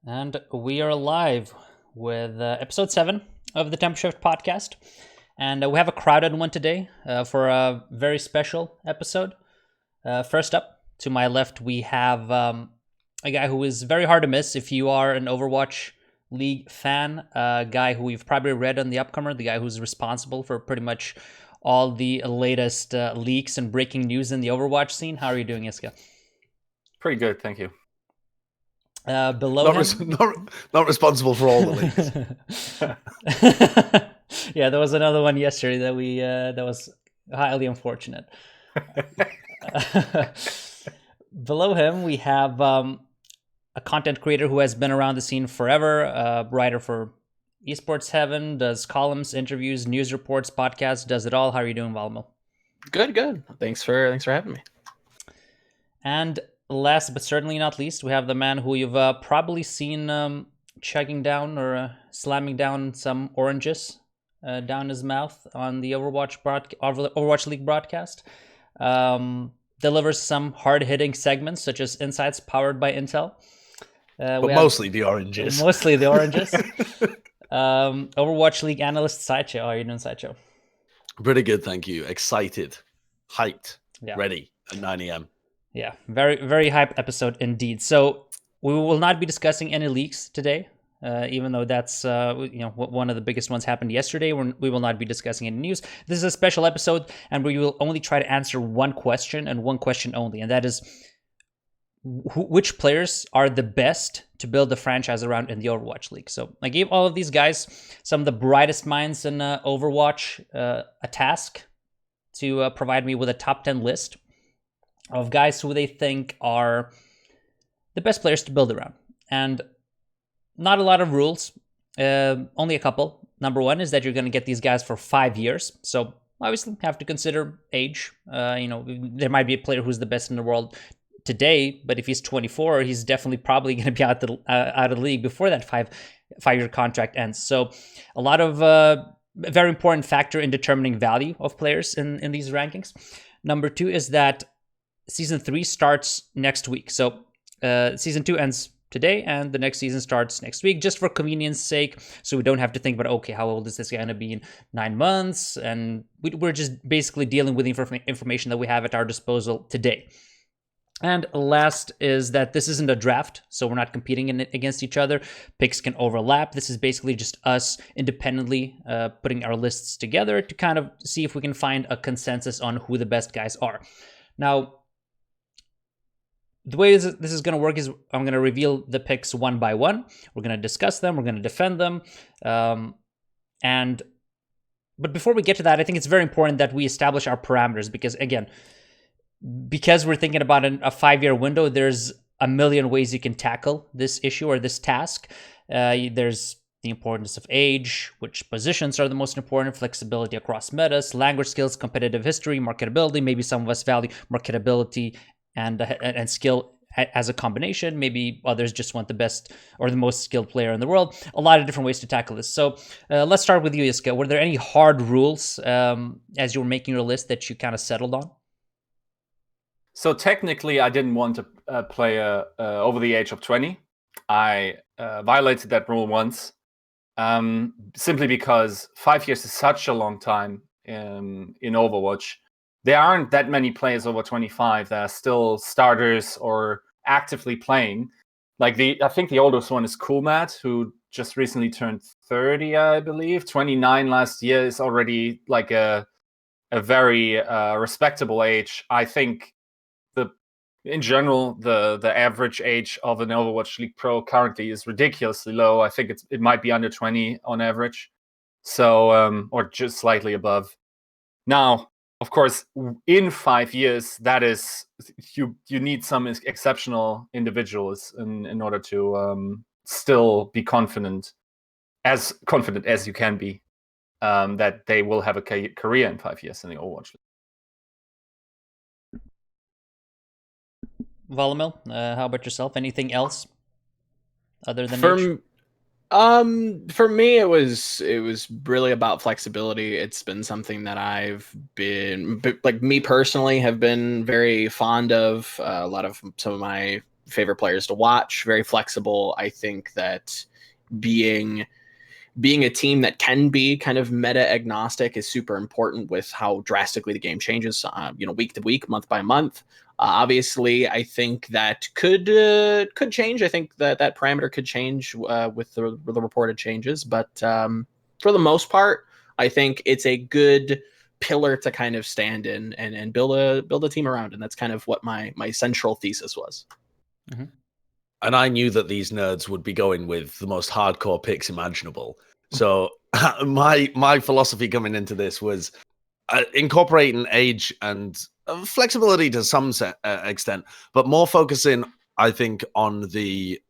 And we are live with episode 7 of the Temp Shift podcast. And we have a crowded one today for a very special episode. First up, to my left, we have a guy who is very hard to miss if you are an Overwatch League fan, a guy who you've probably read on the Upcomer, the guy who's responsible for pretty much all the latest leaks and breaking news in the Overwatch scene. How are you doing, Yiska? Pretty good, thank you. Below him, not responsible for all the leaks. Yeah, there was another one yesterday that we that was highly unfortunate. Below him, we have a content creator who has been around the scene forever, a writer for Esports Heaven, does columns, interviews, news reports, podcasts, does it all. How are you doing, Volamel? Good. Thanks for having me. And last but certainly not least, we have the man who you've probably seen chugging down or slamming down some oranges down his mouth on the Overwatch League broadcast. Delivers some hard-hitting segments, such as Insights powered by Intel. But mostly the oranges. Mostly the oranges. Overwatch League analyst Sideshow. How are you doing, Sideshow? Pretty good, thank you. Excited, hyped, ready at 9 a.m. Yeah, very, very hyped episode indeed. So we will not be discussing any leaks today, even though that's one of the biggest ones happened yesterday. We will not be discussing any news. This is a special episode, and we will only try to answer one question and one question only, and that is which players are the best to build the franchise around in the Overwatch League. So I gave all of these guys, some of the brightest minds in Overwatch, a task to provide me with a top 10 list of guys who they think are the best players to build around. And not a lot of rules, only a couple. Number one is that you're going to get these guys for 5 years. So obviously have to consider age. There might be a player who's the best in the world today, but if he's 24, he's definitely probably going to be out of the league before that five-year contract ends. So a lot of very important factor in determining value of players in these rankings. Number two is that Season 3 starts next week. So Season 2 ends today, and the next season starts next week, just for convenience sake, so we don't have to think about, okay, how old is this guy going to be in 9 months? And we're just basically dealing with the information that we have at our disposal today. And last is that this isn't a draft, so we're not competing against each other. Picks can overlap. This is basically just us independently putting our lists together to kind of see if we can find a consensus on who the best guys are. Now, the way this is going to work is I'm going to reveal the picks one by one. We're going to discuss them. We're going to defend them. But before we get to that, I think it's very important that we establish our parameters because, again, because we're thinking about a 5-year window, there's a million ways you can tackle this issue or this task. There's the importance of age, which positions are the most important, flexibility across metas, language skills, competitive history, marketability. Maybe some of us value marketability and skill as a combination. Maybe others just want the best or the most skilled player in the world. A lot of different ways to tackle this. So let's start with you, Yiska. Were there any hard rules as you were making your list that you kind of settled on? So technically, I didn't want to play over the age of 20. I violated that rule once, simply because 5 years is such a long time in Overwatch. There aren't that many players over 25 that are still starters or actively playing. Like I think the oldest one is Coolmat, who just recently turned 30, I believe. 29 last year is already like a very respectable age. I think in general, the average age of an Overwatch League Pro currently is ridiculously low. I think it might be under 20 on average, so or just slightly above. Now, of course, in 5 years, that is you need some exceptional individuals in order to still be confident as you can be, that they will have a career in 5 years in the Overwatch League. Volamel, how about yourself? Anything else other than age? For me, it was really about flexibility. It's been something that I've been, like me personally, have been very fond of. A lot of some of my favorite players to watch, very flexible. I think that being a team that can be kind of meta agnostic is super important with how drastically the game changes, week to week, month by month. Obviously, I think that could change. I think that parameter could change with the reported changes, but for the most part, I think it's a good pillar to kind of stand in and build a team around, and that's kind of what my central thesis was. Mm-hmm. And I knew that these nerds would be going with the most hardcore picks imaginable. So my philosophy coming into this was incorporating age and flexibility to some extent, but more focusing, I think, on the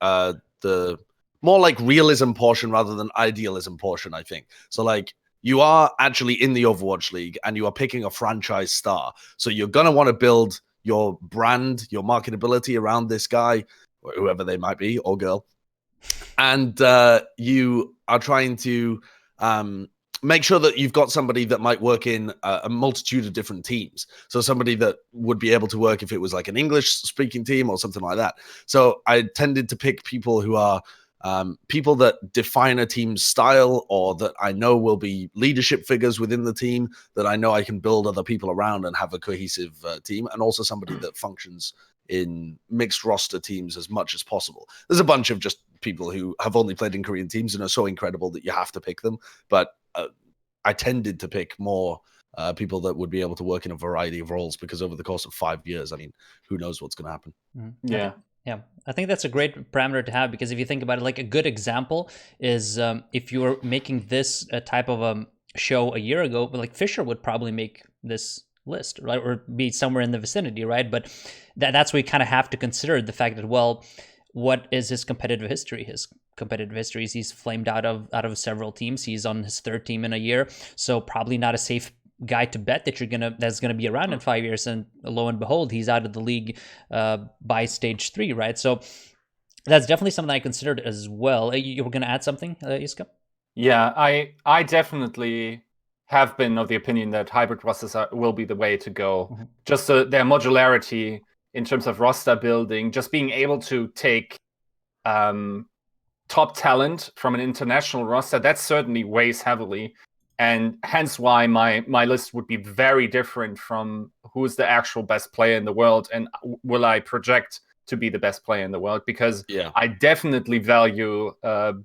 more like realism portion rather than idealism portion, I think. So like you are actually in the Overwatch League and you are picking a franchise star. So you're going to want to build your brand, your marketability around this guy, whoever they might be, or girl. And you are trying to make sure that you've got somebody that might work in a multitude of different teams. So somebody that would be able to work if it was like an English-speaking team or something like that. So I tended to pick people who are people that define a team's style, or that I know will be leadership figures within the team, that I know I can build other people around and have a cohesive team, and also somebody that functions in mixed roster teams as much as possible. There's a bunch of just people who have only played in Korean teams and are so incredible that you have to pick them. But I tended to pick more people that would be able to work in a variety of roles, because over the course of 5 years, I mean, who knows what's going to happen? Yeah. Yeah, I think that's a great parameter to have, because if you think about it, like a good example is if you were making this type of show a year ago, like Fisher would probably make this list, right, or be somewhere in the vicinity, right? But that's where you kind of have to consider the fact that, well, what is his competitive history? His competitive history is he's flamed out of several teams. He's on his third team in a year, so probably not a safe guy to bet that that's gonna be around in 5 years. And lo and behold, he's out of the league by stage 3, right? So that's definitely something I considered as well. You were gonna add something, Yiska? Yeah, I definitely have been of the opinion that hybrid rosters will be the way to go. Mm-hmm. Just their modularity in terms of roster building, just being able to take top talent from an international roster, that certainly weighs heavily. And hence why my list would be very different from who's the actual best player in the world and will I project to be the best player in the world, because I definitely value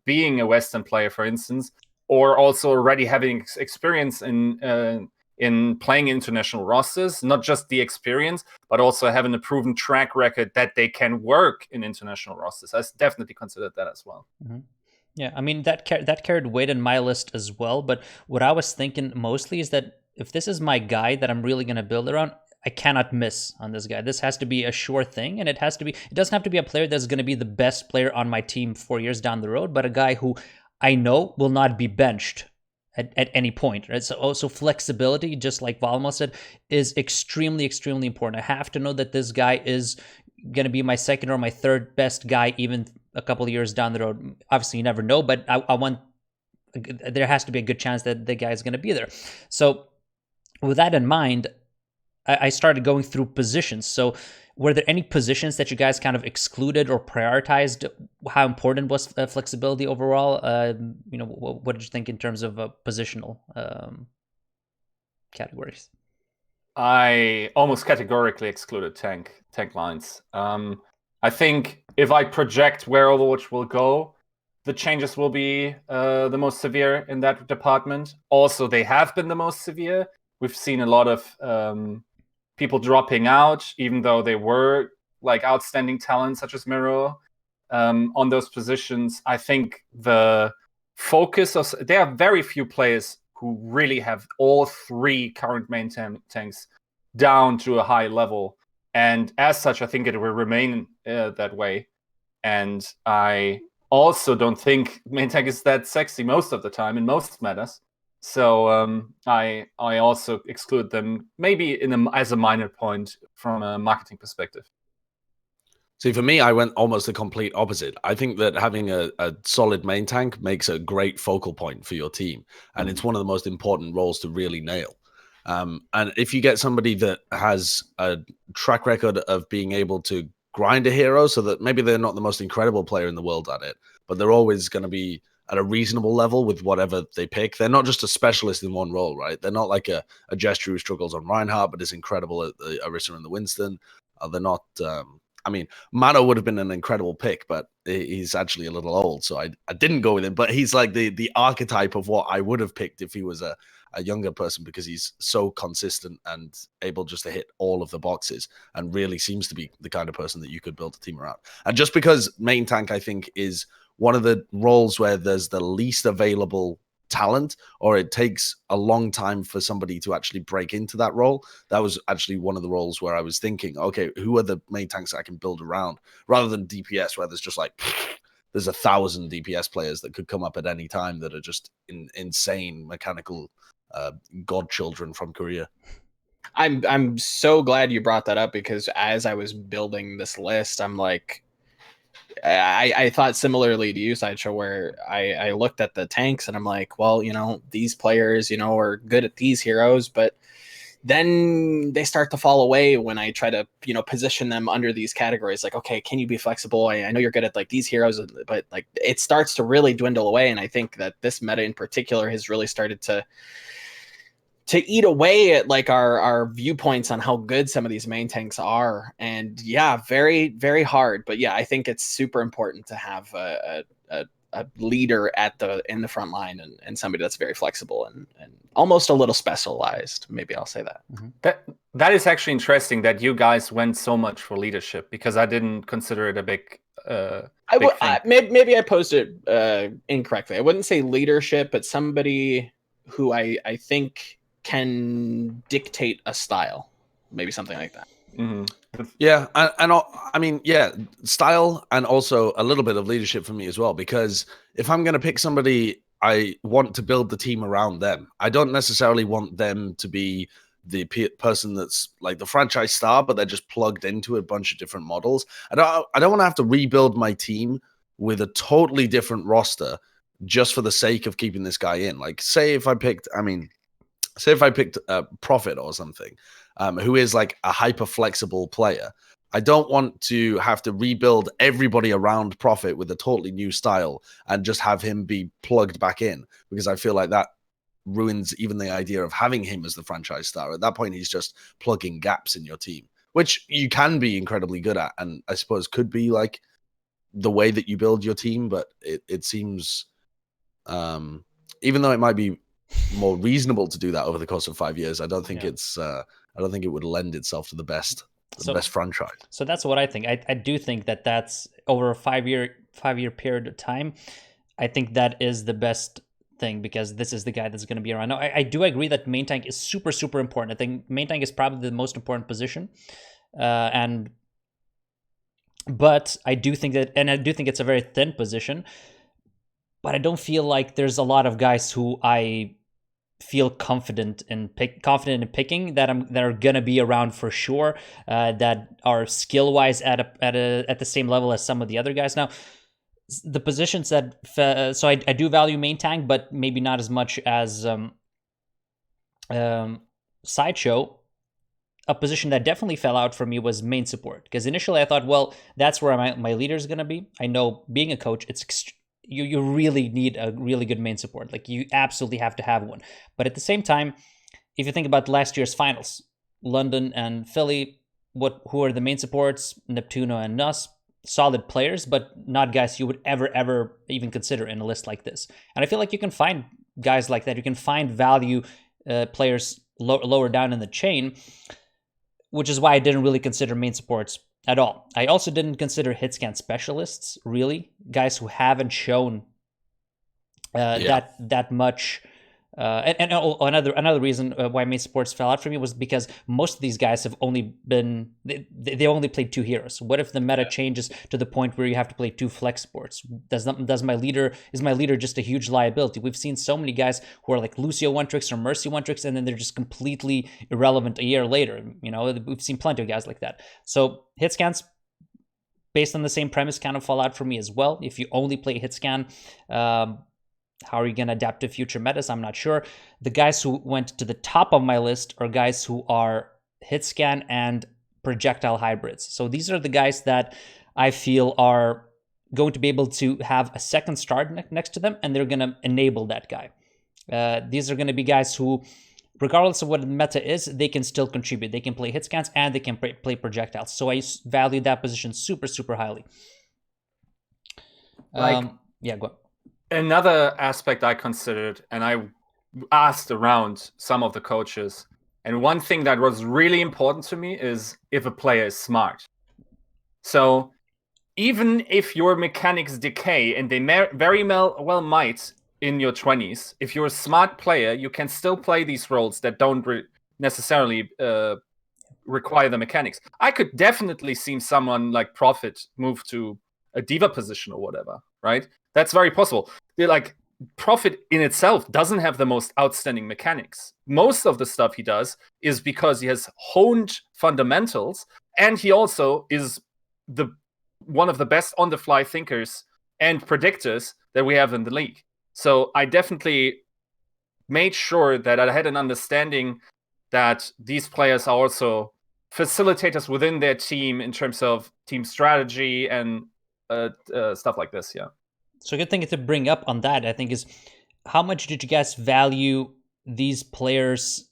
being a Western player, for instance, or also already having experience in playing international rosters, not just the experience, but also having a proven track record that they can work in international rosters. I definitely considered that as well. Mm-hmm. Yeah, I mean, that carried weight in my list as well. But what I was thinking mostly is that if this is my guy that I'm really going to build around, I cannot miss on this guy. This has to be a sure thing, and it doesn't have to be a player that's going to be the best player on my team 4 years down the road, but a guy who I know will not be benched at any point, right? So also flexibility, just like Volamel said, is extremely, extremely important. I have to know that this guy is going to be my second or my third best guy even a couple of years down the road. Obviously, you never know, but I want, there has to be a good chance that the guy is going to be there. So with that in mind, I started going through positions. So were there any positions that you guys kind of excluded or prioritized? How important was flexibility overall? What did you think in terms of positional categories? I almost categorically excluded tank lines. I think if I project where Overwatch will go, the changes will be the most severe in that department. Also, they have been the most severe. We've seen a lot of people dropping out, even though they were like outstanding talents such as Miro on those positions. I think the focus of there are very few players who really have all three current main tanks down to a high level. And as such, I think it will remain that way. And I also don't think main tank is that sexy most of the time in most metas. So I also exclude them maybe as a minor point from a marketing perspective. See, for me, I went almost the complete opposite. I think that having a solid main tank makes a great focal point for your team. And it's one of the most important roles to really nail. And if you get somebody that has a track record of being able to grinder hero, so that maybe they're not the most incredible player in the world at it, but they're always going to be at a reasonable level with whatever they pick. They're not just a specialist in one role, right? They're not like a Gesture who struggles on Reinhardt, but is incredible at the Orisa and the Winston. They're not... I mean, Mano would have been an incredible pick, but he's actually a little old, so I didn't go with him. But he's like the archetype of what I would have picked if he was a younger person, because he's so consistent and able just to hit all of the boxes, and really seems to be the kind of person that you could build a team around. And just because main tank, I think, is one of the roles where there's the least available talent, or it takes a long time for somebody to actually break into that role. That was actually one of the roles where I was thinking, okay, who are the main tanks I can build around, rather than DPS, where there's just like there's 1,000 DPS players that could come up at any time that are just insane mechanical godchildren from Korea. I'm so glad you brought that up, because as I was building this list, I'm like, I thought similarly to you, Sideshow, where I looked at the tanks and I'm like, well, these players, are good at these heroes, but then they start to fall away when I try to, position them under these categories. Like, okay, can you be flexible? I know you're good at like these heroes, but like it starts to really dwindle away. And I think that this meta in particular has really started to eat away at like our viewpoints on how good some of these main tanks are. And yeah, very, very hard. But yeah, I think it's super important to have a leader in the front line, and somebody that's very flexible and almost a little specialized. Maybe I'll say that. Mm-hmm. That is actually interesting that you guys went so much for leadership, because I didn't consider it a big maybe I posed it incorrectly. I wouldn't say leadership, but somebody who I think can dictate a style, maybe something like that. Mm-hmm. Yeah, and I mean, yeah, style and also a little bit of leadership for me as well, because if I'm going to pick somebody, I want to build the team around them. I don't necessarily want them to be the person that's like the franchise star, but they're just plugged into a bunch of different models. I don't want to have to rebuild my team with a totally different roster just for the sake of keeping this guy in. Like, say if I picked Prophet or something, who is like a hyper flexible player, I don't want to have to rebuild everybody around Prophet with a totally new style and just have him be plugged back in, because I feel like that ruins even the idea of having him as the franchise star. At that point, he's just plugging gaps in your team, which you can be incredibly good at, and I suppose could be like the way that you build your team. But it seems, even though it might be more reasonable to do that over the course of 5 years, I don't think I don't think it would lend itself to the best franchise. So that's what I think. I do think that that's over a 5-year period of time. I think that is the best thing, because this is the guy that's going to be around. Now, I do agree that main tank is super, super important. I think main tank is probably the most important position. But I do think it's a very thin position. But I don't feel like there's a lot of guys who I feel confident in picking that are gonna be around for sure, that are skill wise at the same level as some of the other guys. Now, the positions that so I do value main tank, but maybe not as much as Sideshow. A position that definitely fell out for me was main support, because initially I thought, well, that's where my leader is gonna be. I know, being a coach, you really need a really good main support. Like, you absolutely have to have one. But at the same time, if you think about last year's finals, London and Philly, who are the main supports? Neptuno and Nuss, solid players, but not guys you would ever even consider in a list like this. And I feel like you can find guys like that. You can find value players lower down in the chain, which is why I didn't really consider main supports at all. I also didn't consider hit scan specialists, really. Guys who haven't shown that much. And another reason why main supports fell out for me was because most of these guys have only been... They only played 2 heroes. What if the meta changes to the point where you have to play 2 flex supports? Is my leader just a huge liability? We've seen so many guys who are like Lucio one-tricks or Mercy one-tricks, and then they're just completely irrelevant a year later. We've seen plenty of guys like that. So hit scans, based on the same premise, kind of fall out for me as well. If you only play hit scan, how are you going to adapt to future metas? I'm not sure. The guys who went to the top of my list are guys who are hit scan and projectile hybrids. So these are the guys that I feel are going to be able to have a second start next to them, and they're going to enable that guy. These are going to be guys who, regardless of what the meta is, they can still contribute. They can play hit scans and they can play projectiles. So I value that position super, super highly. Yeah, go on. Another aspect I considered, and I asked around some of the coaches, and one thing that was really important to me is if a player is smart. So even if your mechanics decay, and they very well might in your 20s, if you're a smart player, you can still play these roles that don't necessarily require the mechanics. I could definitely see someone like Prophet move to a diva position or whatever, right? That's very possible. They're like, Prophet in itself doesn't have the most outstanding mechanics. Most of the stuff he does is because he has honed fundamentals, and he also is one of the best on-the-fly thinkers and predictors that we have in the league. So I definitely made sure that I had an understanding that these players are also facilitators within their team in terms of team strategy and stuff like this. Yeah. So a good thing to bring up on that, I think, is how much did you guys value these players'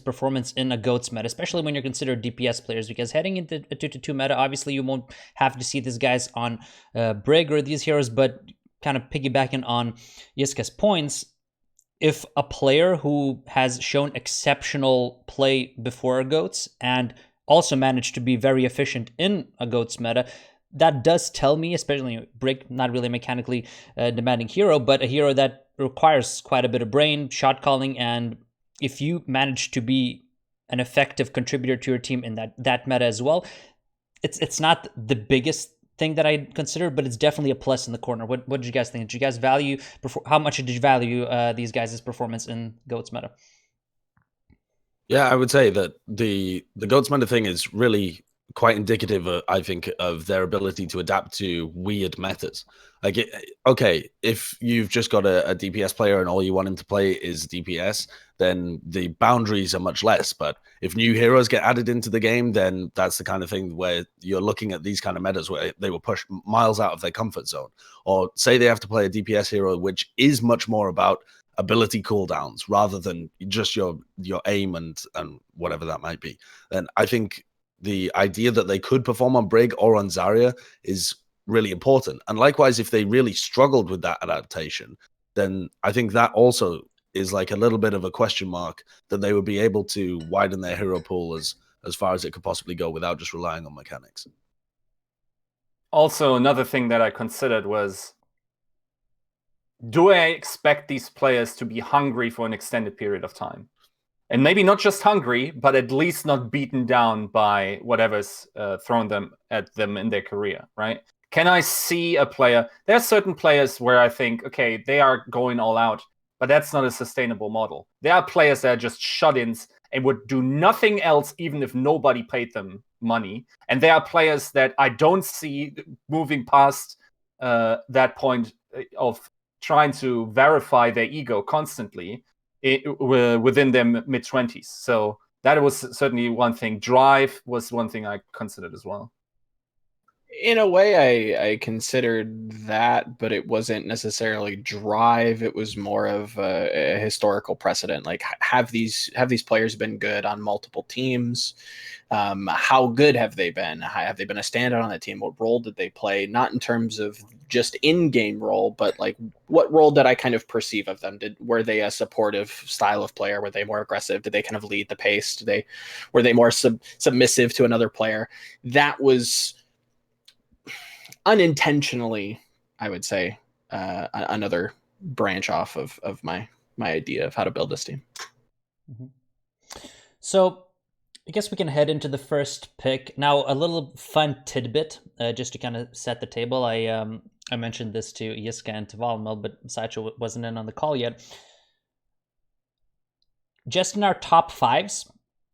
performance in a GOATS meta, especially when you're considered DPS players? Because heading into a 2-2 meta, obviously you won't have to see these guys on Brig or these heroes, but kind of piggybacking on Yiska's points, if a player who has shown exceptional play before a GOATS and also managed to be very efficient in a GOATS meta, that does tell me, especially Brig, not really a mechanically demanding hero, but a hero that requires quite a bit of brain, shot calling, and if you manage to be an effective contributor to your team in that meta as well, it's not the biggest thing that I consider, but it's definitely a plus in the corner. What did you guys think? Did you guys value, how much did you value these guys' performance in GOATS meta? Yeah, I would say that the GOATS meta thing is really quite indicative, I think, of their ability to adapt to weird metas. Like, okay, if you've just got a DPS player and all you want him to play is DPS, then the boundaries are much less. But if new heroes get added into the game, then that's the kind of thing where you're looking at these kind of metas where they will push miles out of their comfort zone. Or say they have to play a DPS hero, which is much more about ability cooldowns rather than just your aim and whatever that might be. Then I think the idea that they could perform on Brig or on Zarya is really important. And likewise, if they really struggled with that adaptation, then I think that also is like a little bit of a question mark that they would be able to widen their hero pool as far as it could possibly go without just relying on mechanics. Also, another thing that I considered was, do I expect these players to be hungry for an extended period of time? And maybe not just hungry, but at least not beaten down by whatever's thrown at them in their career, right? Can I see a player? There are certain players where I think, okay, they are going all out, but that's not a sustainable model. There are players that are just shut-ins and would do nothing else even if nobody paid them money. And there are players that I don't see moving past that point of trying to verify their ego constantly within their mid-20s. So that was certainly one thing. Drive was one thing I considered as well. In a way, I considered that, but it wasn't necessarily drive. It was more of a historical precedent. Like, have these players been good on multiple teams? How good have they been? Have they been a standout on that team? What role did they play? Not in terms of just in-game role, but like, what role did I kind of perceive of them? Were they a supportive style of player? Were they more aggressive? Did they kind of lead the pace? Were they more submissive to another player? That was unintentionally, I would say, another branch off of my idea of how to build this team. Mm-hmm. So I guess we can head into the first pick. Now, a little fun tidbit, just to kind of set the table. I mentioned this to Yiska and to Volamel, but Sideshow wasn't in on the call yet. Just in our top fives,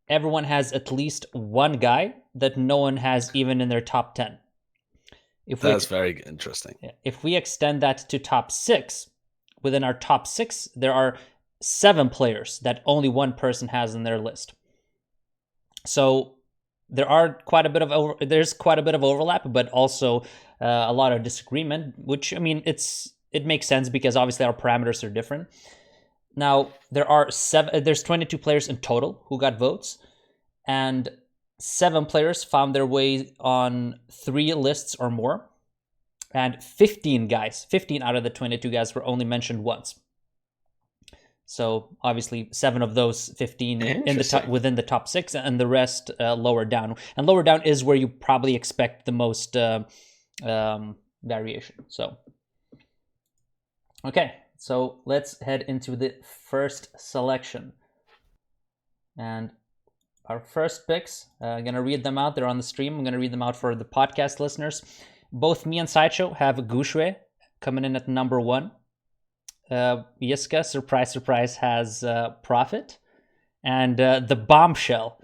everyone has at least one guy that no one has even in their top 10. That's very interesting. If we extend that to top 6, within our top 6, there are 7 players that only one person has in their list. So there's quite a bit of overlap, but also a lot of disagreement. Which, I mean, it makes sense because obviously our parameters are different. Now there's 22 players in total who got votes, and 7 players found their way on 3 lists or more, and 15 out of the 22 guys were only mentioned once. So obviously 7 of those 15 within the top 6, and the rest lower down. And lower down is where you probably expect the most variation. So, okay, so let's head into the first selection. And our first picks, I'm going to read them out. They're on the stream. I'm going to read them out for the podcast listeners. Both me and Sideshow have Gushue coming in at number 1. Yiska, surprise, surprise, has Prophet. And the bombshell,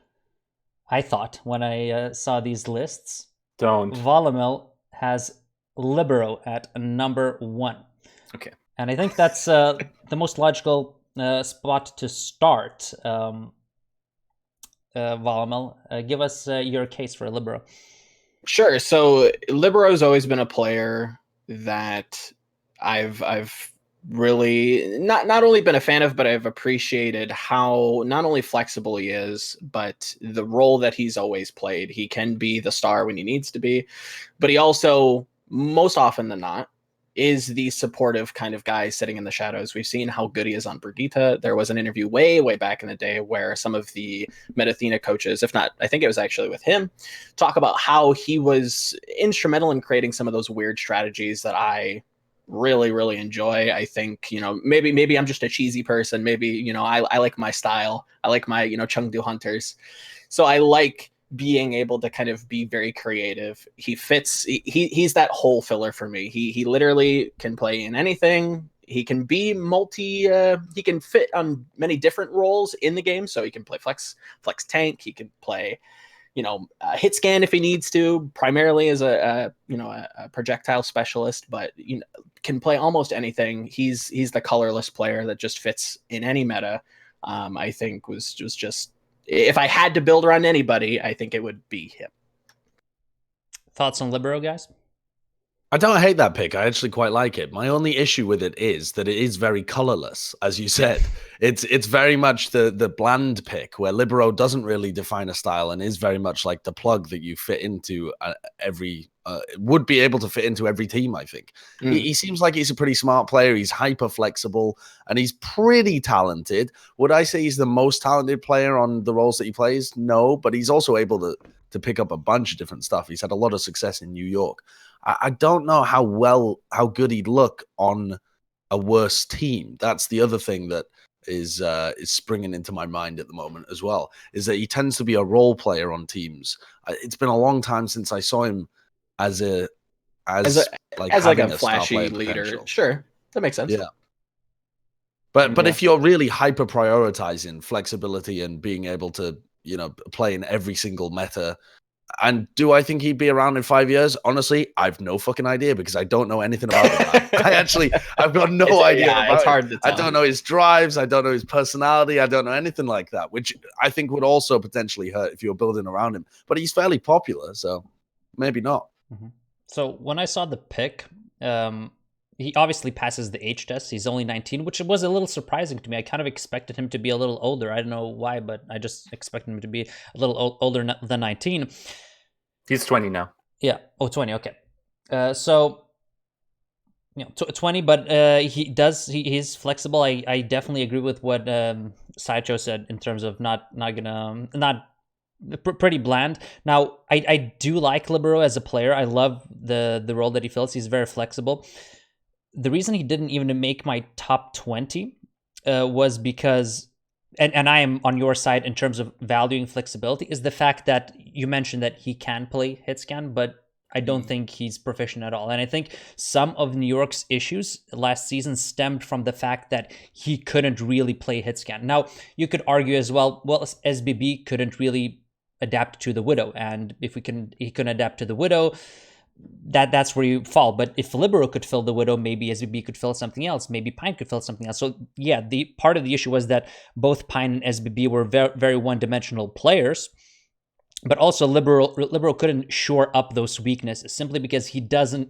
I thought, when I saw these lists, Volamel has Libero at number 1. Okay. And I think that's the most logical spot to start. Volamel, give us your case for Libero. Sure. So Libero's always been a player that I've really not only been a fan of, but I've appreciated how not only flexible he is, but the role that he's always played. He can be the star when he needs to be, but he also, most often than not, is the supportive kind of guy sitting in the shadows. We've seen how good he is on Brigitte. There was an interview way back in the day where some of the Metathena coaches, if not, I think it was actually with him, talk about how he was instrumental in creating some of those weird strategies that I really, really enjoy. I think, maybe I'm just a cheesy person. Maybe, I like my style. I like my, Chengdu Hunters. So I like being able to kind of be very creative. He fits, he's that hole filler for me. He literally can play in anything. He can be he can fit on many different roles in the game. So he can play flex tank. He can play, hit scan if he needs to, primarily as a projectile specialist, but can play almost anything. He's the colorless player that just fits in any meta. I think was just, if I had to build around anybody, I think it would be him. Thoughts on Libero, guys? I don't hate that pick. I actually quite like it. My only issue with it is that it is very colorless, as you said. It's very much the bland pick where Libero doesn't really define a style and is very much like the plug that you fit into would be able to fit into every team, I think. He seems like he's a pretty smart player. He's hyper flexible and he's pretty talented. Would I say he's the most talented player on the roles that he plays? No, but he's also able to pick up a bunch of different stuff. He's had a lot of success in New York. I don't know how good he'd look on a worse team. That's the other thing that is springing into my mind at the moment as well, is that he tends to be a role player on teams. It's been a long time since I saw him as a flashy leader. Sure, that makes sense. Yeah. But if you're really hyper prioritizing flexibility and being able to, play in every single meta, and do I think he'd be around in 5 years? Honestly, I've no fucking idea because I don't know anything about him. I've got no idea about it's hard to tell. I don't know his drives. I don't know his personality. I don't know anything like that, which I think would also potentially hurt if you're building around him. But he's fairly popular, so maybe not. Mm-hmm. So when I saw the pick, he obviously passes the age test. He's only 19, which was a little surprising to me. I kind of expected him to be a little older. I don't know why, but I just expected him to be a little older than 19. He's 20 now. Yeah. Oh, 20. Okay. 20, but he's flexible. I definitely agree with what Sideshow said in terms of not pretty bland. Now, I do like Libero as a player. I love the role that he fills. He's very flexible. The reason he didn't even make my top 20 was because, and I am on your side in terms of valuing flexibility, is the fact that you mentioned that he can play hit scan, but I don't think he's proficient at all. And I think some of New York's issues last season stemmed from the fact that he couldn't really play hit scan. Now, you could argue as well, SBB couldn't really adapt to the Widow, and if he couldn't adapt to the Widow, that's where you fall. But if Libero could fill the Widow, maybe SBB could fill something else. Maybe Pine could fill something else. So yeah, the part of the issue was that both Pine and SBB were very, very one-dimensional players. But also, Liberal couldn't shore up those weaknesses simply because he doesn't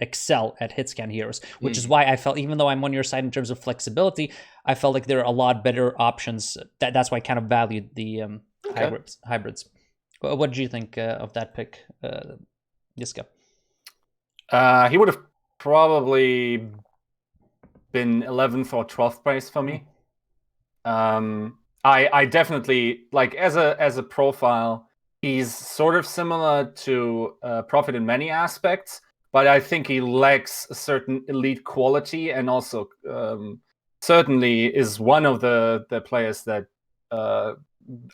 excel at hit scan heroes, which is why I felt, even though I'm on your side in terms of flexibility, I felt like there are a lot better options. That's why I kind of valued the hybrids. What did you think of that pick, Yiska? He would have probably been 11th or 12th place for me. I definitely, like, as a profile, he's sort of similar to Prophet in many aspects, but I think he lacks a certain elite quality, and also certainly is one of the players that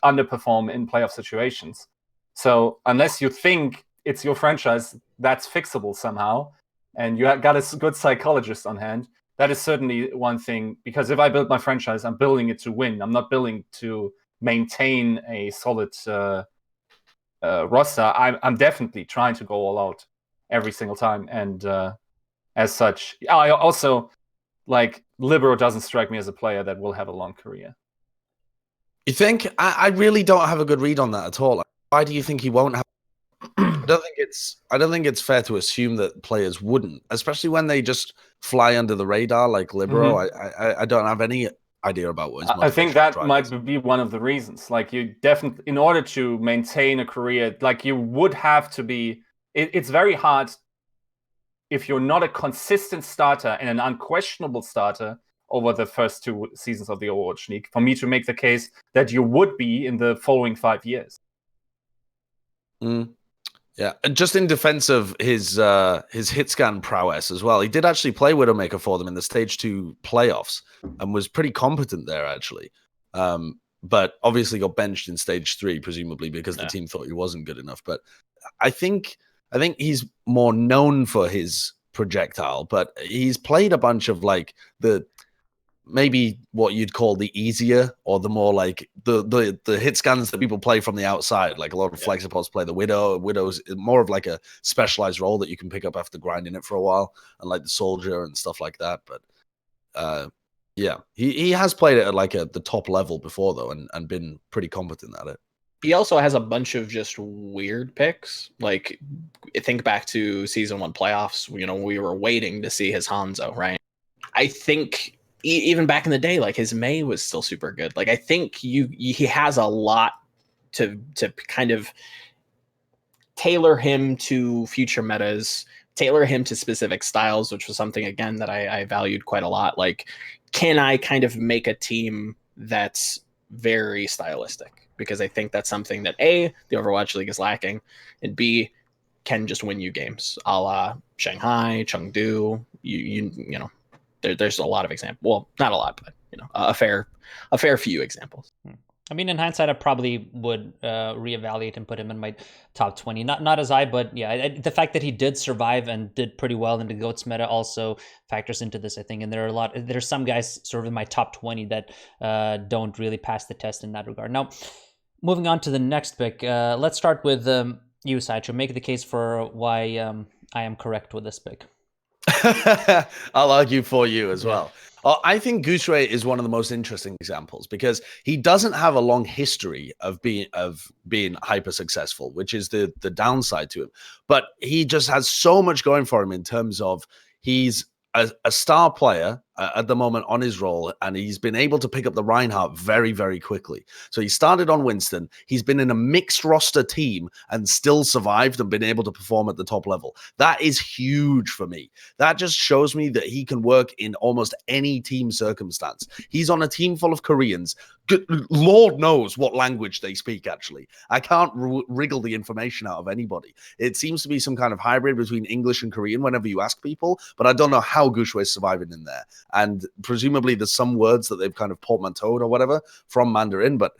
underperform in playoff situations. So unless you think it's your franchise, that's fixable somehow, and you got a good psychologist on hand, that is certainly one thing. Because if I build my franchise, I'm building it to win. I'm not building to maintain a solid roster. I'm definitely trying to go all out every single time. And as such, I also, like, Libero doesn't strike me as a player that will have a long career. You think? I really don't have a good read on that at all. Why do you think he won't have? I don't think it's fair to assume that players wouldn't, especially when they just fly under the radar like Libero. I don't have any idea about what his I think that might is. be one of the reasons. Like, you definitely, in order to maintain a career, like, you would have to be. It's very hard if you're not a consistent starter and an unquestionable starter over the first 2 seasons of the Overwatch League, for me to make the case that you would be in the following 5 years. Yeah, and just in defense of his hit scan prowess as well, he did actually play Widowmaker for them in the Stage 2 playoffs and was pretty competent there, actually. But obviously got benched in Stage 3, presumably because the team thought he wasn't good enough. But I think he's more known for his projectile, but he's played a bunch of, like, the maybe what you'd call the easier, or the more like the hit scans that people play from the outside. Like, a lot of Flexipods play the Widow's more of like a specialized role that you can pick up after grinding it for a while, and like the Soldier and stuff like that. But yeah, he has played it at like the top level before, though, and been pretty competent at it. He also has a bunch of just weird picks. Like, think back to Season 1 playoffs. You know, we were waiting to see his Hanzo, right? I think even back in the day, like, his Mei was still super good. Like, I think he has a lot to kind of tailor him to future metas, tailor him to specific styles, which was something, again, that I valued quite a lot. Like, can I kind of make a team that's very stylistic? Because I think that's something that A, the Overwatch League is lacking, and B, can just win you games, a la Shanghai, Chengdu. You know, there's a lot of examples. Well, not a lot, but, you know, a fair few examples. I mean, in hindsight, I probably would reevaluate and put him in my top 20. Not as high, but yeah, the fact that he did survive and did pretty well in the GOATS meta also factors into this, I think. And there's some guys sort of in my top 20 that don't really pass the test in that regard. Now, moving on to the next pick, let's start with you, Sideshow. Make the case for why I am correct with this pick. I'll argue for you as well. I think Gooseray is one of the most interesting examples because he doesn't have a long history of being hyper successful, which is the downside to him. But he just has so much going for him in terms of he's a star player at the moment on his role, and he's been able to pick up the Reinhardt very, very quickly. So he started on Winston. He's been in a mixed roster team and still survived and been able to perform at the top level. That is huge for me. That just shows me that he can work in almost any team circumstance. He's on a team full of Koreans. Lord knows what language they speak, actually. I can't wriggle the information out of anybody. It seems to be some kind of hybrid between English and Korean whenever you ask people, but I don't know how Gushue is surviving in there. And presumably there's some words that they've kind of portmanteaued or whatever from Mandarin, but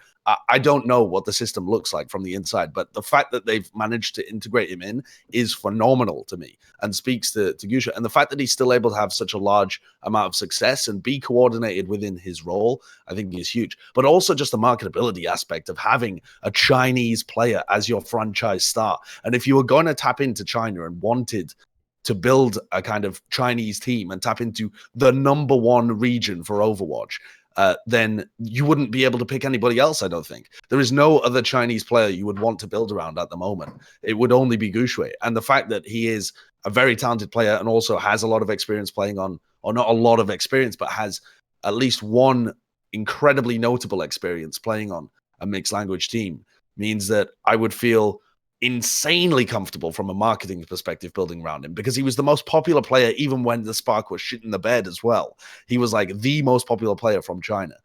I don't know what the system looks like from the inside. But the fact that they've managed to integrate him in is phenomenal to me and speaks to Gushue. And the fact that he's still able to have such a large amount of success and be coordinated within his role, I think is huge. But also just the marketability aspect of having a Chinese player as your franchise star. And if you were going to tap into China and wanted to build a kind of Chinese team and tap into the #1 region for Overwatch, then you wouldn't be able to pick anybody else, I don't think. There is no other Chinese player you would want to build around at the moment. It would only be Gushui. And the fact that he is a very talented player and also has a lot of experience playing on, or not a lot of experience, but has at least one incredibly notable experience playing on a mixed language team, means that I would feel insanely comfortable from a marketing perspective building around him, because he was the most popular player even when the Spark was shit in the bed as well. He was like the most popular player from China.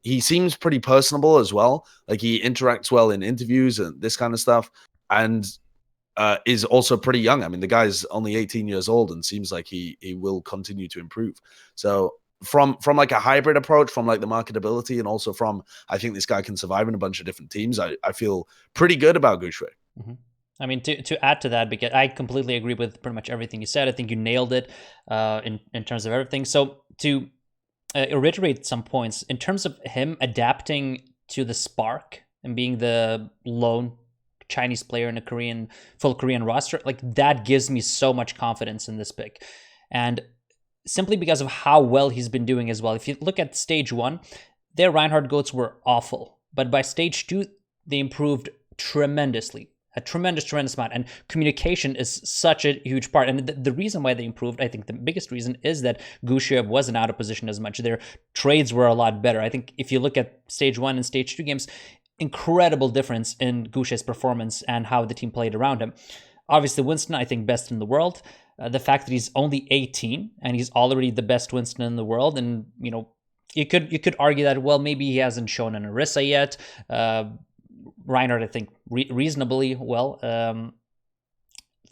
He seems pretty personable as well. Like, he interacts well in interviews and this kind of stuff, and is also pretty young. I mean, the guy's only 18 years old and seems like he will continue to improve. So from like a hybrid approach, from like the marketability, and also from, I think this guy can survive in a bunch of different teams, I feel pretty good about Gushui. Mm-hmm. I mean, to add to that, because I completely agree with pretty much everything you said. I think you nailed it in terms of everything. So to reiterate some points, in terms of him adapting to the Spark and being the lone Chinese player in a full Korean roster, like, that gives me so much confidence in this pick. And simply because of how well he's been doing as well. If you look at stage 1, their Reinhardt goats were awful. But by stage 2, they improved tremendously. A tremendous amount. And communication is such a huge part. And the reason why they improved, I think the biggest reason, is that Gushui wasn't out of position as much. Their trades were a lot better. I think if you look at stage 1 and stage 2 games, incredible difference in Gushui's performance and how the team played around him. Obviously, Winston, I think, best in the world. The fact that he's only 18 and he's already the best Winston in the world, and you could argue that, well, maybe he hasn't shown an Orisa yet. Reinhardt, I think, reasonably well.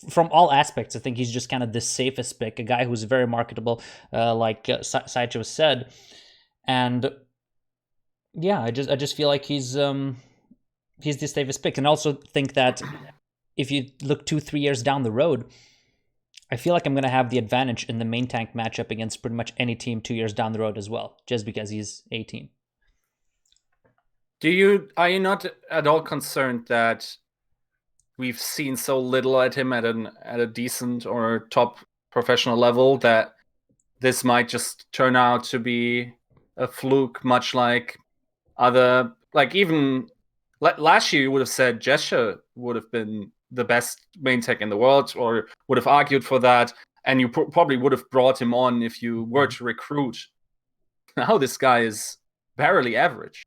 From all aspects, I think he's just kind of the safest pick, a guy who's very marketable, like Sideshow said. And yeah, I just feel like he's the safest pick. And also think that if you look 2-3 years down the road, I feel like I'm going to have the advantage in the main tank matchup against pretty much any team 2 years down the road as well, just because he's 18. Are you not at all concerned that we've seen so little at him at a decent or top professional level that this might just turn out to be a fluke, much like other, like, even last year you would have said Gesture would have been the best main tech in the world, or would have argued for that, and you probably would have brought him on if you were to recruit. Now this guy is barely average.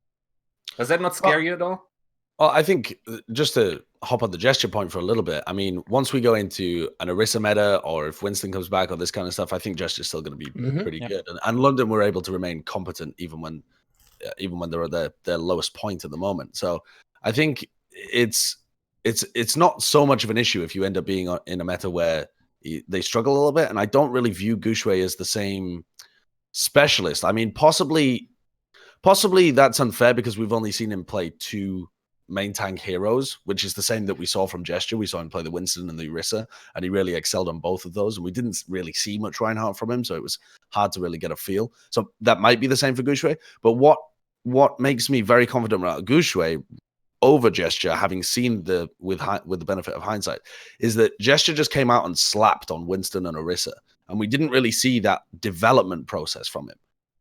Does that not scare you at all? Well, I think, just to hop on the Gesture point for a little bit, I mean, once we go into an Orisa meta, or if Winston comes back, or this kind of stuff, I think Gesture's still going to be pretty good. And London were able to remain competent even when they're at their lowest point at the moment. So I think it's not so much of an issue if you end up being in a meta where they struggle a little bit. And I don't really view Gushui as the same specialist. I mean, possibly that's unfair because we've only seen him play 2 main tank heroes, which is the same that we saw from Gesture. We saw him play the Winston and the Orisa, and he really excelled on both of those. And we didn't really see much Reinhardt from him, so it was hard to really get a feel. So that might be the same for Gushui. But what makes me very confident about Gushui over Gesture, having seen with the benefit of hindsight, is that Gesture just came out and slapped on Winston and Orisa, and we didn't really see that development process from him.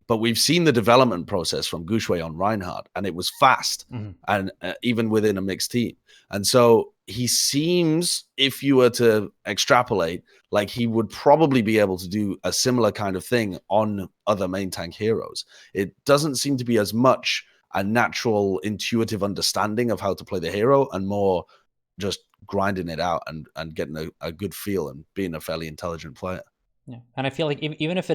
But we've seen the development process from Gushui on Reinhardt, and it was fast, and even within a mixed team. And so he seems, if you were to extrapolate, like he would probably be able to do a similar kind of thing on other main tank heroes. It doesn't seem to be as much a natural, intuitive understanding of how to play the hero, and more just grinding it out and getting a good feel and being a fairly intelligent player. Yeah, and I feel like even if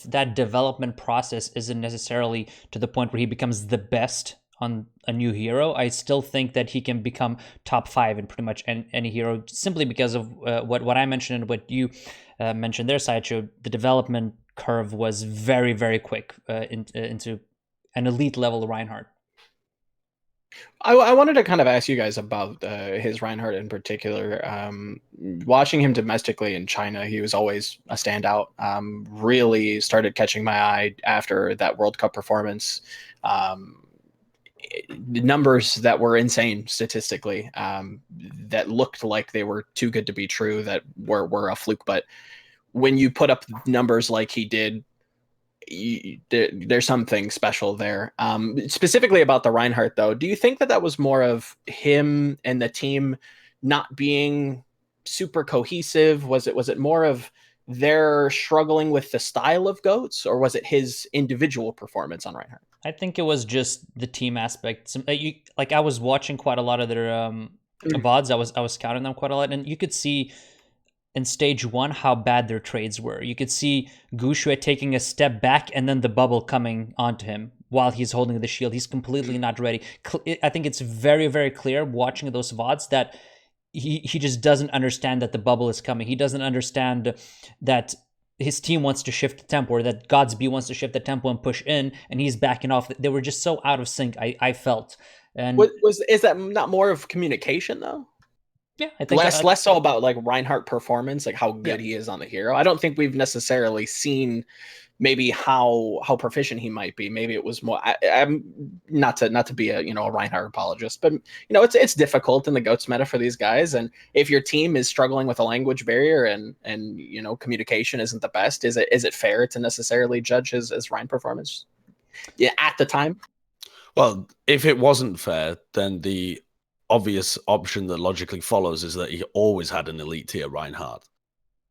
that development process isn't necessarily to the point where he becomes the best on a new hero, I still think that he can become top 5 in pretty much any hero, simply because of what I mentioned and what you mentioned there, Sideshow. The development curve was very, very quick into an elite level Reinhardt. I wanted to kind of ask you guys about his Reinhardt in particular. Watching him domestically in China, he was always a standout. Really started catching my eye after that World Cup performance. Numbers that were insane statistically, that looked like they were too good to be true, that were a fluke. But when you put up numbers like he did, there's something special there. Specifically about the Reinhardt, though, do you think that was more of him and the team not being super cohesive? Was it more of they're struggling with the style of goats, or was it his individual performance on Reinhardt? I think it was just the team aspect. I was watching quite a lot of their VODs. I was counting them quite a lot, and you could see in stage 1 how bad their trades were. You could see Gushue taking a step back and then the bubble coming onto him while he's holding the shield. He's completely not ready. I think it's very, very clear watching those VODs that he just doesn't understand that the bubble is coming. He doesn't understand that his team wants to shift the tempo, or that Godsby wants to shift the tempo and push in, and he's backing off. They were just so out of sync, I felt. And is that not more of communication, though? Yeah, I think less so about like Reinhardt performance, like how good he is on the hero. I don't think we've necessarily seen maybe how proficient he might be. Maybe it was more. I'm not to be a a Reinhardt apologist, but it's difficult in the GOATS meta for these guys. And if your team is struggling with a language barrier and communication isn't the best, is it fair to necessarily judge his Rein performance? Yeah, at the time. Well, if it wasn't fair, then the obvious option that logically follows is that he always had an elite tier Reinhardt,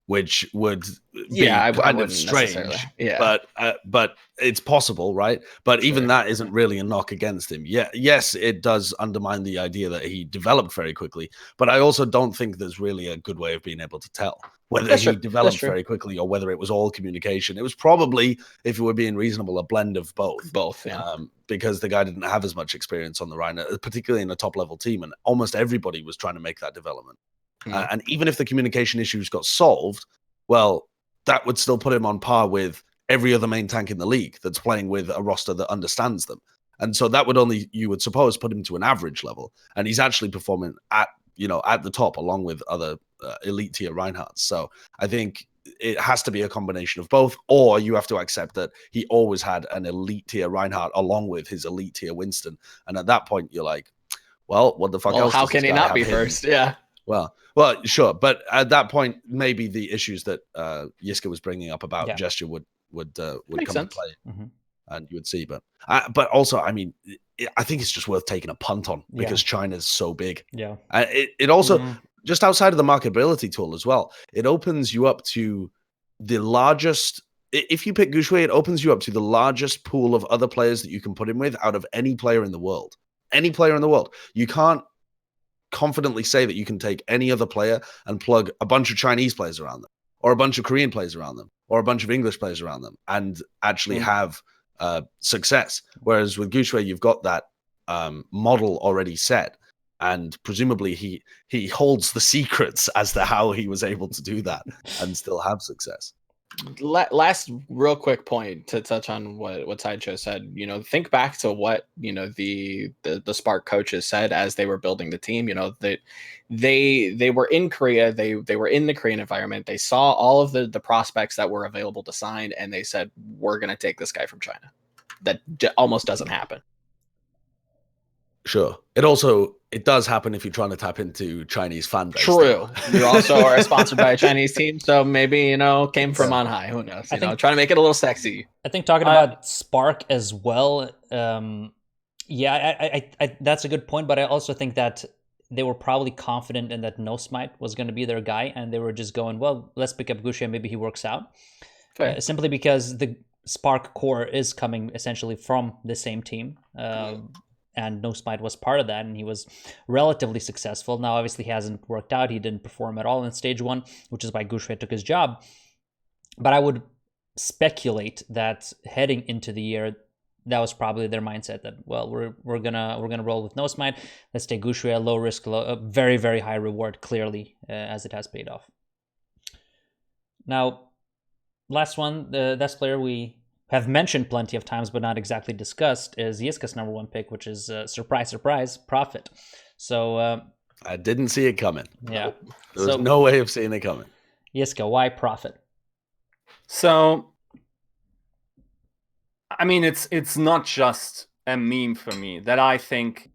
which would be kind of strange. Yeah, but it's possible, right? But even that isn't really a knock against him. Yeah, yes, it does undermine the idea that he developed very quickly, but I also don't think there's really a good way of being able to tell whether he developed very quickly or whether it was all communication. It was probably, if we're being reasonable, a blend of both. Yeah. Because the guy didn't have as much experience on the Rhino, particularly in a top-level team, and almost everybody was trying to make that development. And even if the communication issues got solved, well, that would still put him on par with every other main tank in the league that's playing with a roster that understands them. And so that would only, you would suppose, put him to an average level. And he's actually performing at the top along with other elite tier Reinhardts. So I think it has to be a combination of both, or you have to accept that he always had an elite tier Reinhardt along with his elite tier Winston. And at that point, you're like, well, what the fuck else? How can he not be first? Yeah. Well, sure, but at that point, maybe the issues that Yiska was bringing up about gesture would come into play, and you would see. But also, I mean, I think it's just worth taking a punt on because China's so big. Yeah, it also just outside of the marketability tool as well. It opens you up to the largest. If you pick Gushue, it opens you up to the largest pool of other players that you can put him with out of any player in the world. Any player in the world, you can't confidently say that you can take any other player and plug a bunch of Chinese players around them, or a bunch of Korean players around them, or a bunch of English players around them, and actually have success. Whereas with Gushue, you've got that model already set, and presumably he holds the secrets as to how he was able to do that and still have success. Last real quick point to touch on what Sideshow said. Think back to what the Spark coaches said as they were building the team. That they were in Korea, they were in the Korean environment, they saw all of the prospects that were available to sign, and they said, we're going to take this guy from China. That almost doesn't happen. Sure. It does happen if you're trying to tap into Chinese fan base. True. You also are sponsored by a Chinese team, so maybe came from on high. Who knows? I think trying to make it a little sexy. I think talking about Spark as well. I that's a good point, but I also think that they were probably confident in that No Smite was going to be their guy, and they were just going, well, let's pick up Gushue and maybe he works out. Simply because the Spark core is coming essentially from the same team. And No Smite was part of that, and he was relatively successful. Now, obviously, he hasn't worked out. He didn't perform at all in stage 1, which is why Gushue took his job. But I would speculate that heading into the year, that was probably their mindset. That we're gonna roll with No Smite. Let's take Gushue, low risk, very very high reward. Clearly, as it has paid off. Now, last one, the best player we have mentioned plenty of times but not exactly discussed is Yiska's number 1 pick, which is surprise Prophet. So I didn't see it coming. Yeah, there was no way of seeing it coming. Yiska, why Prophet? So I mean, it's not just a meme for me that I think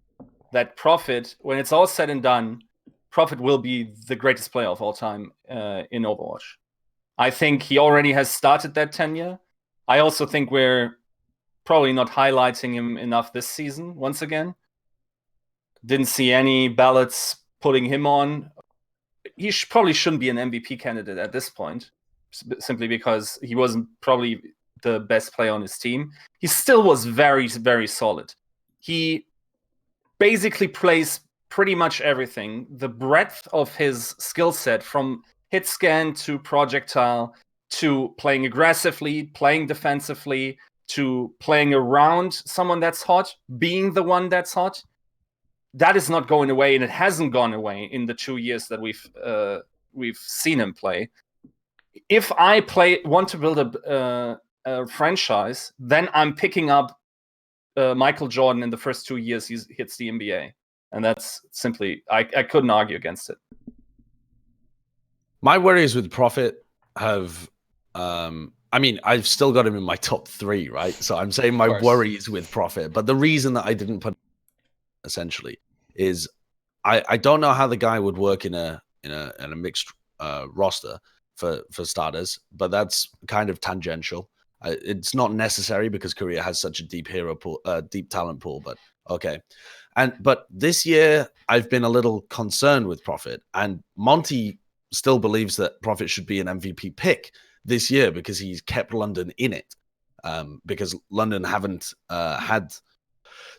that Prophet, when it's all said and done, Prophet will be the greatest player of all time in Overwatch. I think he already has started that tenure. I also think we're probably not highlighting him enough this season. Once again, didn't see any ballots putting him on. He probably shouldn't be an MVP candidate at this point, simply because he wasn't probably the best player on his team. He still was very, very solid. He basically plays pretty much everything. The breadth of his skill set, from hit scan to projectile to playing aggressively, playing defensively, to playing around someone that's hot, being the one that's hot, that is not going away, and it hasn't gone away in the 2 years that we've seen him play. If I want to build a franchise, then I'm picking up Michael Jordan in the first 2 years he hits the NBA, and that's simply I couldn't argue against it. My worries with Prophet have, I've still got him in my top 3, right? So I'm saying my worries with Prophet, but the reason that I didn't put essentially is I don't know how the guy would work in a mixed roster for starters, but that's kind of tangential. It's not necessary because Korea has such a deep hero pool, deep talent pool. But okay, but this year I've been a little concerned with Prophet, and Monty still believes that Prophet should be an MVP pick this year because he's kept London in it. Because London haven't had.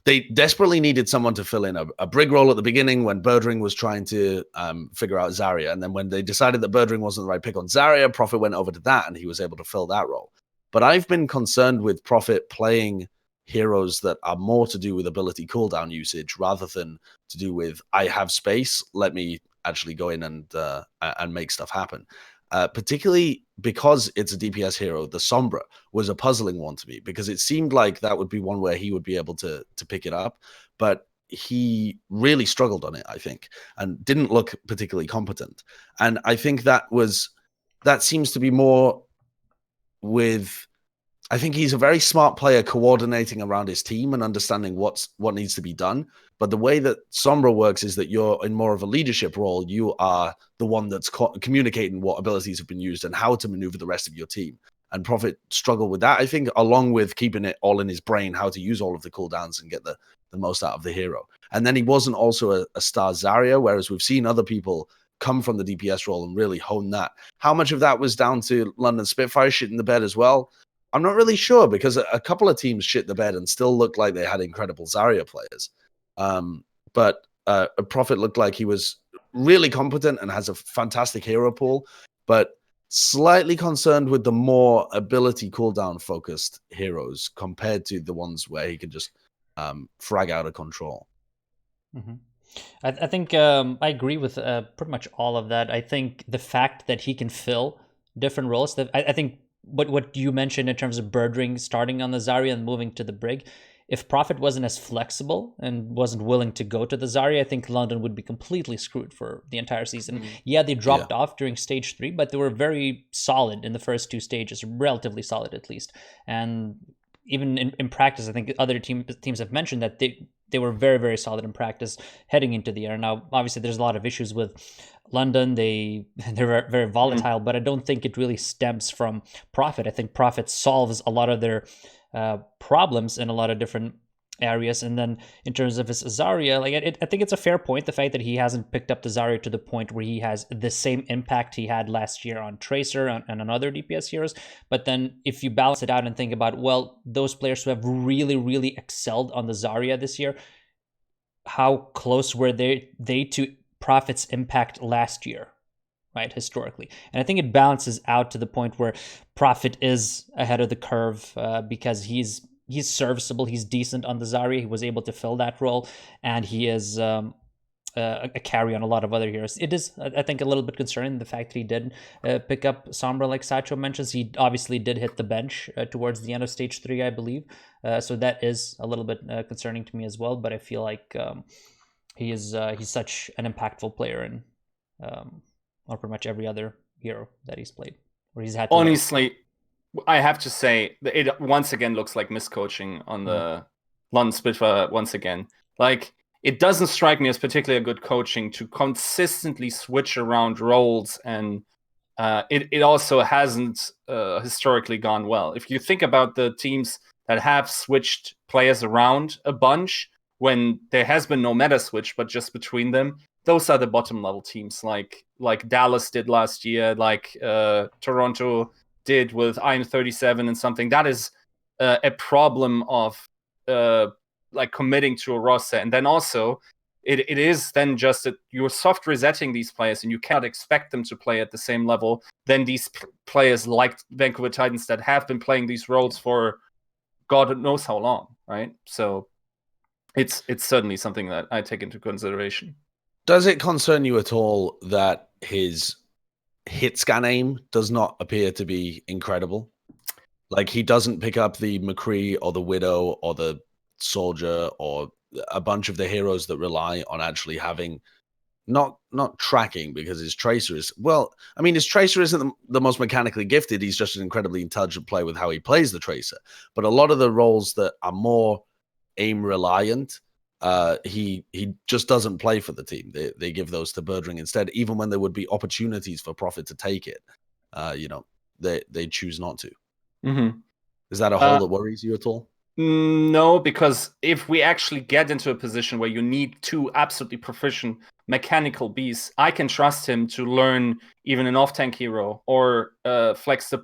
They desperately needed someone to fill in a brig role at the beginning when Birdring was trying to figure out Zarya. And then when they decided that Birdring wasn't the right pick on Zarya, Prophet went over to that and he was able to fill that role. But I've been concerned with Prophet playing heroes that are more to do with ability cooldown usage rather than to do with, I have space, let me actually go in and make stuff happen. Particularly because it's a DPS hero, the Sombra was a puzzling one to me because it seemed like that would be one where he would be able to pick it up, but he really struggled on it, I think, and didn't look particularly competent. And I think that seems to be more with, I think he's a very smart player coordinating around his team and understanding what needs to be done. But the way that Sombra works is that you're in more of a leadership role. You are the one that's communicating what abilities have been used and how to maneuver the rest of your team. And Prophet struggled with that, I think, along with keeping it all in his brain, how to use all of the cooldowns and get the most out of the hero. And then he wasn't also a star Zarya, whereas we've seen other people come from the DPS role and really hone that. How much of that was down to London Spitfire shit in the bed as well? I'm not really sure because a couple of teams shit the bed and still looked like they had incredible Zarya players. But Prophet looked like he was really competent and has a fantastic hero pool, but slightly concerned with the more ability cooldown focused heroes compared to the ones where he can just frag out of control. Mm-hmm. I think I agree with pretty much all of that. I think the fact that he can fill different roles, I think what you mentioned in terms of Birdring starting on the Zarya and moving to the Brig, if Prophet wasn't as flexible and wasn't willing to go to the Zarya, I think London would be completely screwed for the entire season. Yeah, they dropped off during stage 3, but they were very solid in the first 2 stages, relatively solid at least. And even in practice, I think other teams have mentioned that they were very, very solid in practice heading into the year. Now, obviously, there's a lot of issues with London. They're very volatile, but I don't think it really stems from Prophet. I think Prophet solves a lot of their problems in a lot of different areas. And then in terms of his Zarya, I think it's a fair point, the fact that he hasn't picked up the Zarya to the point where he has the same impact he had last year on Tracer and on other DPS heroes. But then if you balance it out and think about, well, those players who have really, really excelled on the Zarya this year, how close were they to Prophet's impact last year, right, historically? And I think it balances out to the point where Prophet is ahead of the curve because he's serviceable, he's decent on the Zarya, he was able to fill that role, and he is a carry on a lot of other heroes. It is, I think, a little bit concerning the fact that he did pick up Sombra, like Sideshow mentions. He obviously did hit the bench towards the end of stage 3, I believe. So that is a little bit concerning to me as well. But I feel like he's such an impactful player in on pretty much every other hero that he's played, where he's had to honestly. I have to say, it once again looks like miscoaching on the London Spitfire once again. Like, it doesn't strike me as particularly good coaching to consistently switch around roles and it also hasn't historically gone well. If you think about the teams that have switched players around a bunch when there has been no meta switch, but just between them, those are the bottom level teams, like Dallas did last year, like Toronto did with Iron 37 and something. That is a problem of like committing to a roster, and then also it is then just that you're soft resetting these players, and you cannot expect them to play at the same level than these players like Vancouver Titans that have been playing these roles for God knows how long, right? So it's certainly something that I take into consideration. Does it concern you at all that his hit scan aim does not appear to be incredible? Like, he doesn't pick up the McCree or the Widow or the Soldier or a bunch of the heroes that rely on actually having not tracking, because his Tracer is, well, I mean, his Tracer isn't the most mechanically gifted. He's just an incredibly intelligent player with how he plays the Tracer. But a lot of the roles that are more aim reliant, he just doesn't play for the team. They give those to Birdring instead, even when there would be opportunities for Prophet to take it. They choose not to. Mm-hmm. Is that a hole that worries you at all? No, because if we actually get into a position where you need two absolutely proficient mechanical beasts, I can trust him to learn even an off-tank hero or flex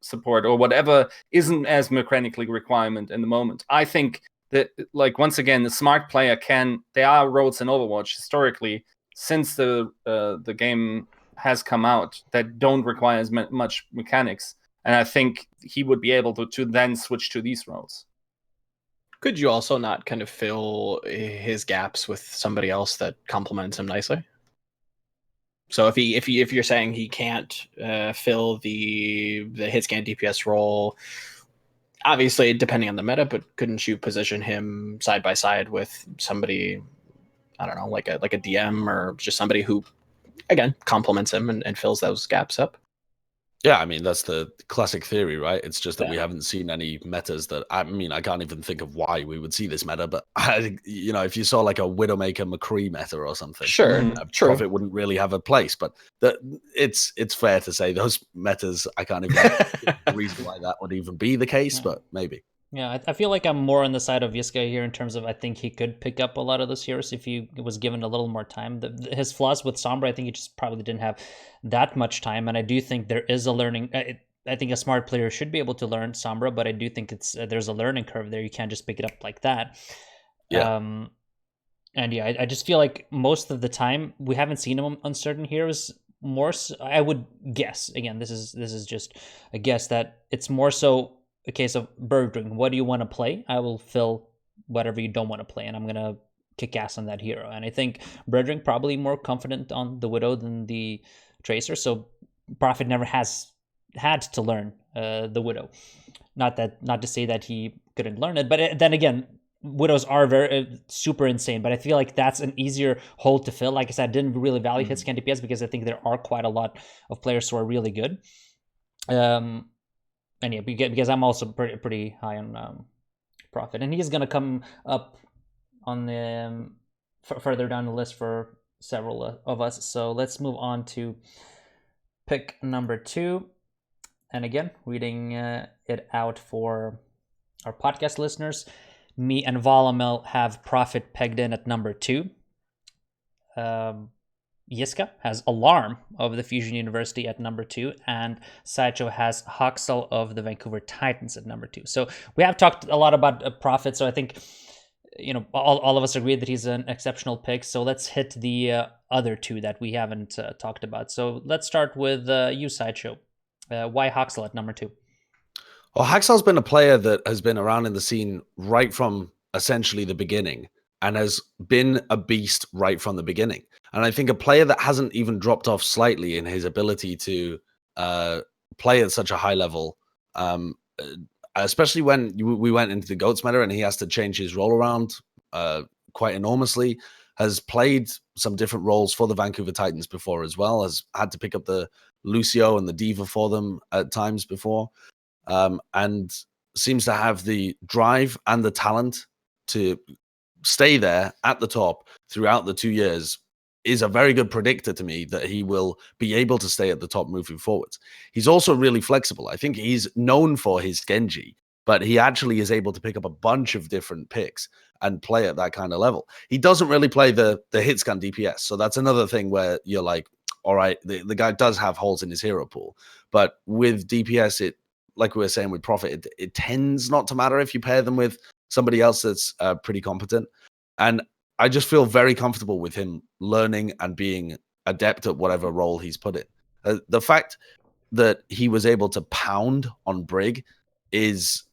support or whatever isn't as mechanically requirement in the moment. I think that, like, once again, the smart player can. There are roles in Overwatch historically since the game has come out that don't require as much mechanics. And I think he would be able to then switch to these roles. Could you also not kind of fill his gaps with somebody else that complements him nicely? So if you're saying he can't fill the hit scan DPS role, obviously depending on the meta, but couldn't you position him side by side with somebody, I don't know, like a DM or just somebody who, again, complements him and fills those gaps up? Yeah, I mean, that's the classic theory, right? It's just that Yeah. we haven't seen any metas that, I mean, I can't even think of why we would see this meta, but if you saw like a Widowmaker McCree meta or something, Sure, true. Prophet wouldn't really have a place. But it's fair to say those metas, I can't even think of the reason why that would even be the case, but maybe. Yeah, I feel like I'm more on the side of Yiska here in terms of I think he could pick up a lot of those heroes if he was given a little more time. His flaws with Sombra, I think he just probably didn't have that much time, and I do think there is a learning. I think a smart player should be able to learn Sombra, but I do think there's a learning curve there. You can't just pick it up like that. Yeah. And yeah, I just feel like most of the time we haven't seen him on certain heroes. More, so, I would guess. Again, this is just a guess that it's more so a case of Birdring. What do you want to play? I will fill whatever you don't want to play, and I'm gonna kick ass on that hero. And I think Birdring probably more confident on the Widow than the Tracer. So Prophet never has had to learn the Widow. Not to say that he couldn't learn it, but then again, Widows are very super insane. But I feel like that's an easier hole to fill. Like I said, I didn't really value hit scan DPS because I think there are quite a lot of players who are really good. And yeah, because I'm also pretty high on Prophet, and he's gonna come up on the further down the list for several of us. So let's move on to pick number 2, and again, reading it out for our podcast listeners. Me and Volamel have Prophet pegged in at number 2. Yiska has Alarm of the Fusion University at number 2, and Sideshow has Hoxel of the Vancouver Titans at number 2. So we have talked a lot about Prophet, so I think all of us agree that he's an exceptional pick. So let's hit the other two that we haven't talked about. So let's start with you, Sideshow. Why Hoxel at number 2? Well, Haxel's been a player that has been around in the scene right from essentially the beginning and has been a beast right from the beginning. And I think a player that hasn't even dropped off slightly in his ability to play at such a high level, especially when we went into the GOATS meta and he has to change his role around quite enormously, has played some different roles for the Vancouver Titans before as well, has had to pick up the Lucio and the Diva for them at times before, and seems to have the drive and the talent to stay there at the top throughout the 2 years is a very good predictor to me that he will be able to stay at the top moving forwards. He's also really flexible. I think he's known for his Genji, but he actually is able to pick up a bunch of different picks and play at that kind of level. He doesn't really play the hit scan DPS. So that's another thing where you're like, all right, the guy does have holes in his hero pool. But with DPS, it, like we were saying with Prophet, it tends not to matter if you pair them with somebody else that's pretty competent. And I just feel very comfortable with him learning and being adept at whatever role he's put in. The fact that he was able to pound on Brig is,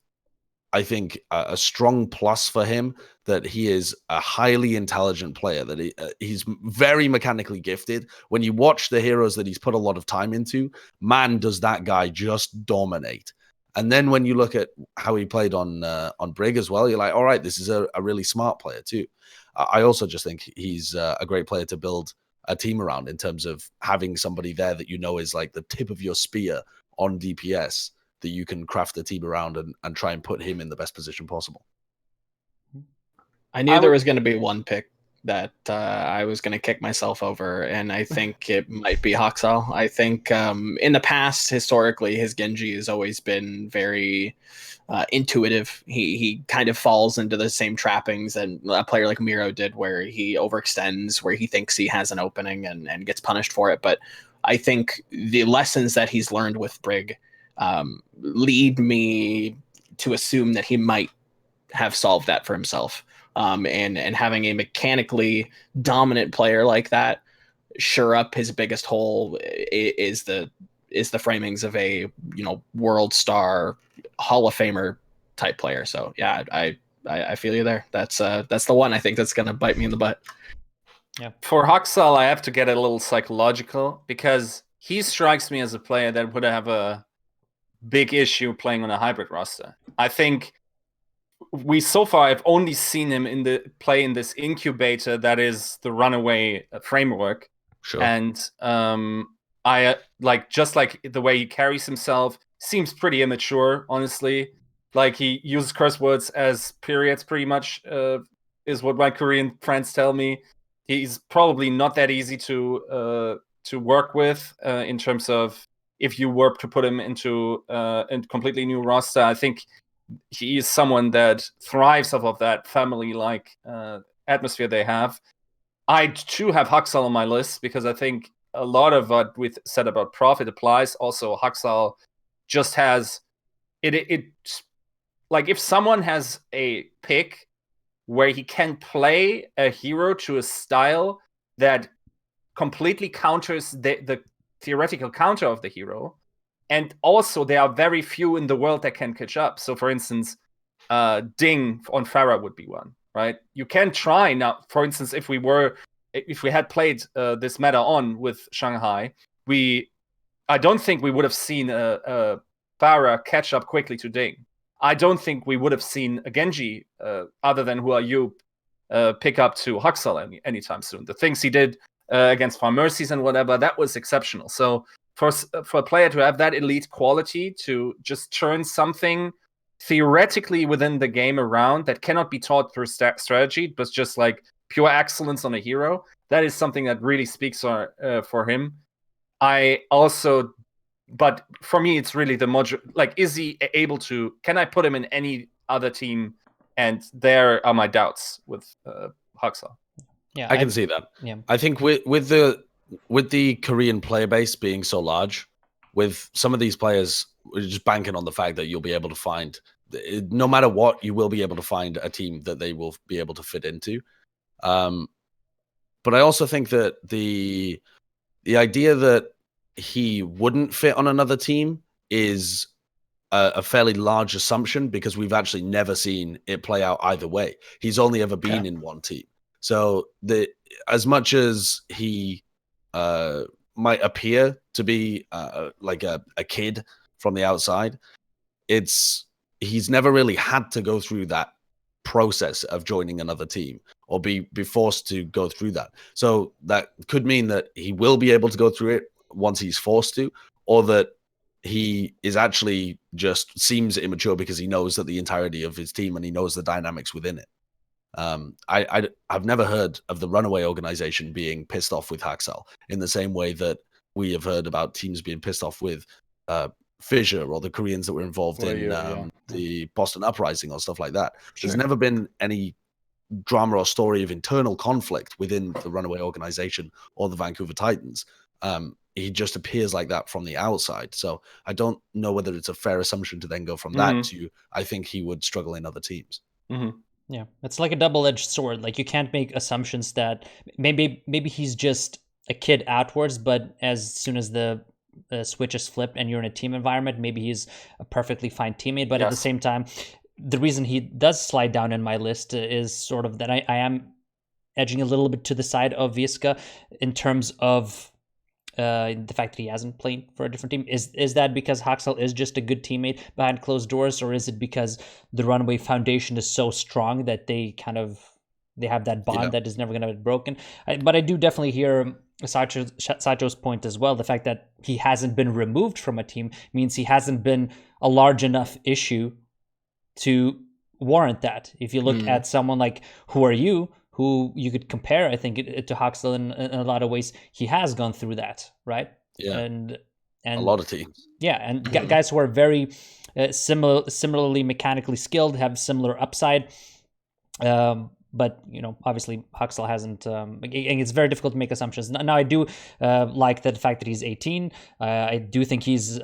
I think, a strong plus for him, that he is a highly intelligent player, that he's very mechanically gifted. When you watch the heroes that he's put a lot of time into, man, does that guy just dominate. And then when you look at how he played on Brig as well, you're like, all right, this is a really smart player too. I also just think he's a great player to build a team around, in terms of having somebody there that you know is like the tip of your spear on DPS, that you can craft a team around and try and put him in the best position possible. I knew there was going to be one pick that I was going to kick myself over, and I think it might be Haksal. I think in the past, historically, his Genji has always been very intuitive. He kind of falls into the same trappings that a player like Miro did, where he overextends, where he thinks he has an opening and gets punished for it. But I think the lessons that he's learned with Brig lead me to assume that he might have solved that for himself. And having a mechanically dominant player like that sure up his biggest hole is the framings of a world star Hall of Famer type player. So yeah, I feel you there. That's the one I think that's gonna bite me in the butt. Yeah. For Haksal, I have to get a little psychological, because he strikes me as a player that would have a big issue playing on a hybrid roster. I think we so far have only seen him play in this incubator that is the runaway framework. Sure. And I just like the way he carries himself, seems pretty immature, honestly. Like, he uses curse words as periods, pretty much, is what my Korean friends tell me. He's probably not that easy to work with in terms of, if you were to put him into a completely new roster. I think he is someone that thrives off of that family-like atmosphere they have. I too have Haksal on my list, because I think a lot of what we said about Prophet applies. Also, Haksal just has it like, if someone has a pick where he can play a hero to a style that completely counters the theoretical counter of the hero, and also there are very few in the world that can catch up. So, for instance, Ding on Pharah would be one, right? You can try now. For instance, if we had played this meta on with Shanghai, I don't think we would have seen a Pharah catch up quickly to Ding. I don't think we would have seen a Genji, other than Hua Yu, pick up to Haksal anytime soon. The things he did against Farm Mercies and whatever, that was exceptional. So for a player to have that elite quality, to just turn something theoretically within the game around that cannot be taught through strategy, but just like pure excellence on a hero, that is something that really speaks for him. But for me, it's really the module. Like, is he able to? Can I put him in any other team? And there are my doubts with Haksal. Yeah, I can see that. Yeah, I think with the Korean player base being so large, with some of these players, we're just banking on the fact that you'll be able to find, no matter what, you will be able to find a team that they will be able to fit into. But I also think that the idea that he wouldn't fit on another team is a fairly large assumption, because we've actually never seen it play out either way. He's only ever been in one team. So as much as he might appear to be like a kid from the outside, he's never really had to go through that process of joining another team or be forced to go through that. So that could mean that he will be able to go through it once he's forced to, or that he is actually just seems immature because he knows that the entirety of his team and he knows the dynamics within it. I've never heard of the Runaway organization being pissed off with Haxel in the same way that we have heard about teams being pissed off with Fissure or the Koreans that were involved in the Boston Uprising or stuff like that. Sure. There's never been any drama or story of internal conflict within the Runaway organization or the Vancouver Titans. He just appears like that from the outside. So I don't know whether it's a fair assumption to then go from that to, I think he would struggle in other teams. Yeah, it's like a double-edged sword. Like, you can't make assumptions that maybe he's just a kid outwards, but as soon as the switch is flipped and you're in a team environment, maybe he's a perfectly fine teammate. But at the same time, the reason he does slide down in my list is sort of that I am edging a little bit to the side of Yiska in terms of the fact that he hasn't played for a different team. Is that because Haxel is just a good teammate behind closed doors, or is it because the Runaway Foundation is so strong that they have that bond that is never going to be broken? But I do definitely hear Sideshow's point as well. The fact that he hasn't been removed from a team means he hasn't been a large enough issue to warrant that. If you look at someone like Who Are You, who you could compare, I think, to Haxel in a lot of ways, he has gone through that, right? Yeah, and a lot of teams. Yeah, and guys who are very similarly mechanically skilled, have similar upside. But, obviously Haxel hasn't, and it's very difficult to make assumptions. Now, I do like the fact that he's 18. I do think he's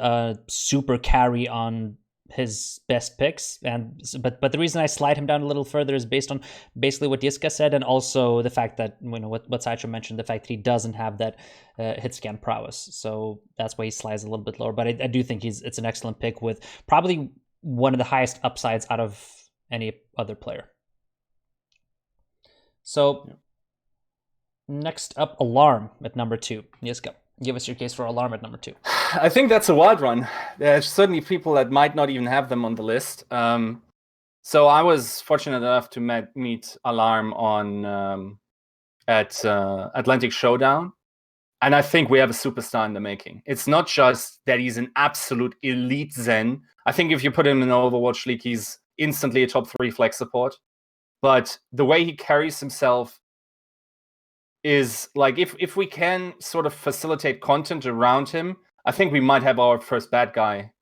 super carry on his best picks, but the reason I slide him down a little further is based on basically what Yiska said, and also the fact that what Sideshow mentioned, the fact that he doesn't have that hit scan prowess, so that's why he slides a little bit lower. But I do think it's an excellent pick with probably one of the highest upsides out of any other player. So next up, Alarm at number 2. Yiska, give us your case for Alarm at number 2. I think that's a wild one. There's certainly people that might not even have them on the list. So I was fortunate enough to meet Alarm on at Atlantic Showdown, and I think we have a superstar in the making. It's not just that he's an absolute elite Zen. I think if you put him in an Overwatch League, he's instantly a top 3 flex support. But the way he carries himself is like, if we can sort of facilitate content around him, I think we might have our first bad guy,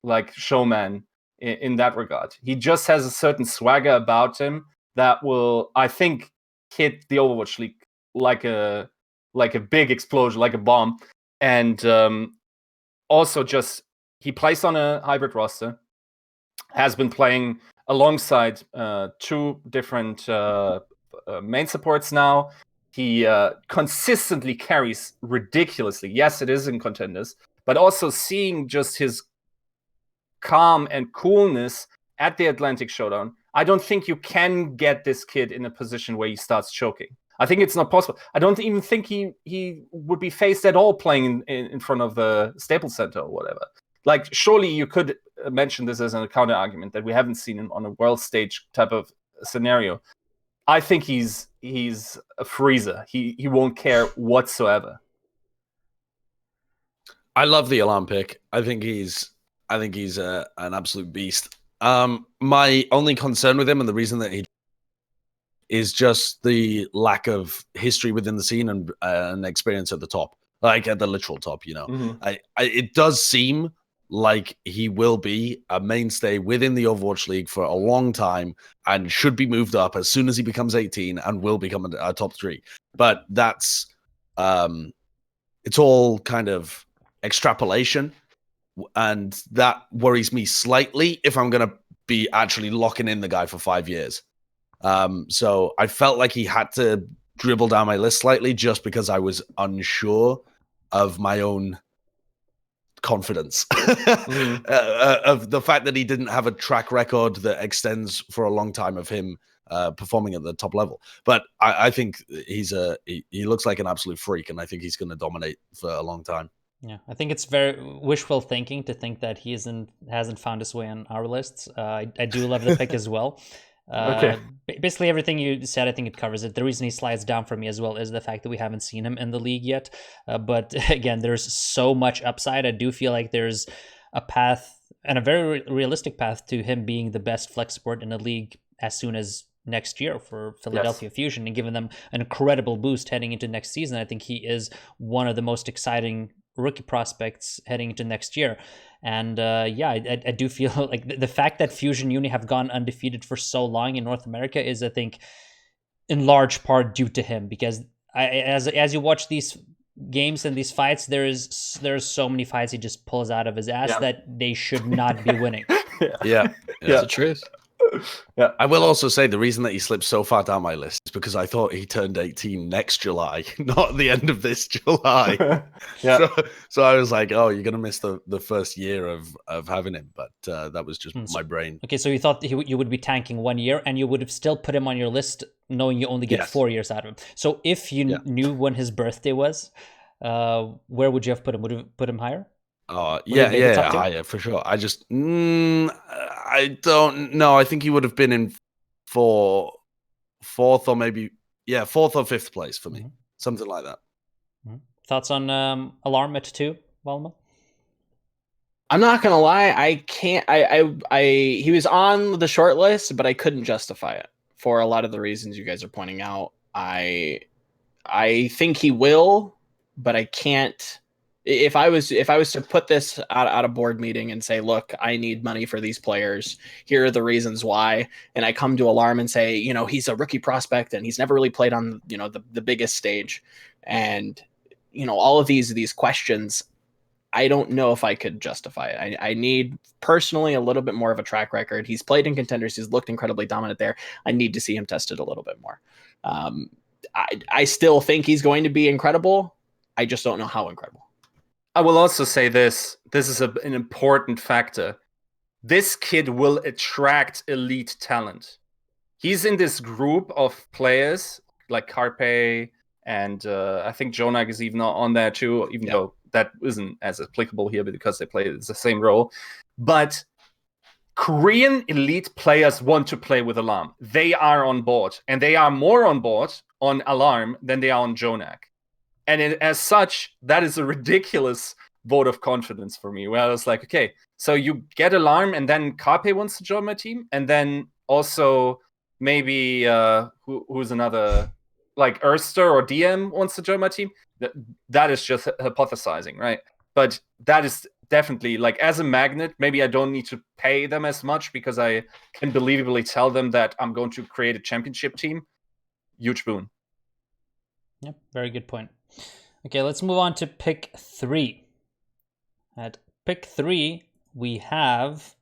like Showman, in that regard. He just has a certain swagger about him that will, I think, hit the Overwatch League like a big explosion, like a bomb. And also, just he plays on a hybrid roster, has been playing alongside 2 different main supports now. He consistently carries ridiculously. Yes, it is in contenders, but also seeing just his calm and coolness at the Atlantic Showdown, I don't think you can get this kid in a position where he starts choking. I think it's not possible. I don't even think he would be faced at all playing in front of the Staples Center or whatever. Like, surely you could mention this as a counter argument that we haven't seen him on a world stage type of scenario. I think he's a freezer. He won't care whatsoever. I love the Alarm pick. I think he's an absolute beast. My only concern with him, and the reason that he is just the lack of history within the scene and experience at the top, like at the literal top. It does seem like he will be a mainstay within the Overwatch League for a long time and should be moved up as soon as he becomes 18 and will become a top 3. But that's it's all kind of extrapolation, and that worries me slightly if I'm going to be actually locking in the guy for 5 years. So I felt like he had to dribble down my list slightly just because I was unsure of my own confidence of the fact that he didn't have a track record that extends for a long time of him performing at the top level. But I think he looks like an absolute freak, and I think he's going to dominate for a long time. Yeah, I think it's very wishful thinking to think that he hasn't found his way on our lists. I do love the pick as well. Okay. Basically everything you said, I think it covers it. The reason he slides down for me as well is the fact that we haven't seen him in the league yet. But again, there's so much upside. I do feel like there's a path, and a very realistic path, to him being the best flex support in the league as soon as next year for Philadelphia Fusion and given them an incredible boost heading into next season. I think he is one of the most exciting rookie prospects heading into next year. And I do feel like the fact that Fusion Uni have gone undefeated for so long in North America is, I think, in large part due to him, because as you watch these games and these fights, there's so many fights he just pulls out of his ass that they should not be winning. Yeah. That's the truth. Yeah. I will also say the reason that he slipped so far down my list is because I thought he turned 18 next July, not the end of this July. So I was like, oh, you're going to miss the first year of having him. But that was just my brain. Okay, so you thought you would be tanking 1 year and you would have still put him on your list knowing you only get 4 years out of him. So if you knew when his birthday was, where would you have put him? Would you have put him higher? Higher for sure. I just, I don't know. I think he would have been in fourth or maybe, fourth or fifth place for me, something like that. Thoughts on Alarm at 2, Volamel? I'm not gonna lie, I can't. He was on the short list, but I couldn't justify it for a lot of the reasons you guys are pointing out. I think he will, but I can't. If I was to put this at a board meeting and say, look, I need money for these players, here are the reasons why, and I come to Alarm and say, he's a rookie prospect and he's never really played on, the biggest stage, and all of these questions, I don't know if I could justify it. I need personally a little bit more of a track record. He's played in contenders. He's looked incredibly dominant there. I need to see him tested a little bit more. I still think he's going to be incredible. I just don't know how incredible. I will also say this is an important factor. This kid will attract elite talent. He's in this group of players like Carpe and I think Jonak is even on there too, even though that isn't as applicable here because they play the same role. But Korean elite players want to play with Alarm. They are on board, and they are more on board on Alarm than they are on Jonak. And as such, that is a ridiculous vote of confidence for me, where I was like, okay, so you get Alarm, and then Carpe wants to join my team, and then also maybe who's another, like Erster or DM wants to join my team. That is just hypothesizing, right? But that is definitely, like, as a magnet, maybe I don't need to pay them as much because I can believably tell them that I'm going to create a championship team. Huge boon. Yep, very good point. Okay, let's move on to pick 3. At pick 3, we have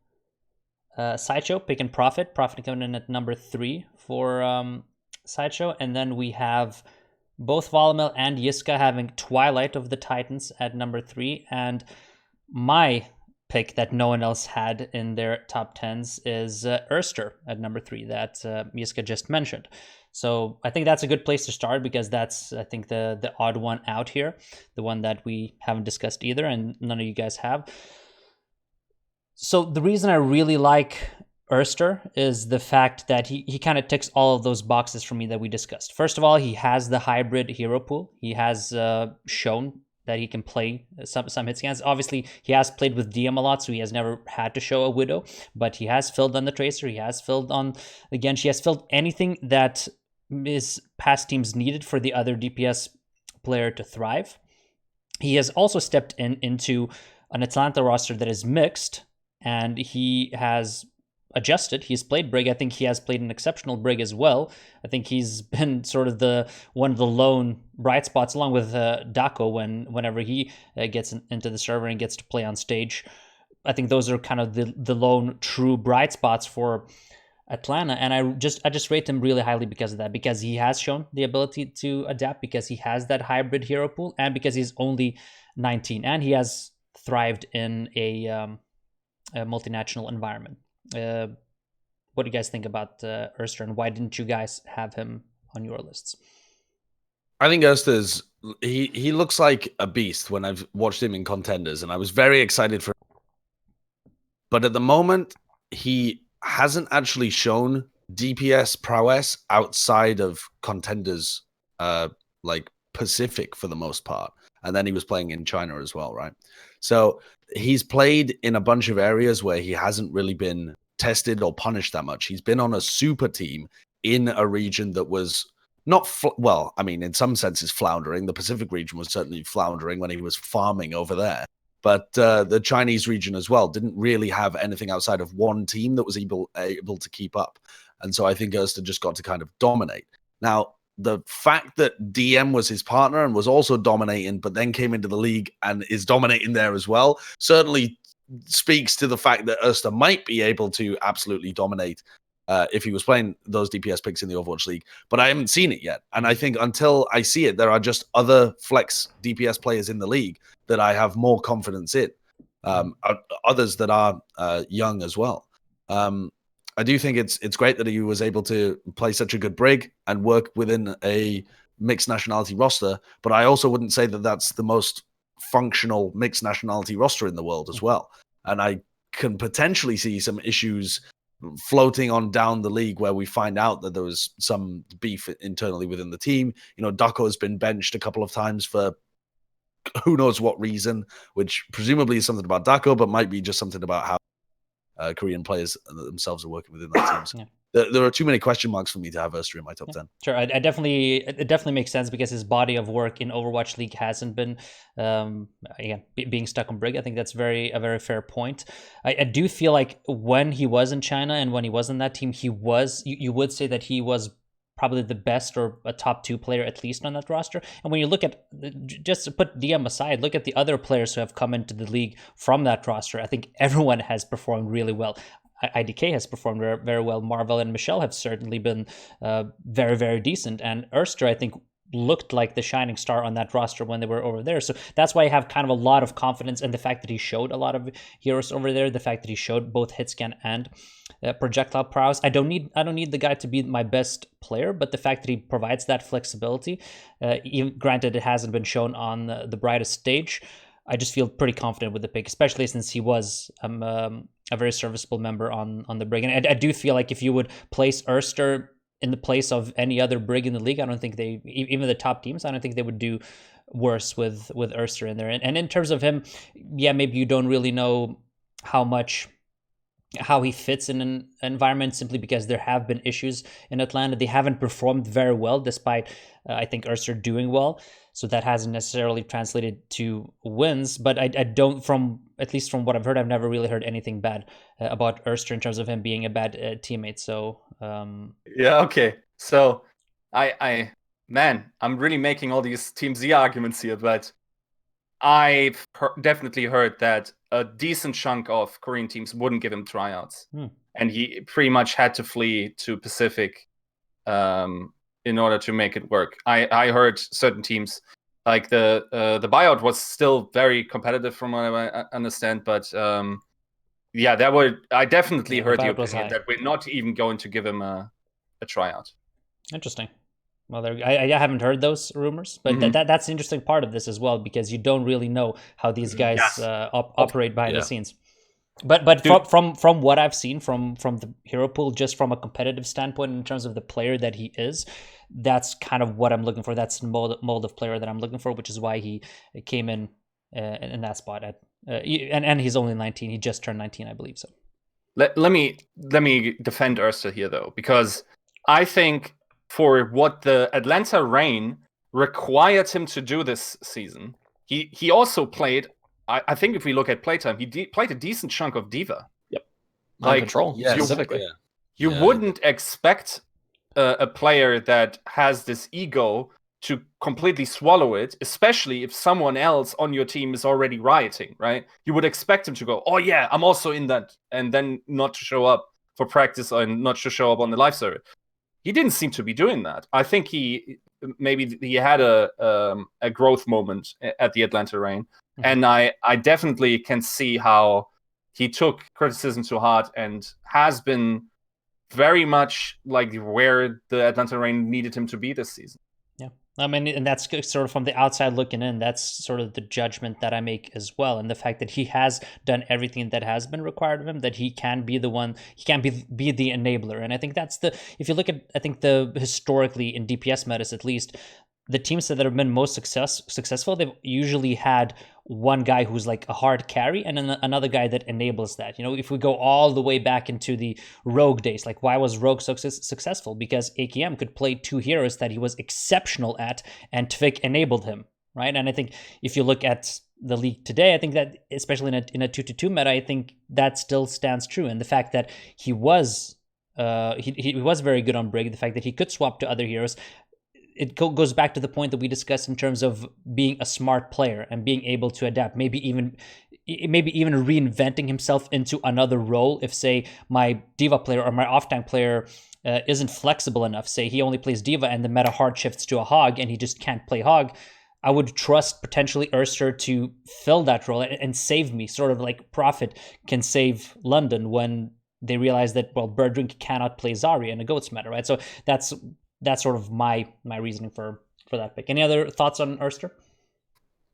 Sideshow picking Profit. Profit coming in at number 3 for Sideshow. And then we have both Volamel and Yiska having Twilight of the Titans at number 3. And my pick that no one else had in their top 10s is Erster at number 3 that Yiska just mentioned. So I think that's a good place to start because that's, I think, the odd one out here, the one that we haven't discussed either, and none of you guys have. So the reason I really like Erster is the fact that he kind of ticks all of those boxes for me that we discussed. First of all, he has the hybrid hero pool. He has shown that he can play some hit scans. Obviously, he has played with DM a lot, so he has never had to show a Widow, but he has filled on the Tracer. He has filled on the Genji. He has filled anything that his past teams needed for the other DPS player to thrive. He has also stepped into an Atlanta roster that is mixed, and he has adjusted. He's played Brig. I think he has played an exceptional Brig as well. I think he's been sort of one of the lone bright spots, along with Dako whenever he gets into the server and gets to play on stage. I think those are kind of the lone true bright spots for Atlanta, and I just rate him really highly because of that, because he has shown the ability to adapt, because he has that hybrid hero pool, and because he's only 19 and he has thrived in a multinational environment. What do you guys think about Erster, and why didn't you guys have him on your lists? I think Erster's he looks like a beast when I've watched him in contenders, and I was very excited for him. But at the moment, he hasn't actually shown DPS prowess outside of contenders, like Pacific for the most part. And then he was playing in China as well, right? So he's played in a bunch of areas where he hasn't really been tested or punished that much. He's been on a super team in a region that was not well, I mean, in some senses floundering. The Pacific region was certainly floundering when he was farming over there. But the Chinese region as well didn't really have anything outside of one team that was able to keep up. And so I think Erster just got to kind of dominate. Now, the fact that DM was his partner and was also dominating, but then came into the league and is dominating there as well, certainly speaks to the fact that Erster might be able to absolutely dominate if he was playing those DPS picks in the Overwatch League. But I haven't seen it yet. And I think until I see it, there are just other flex DPS players in the league that I have more confidence in. Others that are young as well. I do think it's great that he was able to play such a good brig and work within a mixed nationality roster. But I also wouldn't say that that's the most functional mixed nationality roster in the world as well. And I can potentially see some issues floating on down the league where we find out that there was some beef internally within the team. You know, Dako has been benched a couple of times for who knows what reason, which presumably is something about Dako, but might be just something about how Korean players themselves are working within that team. So there are too many question marks for me to have Erster in my top 10. Sure, it definitely makes sense because his body of work in Overwatch League hasn't been being stuck on Brig. I think that's a very fair point. I do feel like when he was in China and when he was in that team, he was you would say that he was probably the best or a top 2 player at least on that roster. And when you look at, just to put DM aside, look at the other players who have come into the league from that roster. I think everyone has performed really well. IDK has performed very, very well. Marvel and Michelle have certainly been very, very decent. And Erster, I think, looked like the shining star on that roster when they were over there. So that's why I have kind of a lot of confidence in the fact that he showed a lot of heroes over there, the fact that he showed both hit scan and projectile prowess. I don't need the guy to be my best player, but the fact that he provides that flexibility, even granted it hasn't been shown on the brightest stage, I just feel pretty confident with the pick, especially since he was a very serviceable member on the Brig. And I do feel like if you would place Erster in the place of any other Brig in the league, I don't think even the top teams, I don't think they would do worse with Erster in there. And in terms of him, maybe you don't really know how he fits in an environment simply because there have been issues in Atlanta. They haven't performed very well despite, I think, Erster doing well. So that hasn't necessarily translated to wins, but I don't, at least from what I've heard, I've never really heard anything bad about Erster in terms of him being a bad teammate. So okay. So I'm really making all these Team Z arguments here, but I've definitely heard that a decent chunk of Korean teams wouldn't give him tryouts, and he pretty much had to flee to Pacific in order to make it work. I heard certain teams, like the buyout was still very competitive from what I understand, but I definitely heard the opinion that we're not even going to give him a tryout. Interesting. Well, I haven't heard those rumors, but that's the interesting part of this as well, because you don't really know how these guys operate behind the scenes. But from what I've seen from the hero pool, just from a competitive standpoint in terms of the player that he is, that's kind of what I'm looking for. That's the mold of player that I'm looking for, which is why he came in that spot at and he's only 19. He just turned 19, I believe. So let me defend Erster here though, because I think for what the Atlanta Reign required him to do this season, he also played. I think if we look at playtime, he played a decent chunk of Diva. Yep, like Control specifically. You wouldn't expect a player that has this ego to completely swallow it, especially if someone else on your team is already rioting, right? You would expect him to go, "Oh yeah, I'm also in that," and then not to show up for practice and not to show up on the live server. He didn't seem to be doing that. I think he had a growth moment at the Atlanta Reign. And I definitely can see how he took criticism to heart and has been very much like where the Atlanta Reign needed him to be this season. Yeah. I mean, and that's sort of from the outside looking in, that's sort of the judgment that I make as well. And the fact that he has done everything that has been required of him, that he can be the one, he can be the enabler. And I think that's if you look at, I think historically in DPS metas at least, the teams that have been most successful, they've usually had one guy who's like a hard carry and then another guy that enables that. If we go all the way back into the Rogue days, like why was Rogue so successful? Because AKM could play two heroes that he was exceptional at, and Tvik enabled him, right? And I think if you look at the league today, I think that especially in a 2-2 meta, I think that still stands true. And the fact that he was very good on Brig, the fact that he could swap to other heroes, it goes back to the point that we discussed in terms of being a smart player and being able to adapt, maybe even reinventing himself into another role. If, say, my D.Va player or my off-tank player isn't flexible enough, say he only plays D.Va and the meta hard shifts to a Hog and he just can't play Hog, I would trust potentially Erster to fill that role and save me, sort of like Prophet can save London when they realize that, well, Birdrink cannot play Zarya in a Goats meta, right? So that's sort of my reasoning for that pick. Any other thoughts on Erster?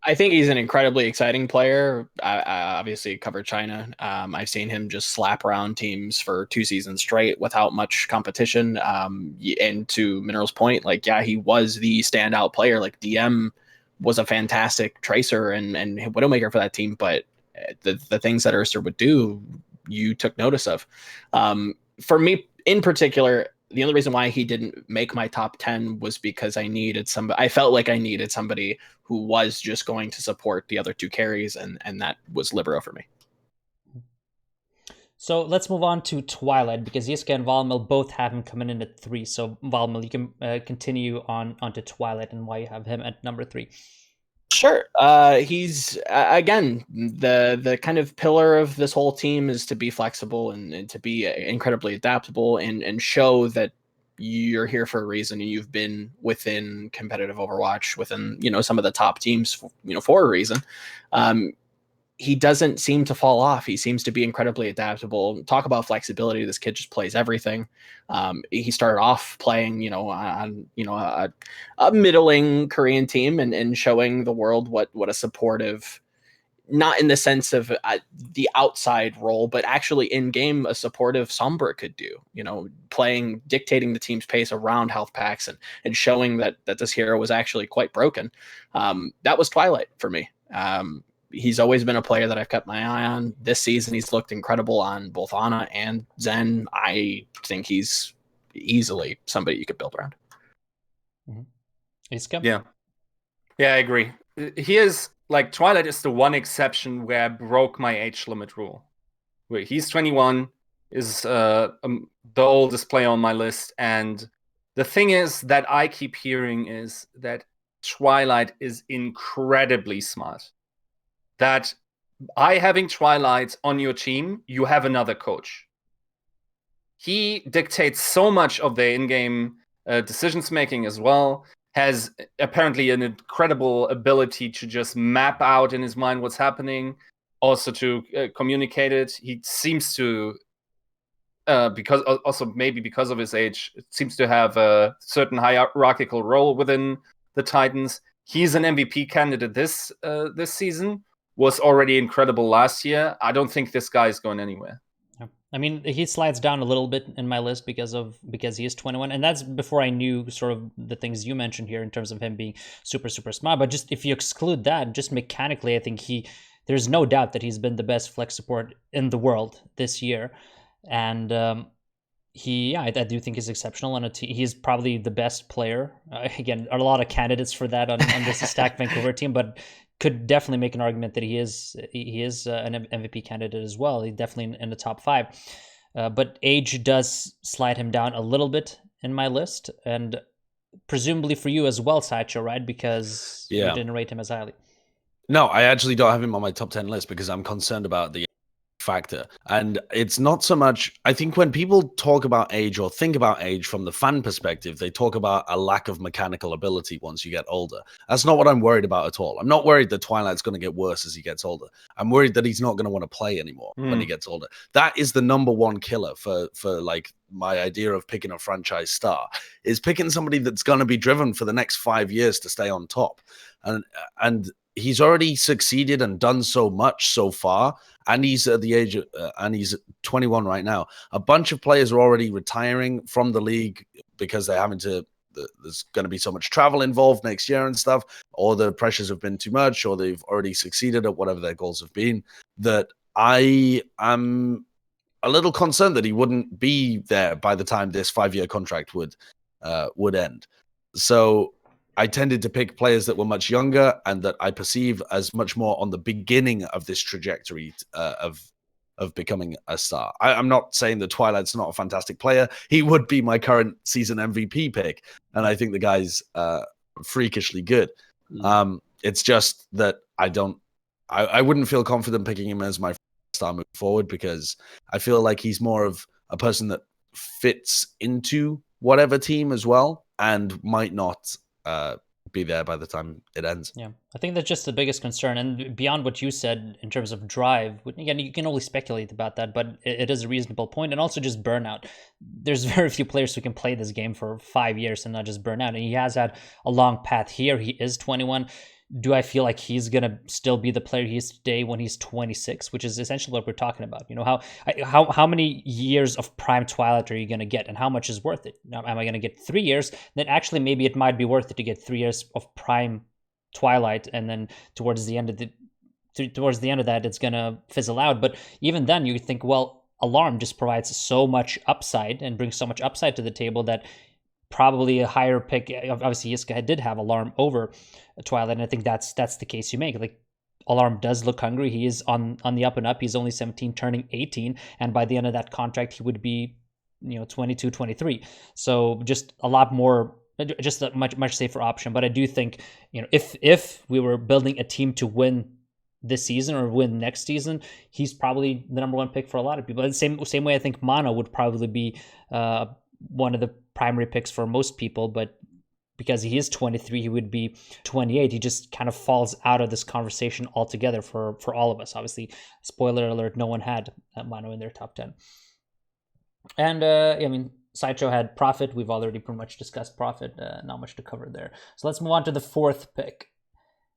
I think he's an incredibly exciting player. I obviously cover China. I've seen him just slap around teams for 2 seasons straight without much competition. And to Mineral's point, like, yeah, he was the standout player. Like, DM was a fantastic tracer and Widowmaker for that team, but the things that Erster would do, you took notice of. For me in particular, the only reason why he didn't make my top 10 was because I felt like I needed somebody who was just going to support the other 2 carries, and that was Libero for me. So let's move on to Twilight, because Yiska and Volamel both have him coming in at 3. So Volamel, you can continue onto Twilight and why you have him at number 3. Sure. He's again, the kind of pillar of this whole team is to be flexible and to be incredibly adaptable and show that you're here for a reason and you've been within competitive Overwatch, within, some of the top teams, for a reason. He doesn't seem to fall off. He seems to be incredibly adaptable. Talk about flexibility. This kid just plays everything. He started off playing, on a middling Korean team and showing the world what a supportive, not in the sense of the outside role, but actually in game, a supportive Sombra could do. Dictating the team's pace around health packs and showing that this hero was actually quite broken. That was Twilight for me. He's always been a player that I've kept my eye on. This season, he's looked incredible on both Ana and Zen. I think he's easily somebody you could build around. Mm-hmm. Yeah, I agree. Twilight is the one exception where I broke my age limit rule. He's 21, is the oldest player on my list, and the thing is that I keep hearing is that Twilight is incredibly smart. That by having Twilight on your team, you have another coach. He dictates so much of the in-game decisions making as well, has apparently an incredible ability to just map out in his mind what's happening, also to communicate it. He seems to, because of his age, seems to have a certain hierarchical role within the Titans. He's an MVP candidate this season. Was already incredible last year. I don't think this guy is going anywhere. I mean, he slides down a little bit in my list because he is 21, and that's before I knew sort of the things you mentioned here in terms of him being super, super smart. But just if you exclude that, just mechanically, I think there's no doubt that he's been the best flex support in the world this year, and I do think he's exceptional on a team. He's probably the best player. Again, a lot of candidates for that on this stacked Vancouver team, but could definitely make an argument that he is an MVP candidate as well. He's definitely in the top 5. But age does slide him down a little bit in my list, and presumably for you as well, Sideshow, right? Because you didn't rate him as highly. No, I actually don't have him on my top 10 list because I'm concerned about the factor. And it's not so much, I think when people talk about age or think about age from the fan perspective, they talk about a lack of mechanical ability once you get older. That's not what I'm worried about at all. I'm not worried that Twilight's going to get worse as he gets older. I'm worried that he's not going to want to play anymore when he gets older. That is the number one killer for like my idea of picking a franchise star, is picking somebody that's going to be driven for the next 5 years to stay on top. And he's already succeeded and done so much so far, and he's at the age of, and he's 21 right now. A bunch of players are already retiring from the league because they're having to there's going to be so much travel involved next year and stuff, or the pressures have been too much, or they've already succeeded at whatever their goals have been, that I am a little concerned that he wouldn't be there by the time this 5-year contract would end. So I tended to pick players that were much younger and that I perceive as much more on the beginning of this trajectory of becoming a star. I'm not saying that Twilight's not a fantastic player. He would be my current season MVP pick, and I think the guy's freakishly good. It's just that I wouldn't feel confident picking him as my star moving forward, because I feel like he's more of a person that fits into whatever team as well and might not be there by the time it ends. Yeah, I think that's just the biggest concern. And beyond what you said in terms of drive, again, you can only speculate about that, but it is a reasonable point. And also just burnout. There's very few players who can play this game for 5 years and not just burn out. And he has had a long path here. He is 21. Do I feel like he's going to still be the player he is today when he's 26, which is essentially what we're talking about? You know, how many years of prime Twilight are you going to get, and how much is worth it? Now, am I going to get 3 years? Then actually maybe it might be worth it to get 3 years of prime Twilight, and then towards the end of that, it's going to fizzle out. But even then, you think, well, Alarm just provides so much upside and brings so much upside to the table that probably a higher pick. Obviously, Yiska did have Alarm over Twilight, and I think that's the case you make. Like, Alarm does look hungry. He is on the up and up. He's only 17, turning 18, and by the end of that contract, he would be 22, 23. So just a lot more, just a much safer option. But I do think if we were building a team to win this season or win next season, he's probably the number one pick for a lot of people. And the same way I think Mono would probably be one of the primary picks for most people, but because he is 23, he would be 28. He just kind of falls out of this conversation altogether for all of us. Obviously, spoiler alert, no one had Mono in their top 10. And Sideshow had Prophet. We've already pretty much discussed Prophet. Not much to cover there. So let's move on to the fourth pick.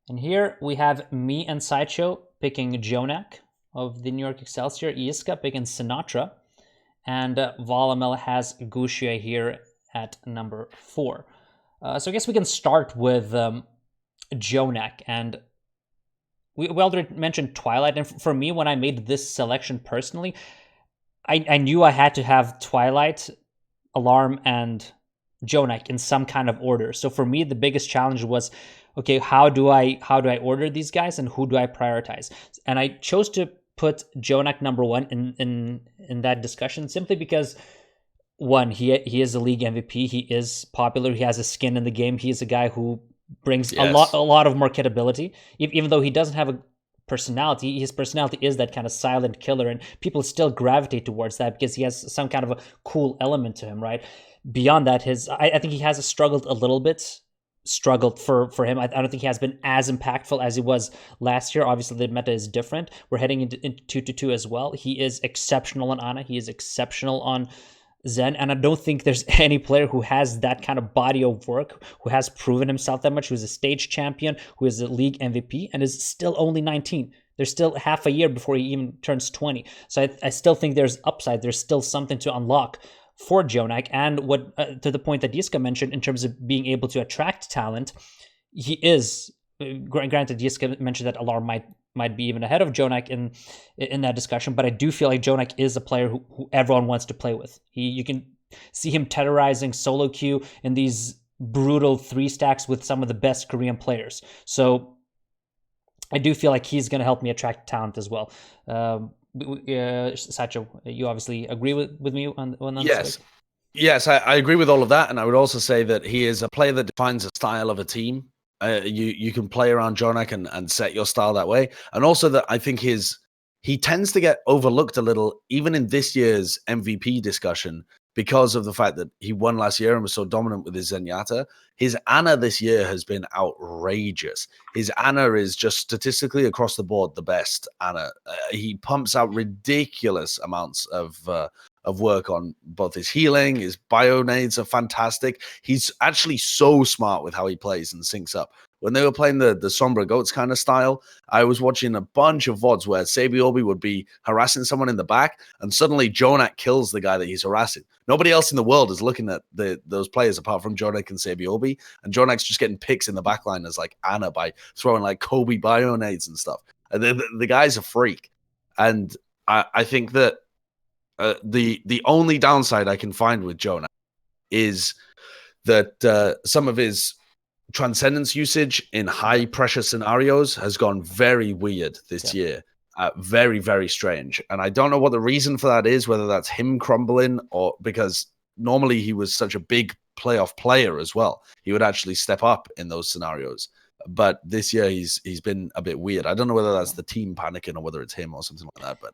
And here we have me and Sideshow picking Jonak of the New York Excelsior, Yiska picking Sinatra, and Volamel has Gushia here at number 4. So I guess we can start with Jonak. And we already mentioned Twilight. And for me, when I made this selection personally, I knew I had to have Twilight, Alarm, and Jonak in some kind of order. So for me, the biggest challenge was, okay, how do I order these guys and who do I prioritize? And I chose to put Jonak number 1 in that discussion simply because, one, he is a league MVP. He is popular. He has a skin in the game. He is a guy who brings a lot of marketability. Even though he doesn't have a personality, his personality is that kind of silent killer, and people still gravitate towards that because he has some kind of a cool element to him, right? Beyond that, I think he has struggled a little bit. For him. I don't think he has been as impactful as he was last year. Obviously, the meta is different. We're heading into 2-2 as well. He is exceptional on Ana. He is exceptional on Zen. And I don't think there's any player who has that kind of body of work, who has proven himself that much, who's a stage champion, who is a league MVP, and is still only 19. There's still half a year before he even turns 20. So I still think there's upside. There's still something to unlock for Jonak, and what to the point that Yiska mentioned in terms of being able to attract talent, he is. Granted, Yiska mentioned that Alarm might be even ahead of Jonak in that discussion, but I do feel like Jonak is a player who everyone wants to play with. You can see him terrorizing solo queue in these brutal 3 stacks with some of the best Korean players. So I do feel like he's going to help me attract talent as well. Sideshow, you obviously agree with me on yes. Yes, I agree with all of that, and I would also say that he is a player that defines a style of a team. You can play around Jonak and set your style that way, and also that I think he tends to get overlooked a little, even in this year's MVP discussion, because of the fact that he won last year and was so dominant with his Zenyatta. His Ana this year has been outrageous. His Ana is just statistically across the board the best Ana. He pumps out ridiculous amounts of of work on both his healing, his bio nades are fantastic. He's actually so smart with how he plays and syncs up. When they were playing the Sombra Goats kind of style, I was watching a bunch of VODs where Sabiobi would be harassing someone in the back, and suddenly Jonak kills the guy that he's harassing. Nobody else in the world is looking at those players apart from Jonak and Sabiobi, and Jonak's just getting picks in the backline as like Anna by throwing like Kobe bio nades and stuff. And the guy's a freak. And I think that the only downside I can find with Jonak is that some of his transcendence usage in high pressure scenarios has gone very weird this year. Very, very strange. And I don't know what the reason for that is, whether that's him crumbling or because normally he was such a big playoff player as well. He would actually step up in those scenarios. But this year he's been a bit weird. I don't know whether that's the team panicking or whether it's him or something like that. But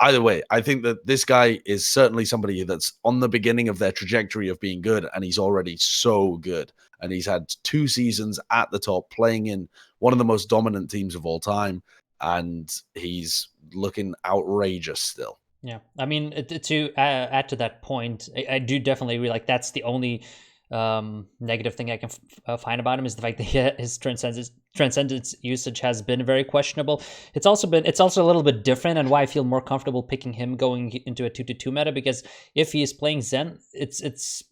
either way, I think that this guy is certainly somebody that's on the beginning of their trajectory of being good, and he's already so good. And he's had 2 seasons at the top, playing in one of the most dominant teams of all time, and he's looking outrageous still. Yeah, I mean, to add to that point, I do definitely really like that's the only negative thing I can find about him is the fact that his transcendence usage has been very questionable. It's also a little bit different, and why I feel more comfortable picking him going into a 2-2 meta, because if he is playing Zen, it's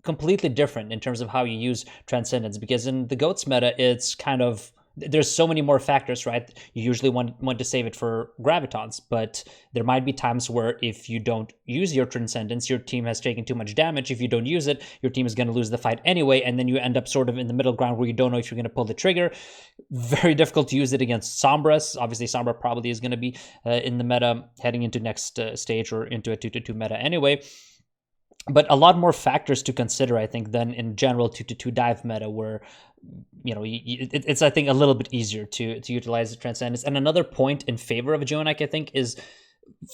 completely different in terms of how you use transcendence, because in the GOATS meta it's kind of there's so many more factors, right? You usually want to save it for gravitons, but there might be times where if you don't use your transcendence, your team has taken too much damage. If you don't use it, your team is going to lose the fight anyway, and then you end up sort of in the middle ground where you don't know if you're going to pull the trigger. Very difficult to use it against Sombras. Obviously, Sombra probably is going to be in the meta heading into next stage or into a 2-2 meta anyway. But a lot more factors to consider, I think, than in general 2-2 dive meta, where it's I think a little bit easier to utilize the transcendence. And another point in favor of Jonak, I think, is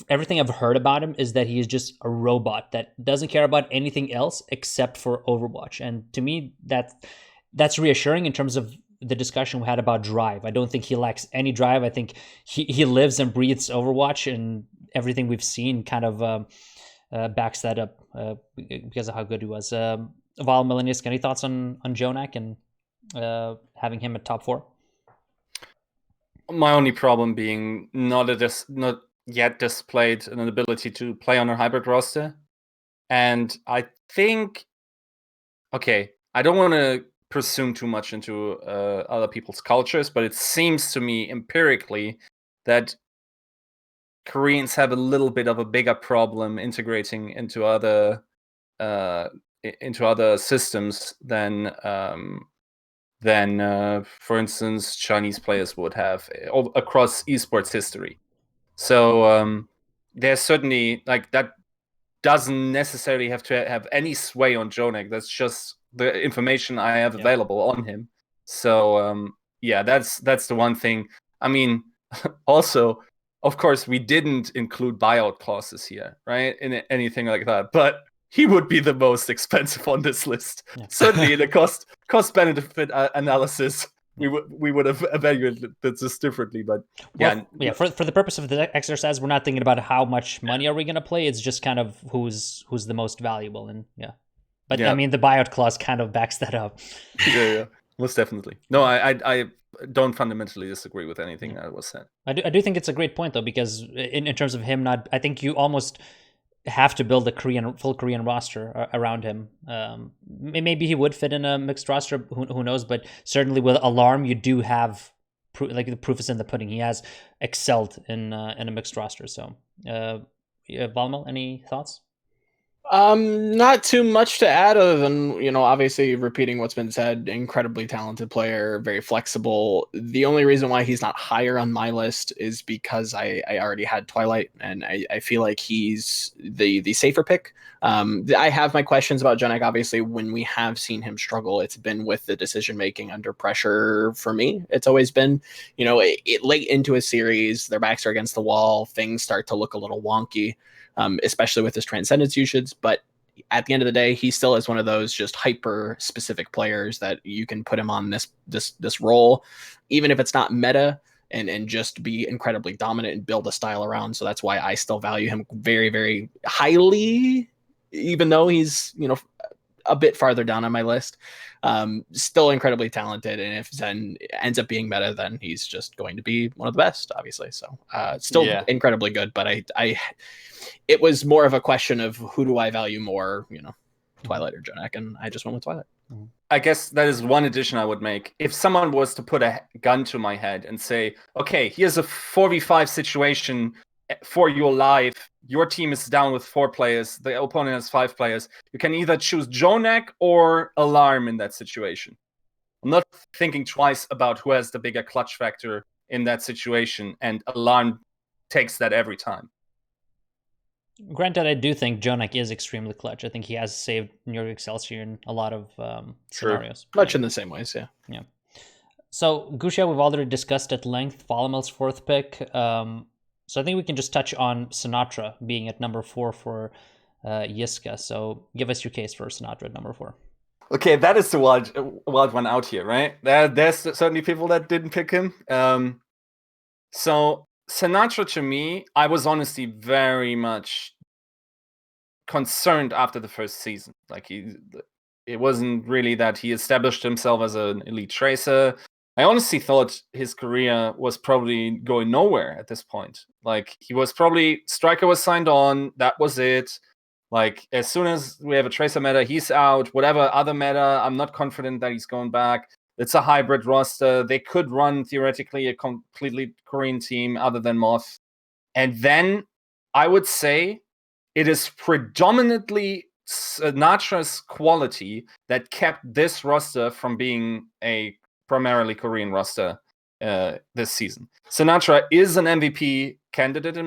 everything I've heard about him is that he is just a robot that doesn't care about anything else except for Overwatch. And to me, that's reassuring in terms of the discussion we had about drive. I don't think he lacks any drive. I think he lives and breathes Overwatch, and everything we've seen kind of backs that up because of how good he was. Volamel and Yiska, any thoughts on Jonak and having him at top 4? My only problem being not yet displayed an ability to play on a hybrid roster. And I think, okay, I don't want to presume too much into other people's cultures, but it seems to me empirically that Koreans have a little bit of a bigger problem integrating into other systems than for instance, Chinese players would have across esports history. So there's certainly like that doesn't necessarily have to have any sway on Jonak. That's just the information I have available on him. So yeah, that's the one thing. I mean, also, of course, we didn't include buyout clauses here, right? In anything like that, but he would be the most expensive on this list. Yeah. Certainly, in the cost benefit analysis, we would have evaluated this differently. But for the purpose of the exercise, we're not thinking about how much money are we going to play. It's just kind of who's the most valuable, and But I mean, the buyout clause kind of backs that up. Yeah, most definitely. No, I don't fundamentally disagree with anything that was said. I do think it's a great point though, because in terms of him not, I think you almost have to build a full Korean roster around him. Maybe he would fit in a mixed roster. Who knows? But certainly with Alarm, you do have the proof is in the pudding. He has excelled in a mixed roster. So, Volamel, any thoughts? Not too much to add other than, obviously repeating what's been said. Incredibly talented player, very flexible. The only reason why he's not higher on my list is because I already had Twilight, and I feel like he's the safer pick. I have my questions about Jonak. Obviously, when we have seen him struggle, it's been with the decision making under pressure. For me, it's always been, late into a series, their backs are against the wall, things start to look a little wonky. Especially with his transcendence usage, but at the end of the day, he still is one of those just hyper specific players that you can put him on this role, even if it's not meta. and just be incredibly dominant and build a style around. So that's why I still value him very, very highly, even though he's, a bit farther down on my list. Still incredibly talented, and if Zen ends up being meta, then he's just going to be one of the best, obviously. So still incredibly good, but I it was more of a question of who do I value more, Twilight or Jonak, and I just went with Twilight. I guess that is one addition I would make. If someone was to put a gun to my head and say, okay, here's a 4v5 situation for your life. Your team is down with 4 players. The opponent has 5 players. You can either choose Jonak or Alarm in that situation. I'm not thinking twice about who has the bigger clutch factor in that situation, and Alarm takes that every time. Granted, I do think Jonak is extremely clutch. I think he has saved New York Excelsior in a lot of scenarios. Much in the same ways, yeah. Yeah. So, Gushia, we've already discussed at length Volamel's 4th pick. So I think we can just touch on Sinatra being at number 4 for Yiska. So give us your case for Sinatra at number 4. Okay, that is the wild one out here, right? There's certainly people that didn't pick him. So Sinatra, to me, I was honestly very much concerned after the first season. Like, it wasn't really that he established himself as an elite tracer. I honestly thought his career was probably going nowhere at this point. Like, he was probably, Striker was signed on, that was it. Like, as soon as we have a tracer meta, he's out. Whatever other meta, I'm not confident that he's going back. It's a hybrid roster. They could run, theoretically, a completely Korean team other than Moth. And then, I would say, it is predominantly Sinatra's quality that kept this roster from being a primarily Korean roster this season. Sinatra is an MVP candidate in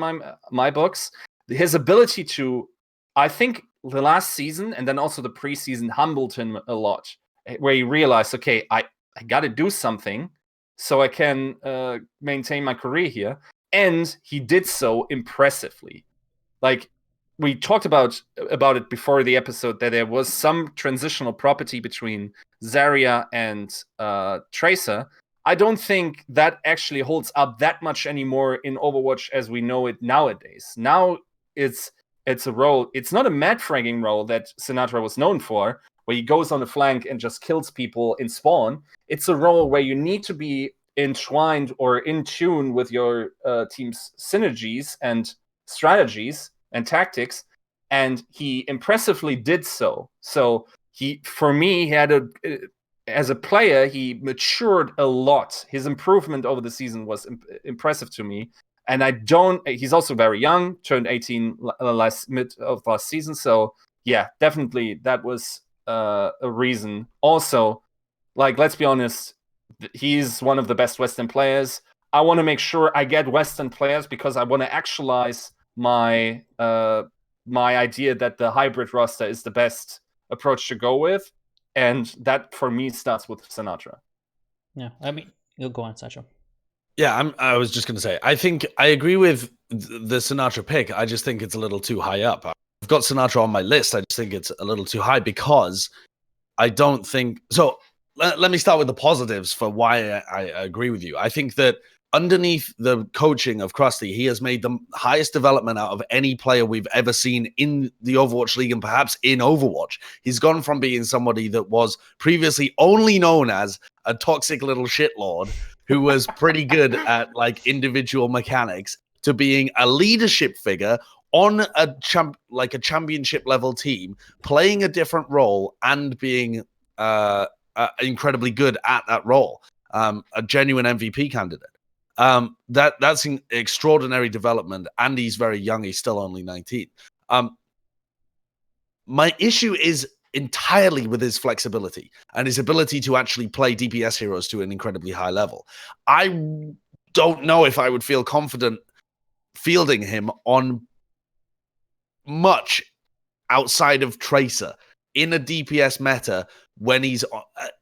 my books. His ability to, I think, the last season and then also the preseason humbled him a lot, where he realized, okay, I got to do something so I can maintain my career here. And he did so impressively. Like, we talked about it before the episode, that there was some transitional property between Zarya and Tracer. I don't think that actually holds up that much anymore in Overwatch as we know it nowadays. Now it's a role. It's not a mad fragging role that Sinatra was known for, where he goes on the flank and just kills people in spawn. It's a role where you need to be entwined or in tune with your team's synergies and strategies and tactics, and he impressively did so. So for me, as a player, he matured a lot. His improvement over the season was impressive to me. And he's also very young, turned 18 mid of last season. So yeah, definitely that was a reason. Also, like, let's be honest, he's one of the best Western players. I want to make sure I get Western players because I want to actualize my idea that the hybrid roster is the best approach to go with, and that for me starts with Sinatra. Yeah, I mean, you'll go on, Sideshow. Yeah, I was just going to say, I think I agree with the Sinatra pick. I just think it's a little too high up. I've got Sinatra on my list. I just think it's a little too high because I don't think so. Let me start with the positives for why I agree with you. I think that underneath the coaching of Krusty, he has made the highest development out of any player we've ever seen in the Overwatch League and perhaps in Overwatch. He's gone from being somebody that was previously only known as a toxic little shitlord who was pretty good at like individual mechanics to being a leadership figure on a championship level team, playing a different role and being incredibly good at that role. A genuine MVP candidate. That's an extraordinary development, and he's very young. He's still only 19. My issue is entirely with his flexibility and his ability to actually play DPS heroes to an incredibly high level. I don't know if I would feel confident fielding him on much outside of Tracer in a DPS meta when he's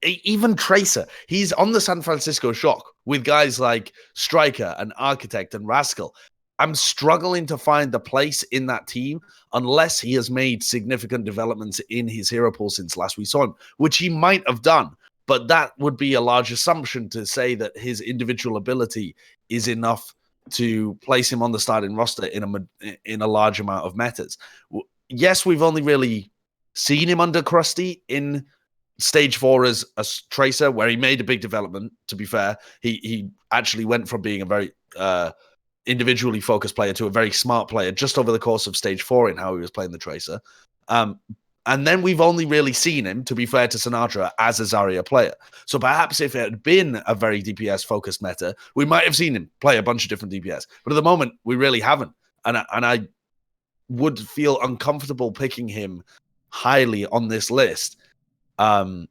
even Tracer. He's on the San Francisco Shock with guys like Striker and Architect and Rascal. I'm struggling to find the place in that team unless he has made significant developments in his hero pool since last we saw him, which he might have done. but that would be a large assumption to say that his individual ability is enough to place him on the starting roster in a large amount of metas. Yes, we've only really seen him under Krusty in stage 4 as a tracer, where he made a big development. To be fair, he actually went from being a very individually focused player to a very smart player just over the course of stage 4 in how he was playing the tracer. And then we've only really seen him, to be fair to Sinatra, as a Zarya player. So perhaps if it had been a very DPS-focused meta, we might have seen him play a bunch of different DPS. But at the moment, we really haven't. And I would feel uncomfortable picking him highly on this list, even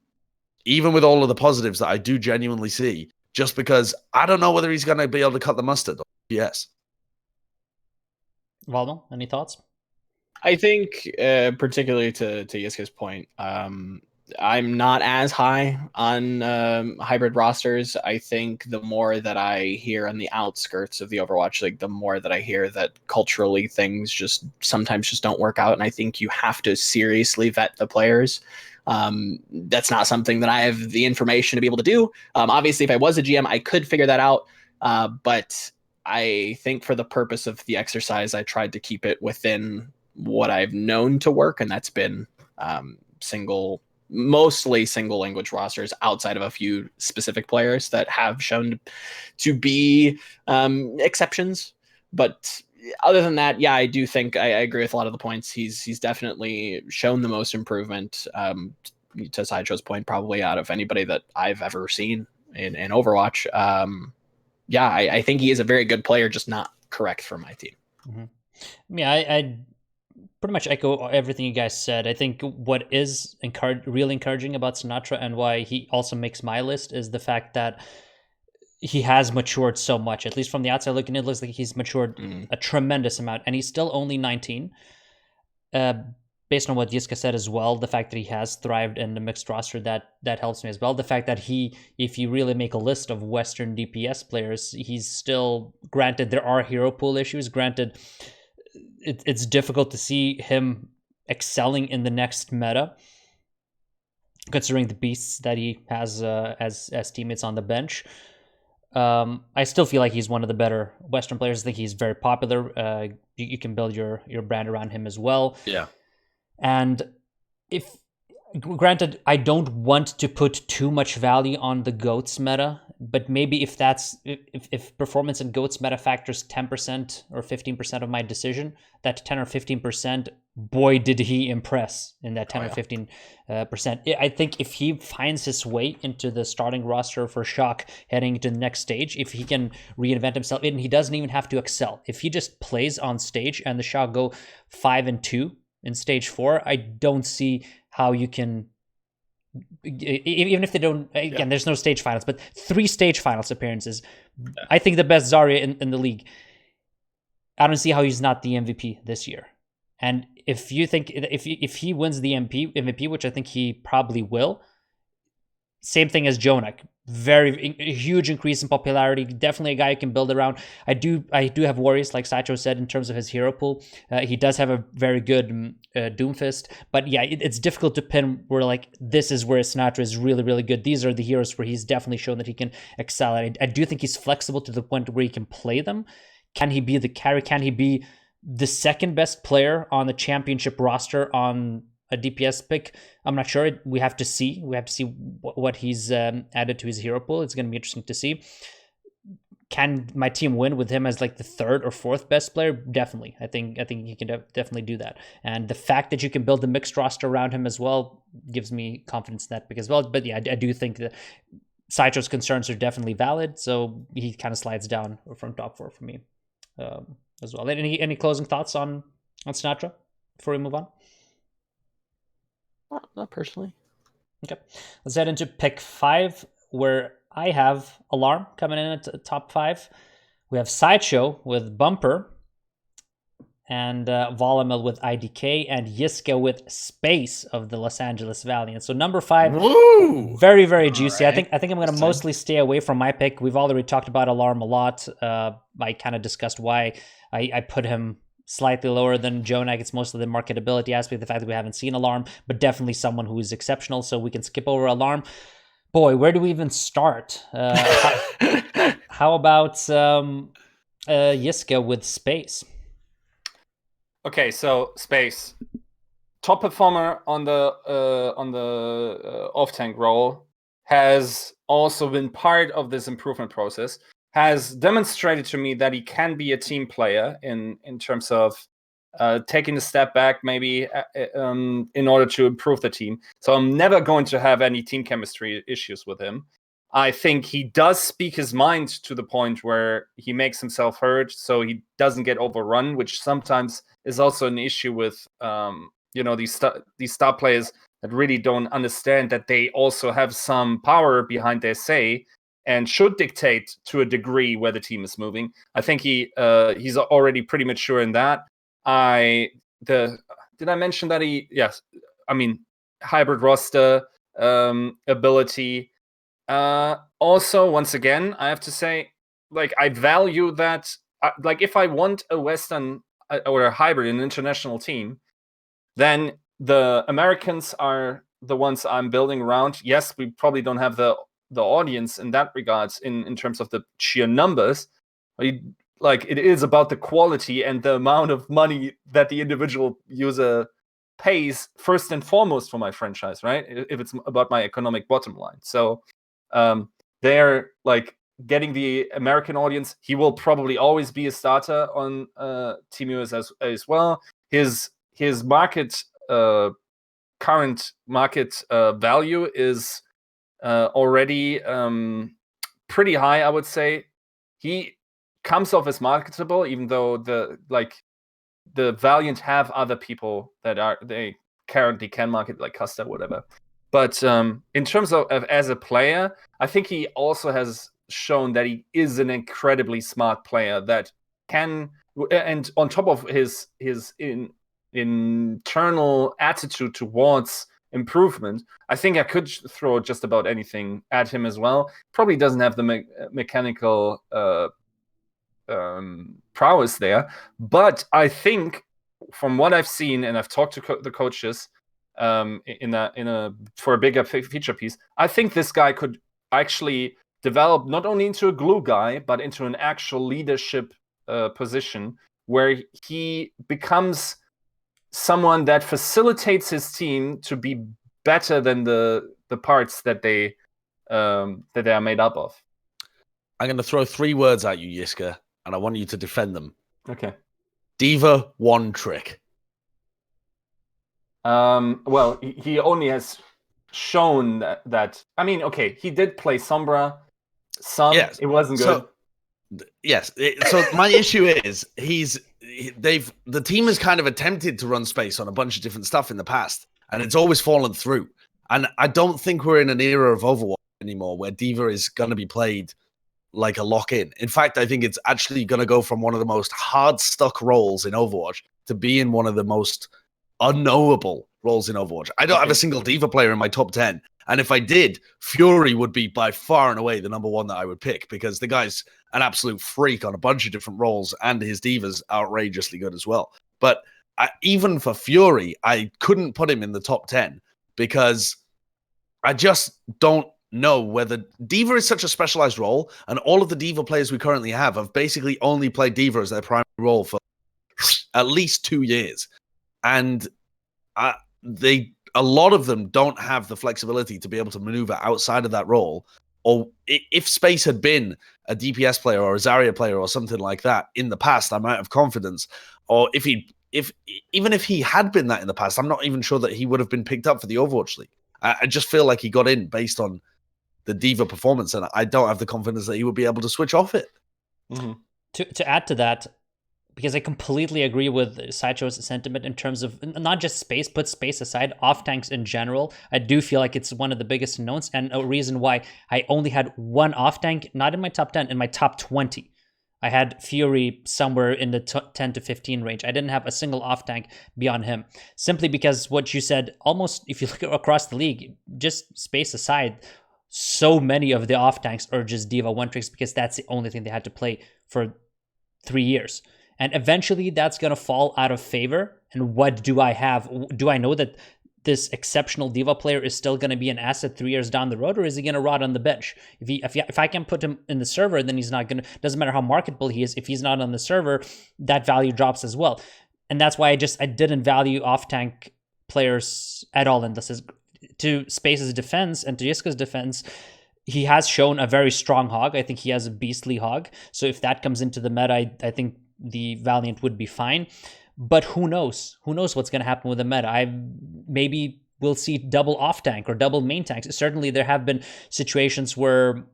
with all of the positives that I do genuinely see, just because I don't know whether he's going to be able to cut the mustard. Yes. Valdo, any thoughts? I think, particularly to Yiska's point, I'm not as high on hybrid rosters. I think the more that I hear on the outskirts of the Overwatch League, the more that I hear that culturally things just sometimes just don't work out. And I think you have to seriously vet the players. That's not something that I have the information to be able to do. Obviously, if I was a GM, I could figure that out. But I think for the purpose of the exercise, I tried to keep it within what I've known to work, and that's been mostly single language rosters outside of a few specific players that have shown to be exceptions. But other than that, yeah, I do think I agree with a lot of the points. He's definitely shown the most improvement, to Sideshow's point, probably out of anybody that I've ever seen in Overwatch. Yeah, I think he is a very good player, just not correct for my team. Mm-hmm. Yeah, I pretty much echo everything you guys said. I think what is really encouraging about Sinatra and why he also makes my list is the fact that he has matured so much. At least from the outside looking, it looks like he's matured a tremendous amount, and he's still only 19. Based on what Yiska said as well, the fact that he has thrived in the mixed roster, that helps me as well. The fact that if you really make a list of Western DPS players, he's still, granted there are hero pool issues, granted it's difficult to see him excelling in the next meta, considering the beasts that he has as teammates on the bench. I still feel like he's one of the better Western players. I think he's very popular. You can build your brand around him as well. Yeah. And granted, I don't want to put too much value on the GOATS meta, but maybe if performance in GOATS meta factors 10% or 15% of my decision, that 10 or 15%, boy, did he impress in that 10 or 15%. I think if he finds his way into the starting roster for Shock heading into the next stage, if he can reinvent himself, and he doesn't even have to excel. If he just plays on stage and the Shock go 5-2 in stage 4, I don't see how you can, even if they don't, again, there's no stage finals, but 3 stage finals appearances. I think the best Zarya in the league. I don't see how he's not the MVP this year. And if you think, if he wins the MVP, which I think he probably will, same thing as Jonak. Huge increase in popularity. Definitely a guy you can build around. I do have worries, like Sideshow said, in terms of his hero pool. He does have a very good Doomfist, but yeah, it's difficult to pin where like this is where Sinatra is really, really good. These are the heroes where he's definitely shown that he can excel. I do think he's flexible to the point where he can play them. Can he be the carry? Can he be the second best player on the championship roster on a DPS pick? I'm not sure. We have to see. We have to see what he's added to his hero pool. It's going to be interesting to see. Can my team win with him as like the 3rd or 4th best player? Definitely. I think he can definitely do that. And the fact that you can build a mixed roster around him as well gives me confidence in that pick as well. But yeah, I do think that Sideshow's concerns are definitely valid. So he kind of slides down from top 4 for me as well. Any closing thoughts on Sinatra before we move on? Not personally. Okay, let's head into pick 5, where I have Alarm coming in at top 5. We have Sideshow with Bumper, and Volamel with IDK, and Yiska with Space of the Los Angeles Valiant. So number 5, Woo! very, very juicy. Right. I think I'm going to mostly stay away from my pick. We've already talked about Alarm a lot. I kind of discussed why I put him slightly lower than Jonak. It's mostly the marketability aspect, the fact that we haven't seen Alarm, but definitely someone who is exceptional, so we can skip over Alarm. Boy, where do we even start? How about Yiska with Space? Okay, so Space, top performer on the off tank role, has also been part of this improvement process. Has demonstrated to me that he can be a team player in terms of taking a step back, maybe in order to improve the team. So I'm never going to have any team chemistry issues with him. I think he does speak his mind to the point where he makes himself heard, so he doesn't get overrun, which sometimes is also an issue with these star players that really don't understand that they also have some power behind their say and should dictate to a degree where the team is moving. I think he's already pretty mature in that. Did I mention that he? Yes, I mean hybrid roster ability. Also, once again, I have to say, like, I value that. Like, if I want a Western or a hybrid, an international team, then the Americans are the ones I'm building around. Yes, we probably don't have the audience in that regards in terms of the sheer numbers. Like, it is about the quality and the amount of money that the individual user pays first and foremost for my franchise, right? If it's about my economic bottom line. So they're like getting the American audience. He will probably always be a starter on Team US as well. His market current market value is already pretty high, I would say. He comes off as marketable, even though the Valiant have other people that they currently can market, like Custa, whatever. But in terms of as a player, I think he also has shown that he is an incredibly smart player that can, and on top of his internal attitude towards improvement, I think I could throw just about anything at him as well. Probably doesn't have the mechanical prowess there, but I think from what I've seen, and I've talked to the coaches for a bigger feature piece, I think this guy could actually develop not only into a glue guy, but into an actual leadership position where he becomes someone that facilitates his team to be better than the parts that they are made up of. I'm going to throw 3 words at you, Yiska, and I want you to defend them. Okay. Diva one trick. Well, he only has shown that. I mean, okay, he did play Sombra. Yes. It wasn't good. Yes. So my issue is the team has kind of attempted to run Space on a bunch of different stuff in the past, and it's always fallen through. And I don't think we're in an era of Overwatch anymore where Diva is going to be played like a lock-in. In fact, I think it's actually going to go from one of the most hard-stuck roles in Overwatch to being one of the most unknowable roles in Overwatch. I don't have a single Diva player in my top 10. And if I did, Fury would be by far and away the number one that I would pick, because the guy's an absolute freak on a bunch of different roles, and his Diva's outrageously good as well. But even for Fury, I couldn't put him in the top 10 because I just don't know whether Diva is such a specialized role, and all of the Diva players we currently have basically only played Diva as their primary role for at least 2 years. And a lot of them don't have the flexibility to be able to maneuver outside of that role. Or if Space had been a DPS player or a Zarya player or something like that in the past, I might have confidence. Or even if he had been that in the past, I'm not even sure that he would have been picked up for the Overwatch League. I just feel like he got in based on the Diva performance, and I don't have the confidence that he would be able to switch off it. Mm-hmm. To add to that, because I completely agree with Sideshow's sentiment in terms of not just Space, put Space aside, off tanks in general. I do feel like it's one of the biggest unknowns, and a reason why I only had one off tank, not in my top 10, in my top 20. I had Fury somewhere in the 10 to 15 range. I didn't have a single off tank beyond him, simply because what you said, almost if you look across the league, just Space aside, so many of the off tanks are just Diva one tricks because that's the only thing they had to play for 3 years. And eventually that's going to fall out of favor. And what do I have? Do I know that this exceptional diva player is still going to be an asset 3 years down the road, or is he going to rot on the bench? If I can put him in the server, then he's not going to. Doesn't matter how marketable he is. If he's not on the server, that value drops as well. And that's why I didn't value off tank players at all. And this is to Space's defense and to Yiska's defense. He has shown a very strong hog. I think he has a beastly hog. So if that comes into the meta, I think the Valiant would be fine. But who knows? Who knows what's going to happen with the meta? Maybe we'll see double off tank or double main tanks. Certainly there have been situations where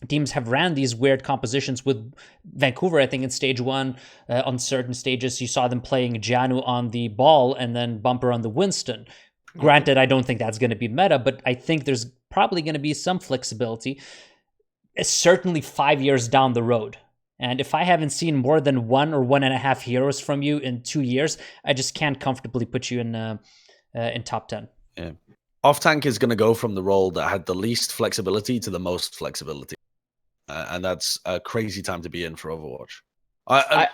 teams have ran these weird compositions with Vancouver. I think in stage 1, on certain stages, you saw them playing Janu on the ball and then Bumper on the Winston. Granted, I don't think that's going to be meta, but I think there's probably going to be some flexibility. It's certainly 5 years down the road. And if I haven't seen more than 1 or 1.5 heroes from you in 2 years, I just can't comfortably put you in top 10. Yeah. Off tank is going to go from the role that had the least flexibility to the most flexibility. And that's a crazy time to be in for Overwatch.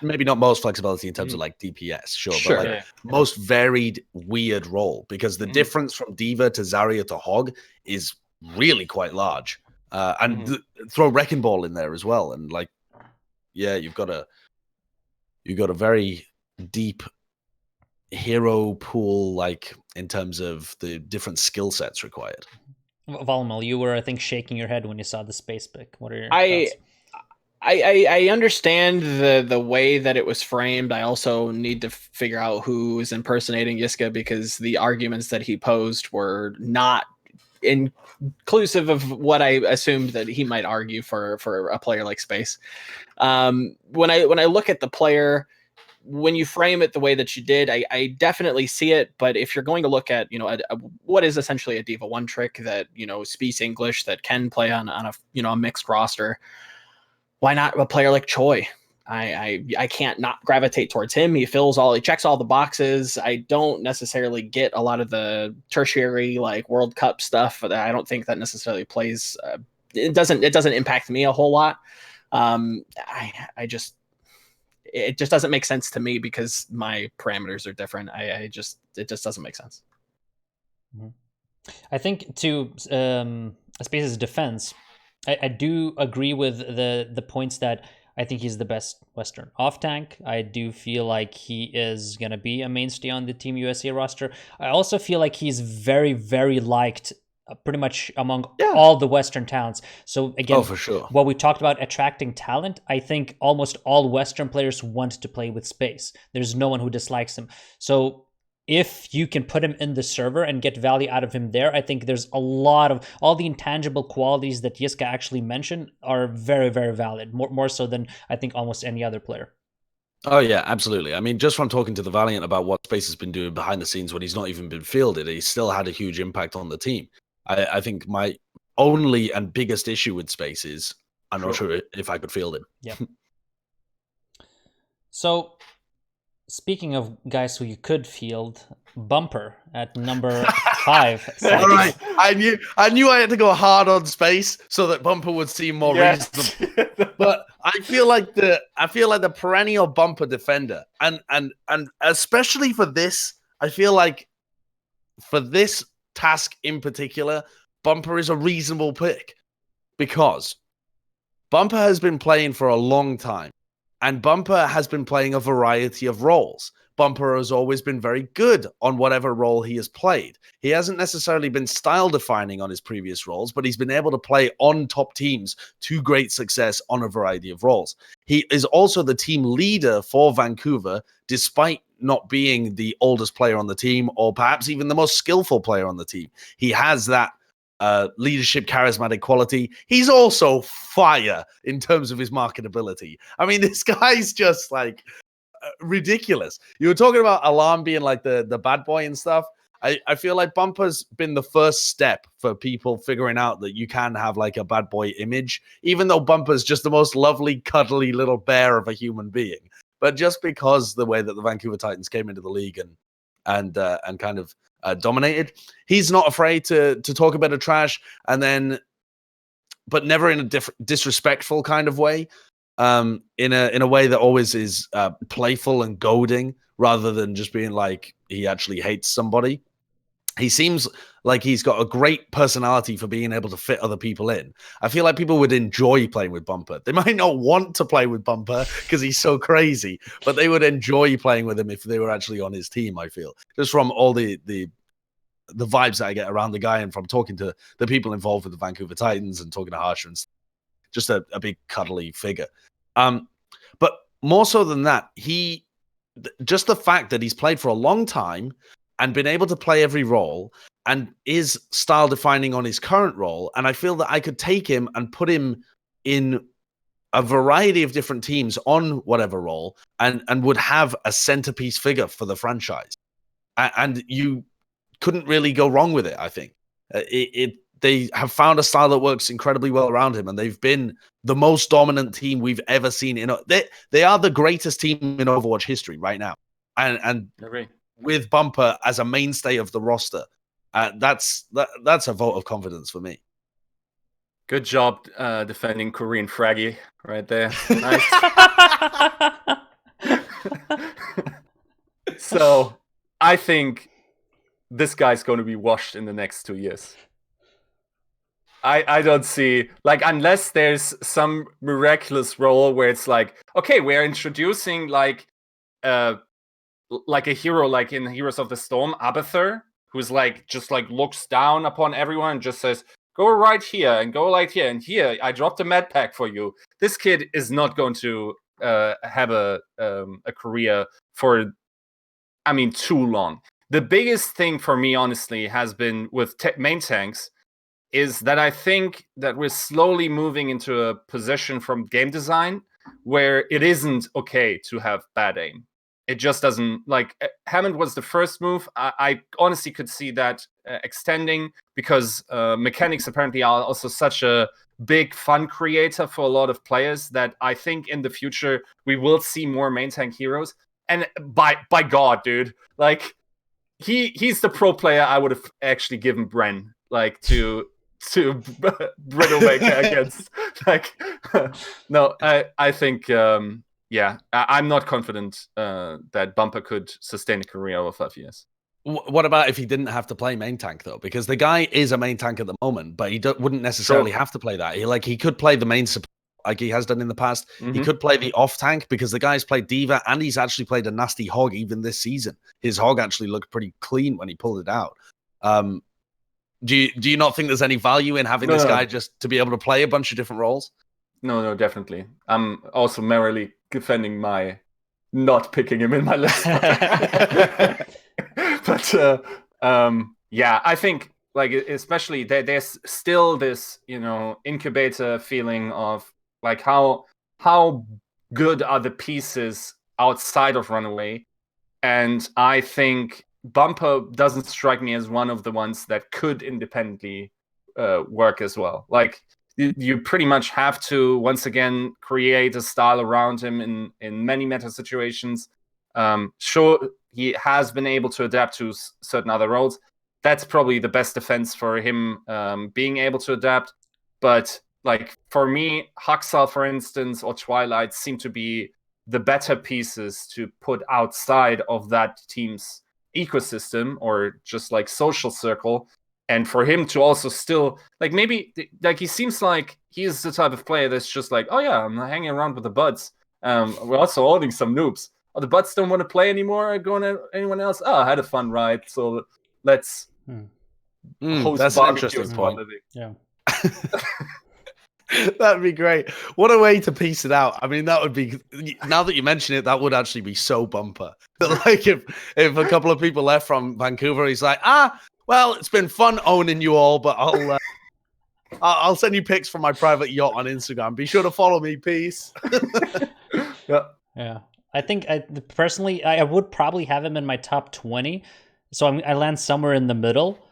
Maybe not most flexibility in terms of like DPS, sure. But like most varied, weird role, because the difference from Diva to Zarya to Hog is really quite large. And throw Wrecking Ball in there as well. And like, yeah, you've got a very deep hero pool, like in terms of the different skill sets required. Volamel, you were, I think, shaking your head when you saw the space pick. What are your thoughts? I understand the way that it was framed. I also need to figure out who is impersonating Yiska, because the arguments that he posed were not inclusive of what I assumed that he might argue for a player like Space. When I look at the player, when you frame it the way that you did, I definitely see it. But if you're going to look at, what is essentially a Diva 1 trick that, speaks English, that can play on a, a mixed roster, why not a player like Choi? I can't not gravitate towards him. He checks all the boxes. I don't necessarily get a lot of the tertiary like World Cup stuff. I don't think that necessarily plays. It doesn't impact me a whole lot. It just doesn't make sense to me because my parameters are different. It just doesn't make sense. I think to Space's defense, I do agree with the points that I think he's the best Western off tank. I do feel like he is going to be a mainstay on the Team USA roster. I also feel like he's very, very liked pretty much among all the Western talents. So again, for sure, what we talked about attracting talent, I think almost all Western players want to play with Space. There's no one who dislikes him. So if you can put him in the server and get value out of him there, I think there's a lot of all the intangible qualities that Yiska actually mentioned are very, very valid, more so than I think almost any other player. Oh yeah, absolutely. I mean, just from talking to the Valiant about what Space has been doing behind the scenes when he's not even been fielded, he's still had a huge impact on the team. I think my only and biggest issue with Space is I'm not sure if I could field him. Yeah. So, speaking of guys who you could field, Bumper at number 5. All right, I knew I had to go hard on Space so that Bumper would seem more reasonable. But I feel like the perennial Bumper defender, and especially for this, I feel like for this task in particular, Bumper is a reasonable pick because Bumper has been playing for a long time. And Bumper has been playing a variety of roles. Bumper has always been very good on whatever role he has played. He hasn't necessarily been style defining on his previous roles, but he's been able to play on top teams to great success on a variety of roles. He is also the team leader for Vancouver, despite not being the oldest player on the team or perhaps even the most skillful player on the team. He has that leadership, charismatic quality. He's also fire in terms of his marketability. I mean, this guy's just like ridiculous. You were talking about Alarm being like the bad boy and stuff. I feel like Bumper's been the first step for people figuring out that you can have like a bad boy image, even though Bumper's just the most lovely, cuddly little bear of a human being. But just because the way that the Vancouver Titans came into the league and kind of dominated, he's not afraid to talk a bit of trash, but never in a disrespectful kind of way. In a way that always is playful and goading, rather than just being like he actually hates somebody. He seems like he's got a great personality for being able to fit other people in. I feel like people would enjoy playing with Bumper. They might not want to play with Bumper because he's so crazy, but they would enjoy playing with him if they were actually on his team, I feel. Just from all the vibes that I get around the guy and from talking to the people involved with the Vancouver Titans and talking to Harsher and stuff. Just a big cuddly figure. But more so than that, just the fact that he's played for a long time and been able to play every role and is style defining on his current role. And I feel that I could take him and put him in a variety of different teams on whatever role and would have a centerpiece figure for the franchise. And you couldn't really go wrong with it, I think. They have found a style that works incredibly well around him, and they've been the most dominant team we've ever seen. They are the greatest team in Overwatch history right now. And with Bumper as a mainstay of the roster, that's a vote of confidence for me. Good job defending Korean Fraggy right there. Nice. So I think this guy's going to be washed in the next 2 years. I don't see, like, unless there's some miraculous role where it's like, okay, we're introducing like a hero, like in Heroes of the Storm, Abathur, who's like just like looks down upon everyone and just says, go right here and go right here and here. I dropped a med pack for you. This kid is not going to have a career for, too long. The biggest thing for me, honestly, has been with main tanks is that I think that we're slowly moving into a position from game design where it isn't okay to have bad aim. It just doesn't, like, Hammond was the first move. I honestly could see that extending because mechanics apparently are also such a big fun creator for a lot of players that I think in the future we will see more main tank heroes. And by God, dude, like, he's the pro player I would have actually given Bren, like, to Brittlemaker against. Like, no, I think I'm not confident that Bumper could sustain a career over 5 years. What about if he didn't have to play main tank though? Because the guy is a main tank at the moment, but he wouldn't necessarily have to play that. He could play the main support like he has done in the past. Mm-hmm. He could play the off tank because the guy's played Diva and he's actually played a nasty Hog even this season. His Hog actually looked pretty clean when he pulled it out. Do you not think there's any value in having this guy just to be able to play a bunch of different roles? No, definitely. I'm also merrily defending my not picking him in my list. But I think, like, especially there's still this, incubator feeling of like how good are the pieces outside of Runaway, and I think Bumper doesn't strike me as one of the ones that could independently work as well. Like, you pretty much have to, once again, create a style around him in many meta situations. Sure, he has been able to adapt to certain other roles. That's probably the best defense for him, being able to adapt. But, like, for me, Haxal, for instance, or Twilight seem to be the better pieces to put outside of that team's ecosystem or just like social circle, and for him to also still, like, maybe, like, he seems like he's the type of player that's just like, oh yeah, I'm hanging around with the buds. We're also owning some noobs. Oh, the buds don't want to play anymore. Going to anyone else? Oh, I had a fun ride, so let's host that's an interesting point. Yeah. That'd be great. What a way to piece it out. I mean, that would be, now that you mention it, that would actually be so Bumper. Like, if a couple of people left from Vancouver, he's like, well, it's been fun owning you all, but I'll send you pics from my private yacht on Instagram. Be sure to follow me. Peace. Yeah. I think personally, I would probably have him in my top 20. So I land somewhere in the middle.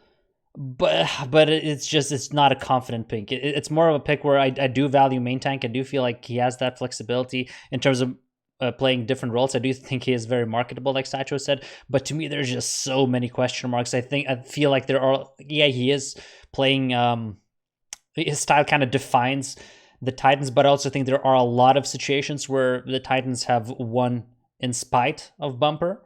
But it's not a confident pick. It's more of a pick where I do value main tank. I do feel like he has that flexibility in terms of playing different roles. I do think he is very marketable, like Sideshow said. But to me, there's just so many question marks. I feel like there are. Yeah, he is playing. His style kind of defines the Titans, but I also think there are a lot of situations where the Titans have won in spite of Bumper.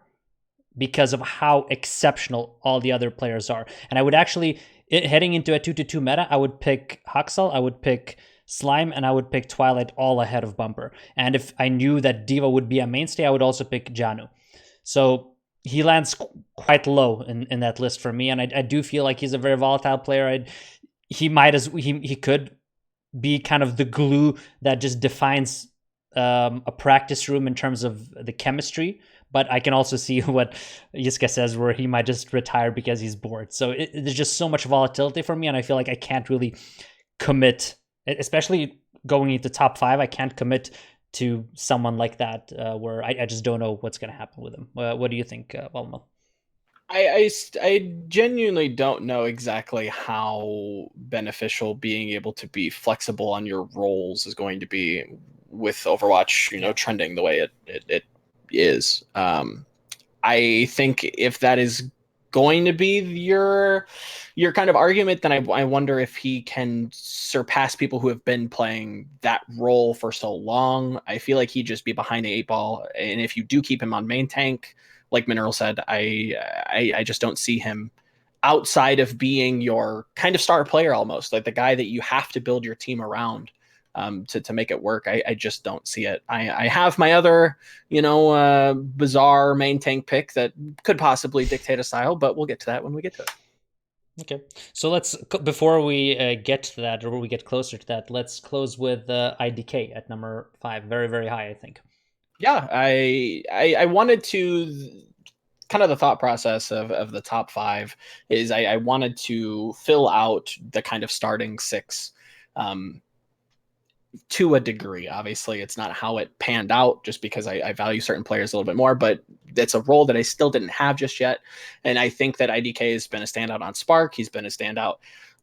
because of how exceptional all the other players are. And I would actually, heading into a 2-2 meta, I would pick Huxel, I would pick Slime, and I would pick Twilight all ahead of Bumper. And if I knew that D.Va would be a mainstay, I would also pick Janu. So he lands quite low in that list for me. And I do feel like he's a very volatile player. He could be kind of the glue that just defines a practice room in terms of the chemistry. But I can also see what Yiska says, where he might just retire because he's bored. So there's just so much volatility for me, and I feel like I can't really commit, especially going into top 5. I can't commit to someone like that, where I just don't know what's going to happen with him. What do you think, Volamel? I genuinely don't know exactly how beneficial being able to be flexible on your roles is going to be with Overwatch, trending the way it is. I think if that is going to be your kind of argument, then I wonder if he can surpass people who have been playing that role for so long. I feel like he'd just be behind the 8-ball, and if you do keep him on main tank, like Mineral said, I just don't see him outside of being your kind of star player, almost like the guy that you have to build your team around to make it work. I just don't see it. I have my other, bizarre main tank pick that could possibly dictate a style, but we'll get to that when we get to it. Okay, so before we get to that, or we get closer to that, let's close with IDK at number 5. Very, very high, I think. Yeah, I wanted to kind of the thought process of the top 5 is I wanted to fill out the kind of starting 6 to a degree. Obviously, it's not how it panned out, just because I value certain players a little bit more, but it's a role that I still didn't have just yet. And I think that IDK has been a standout on Spark. He's been a standout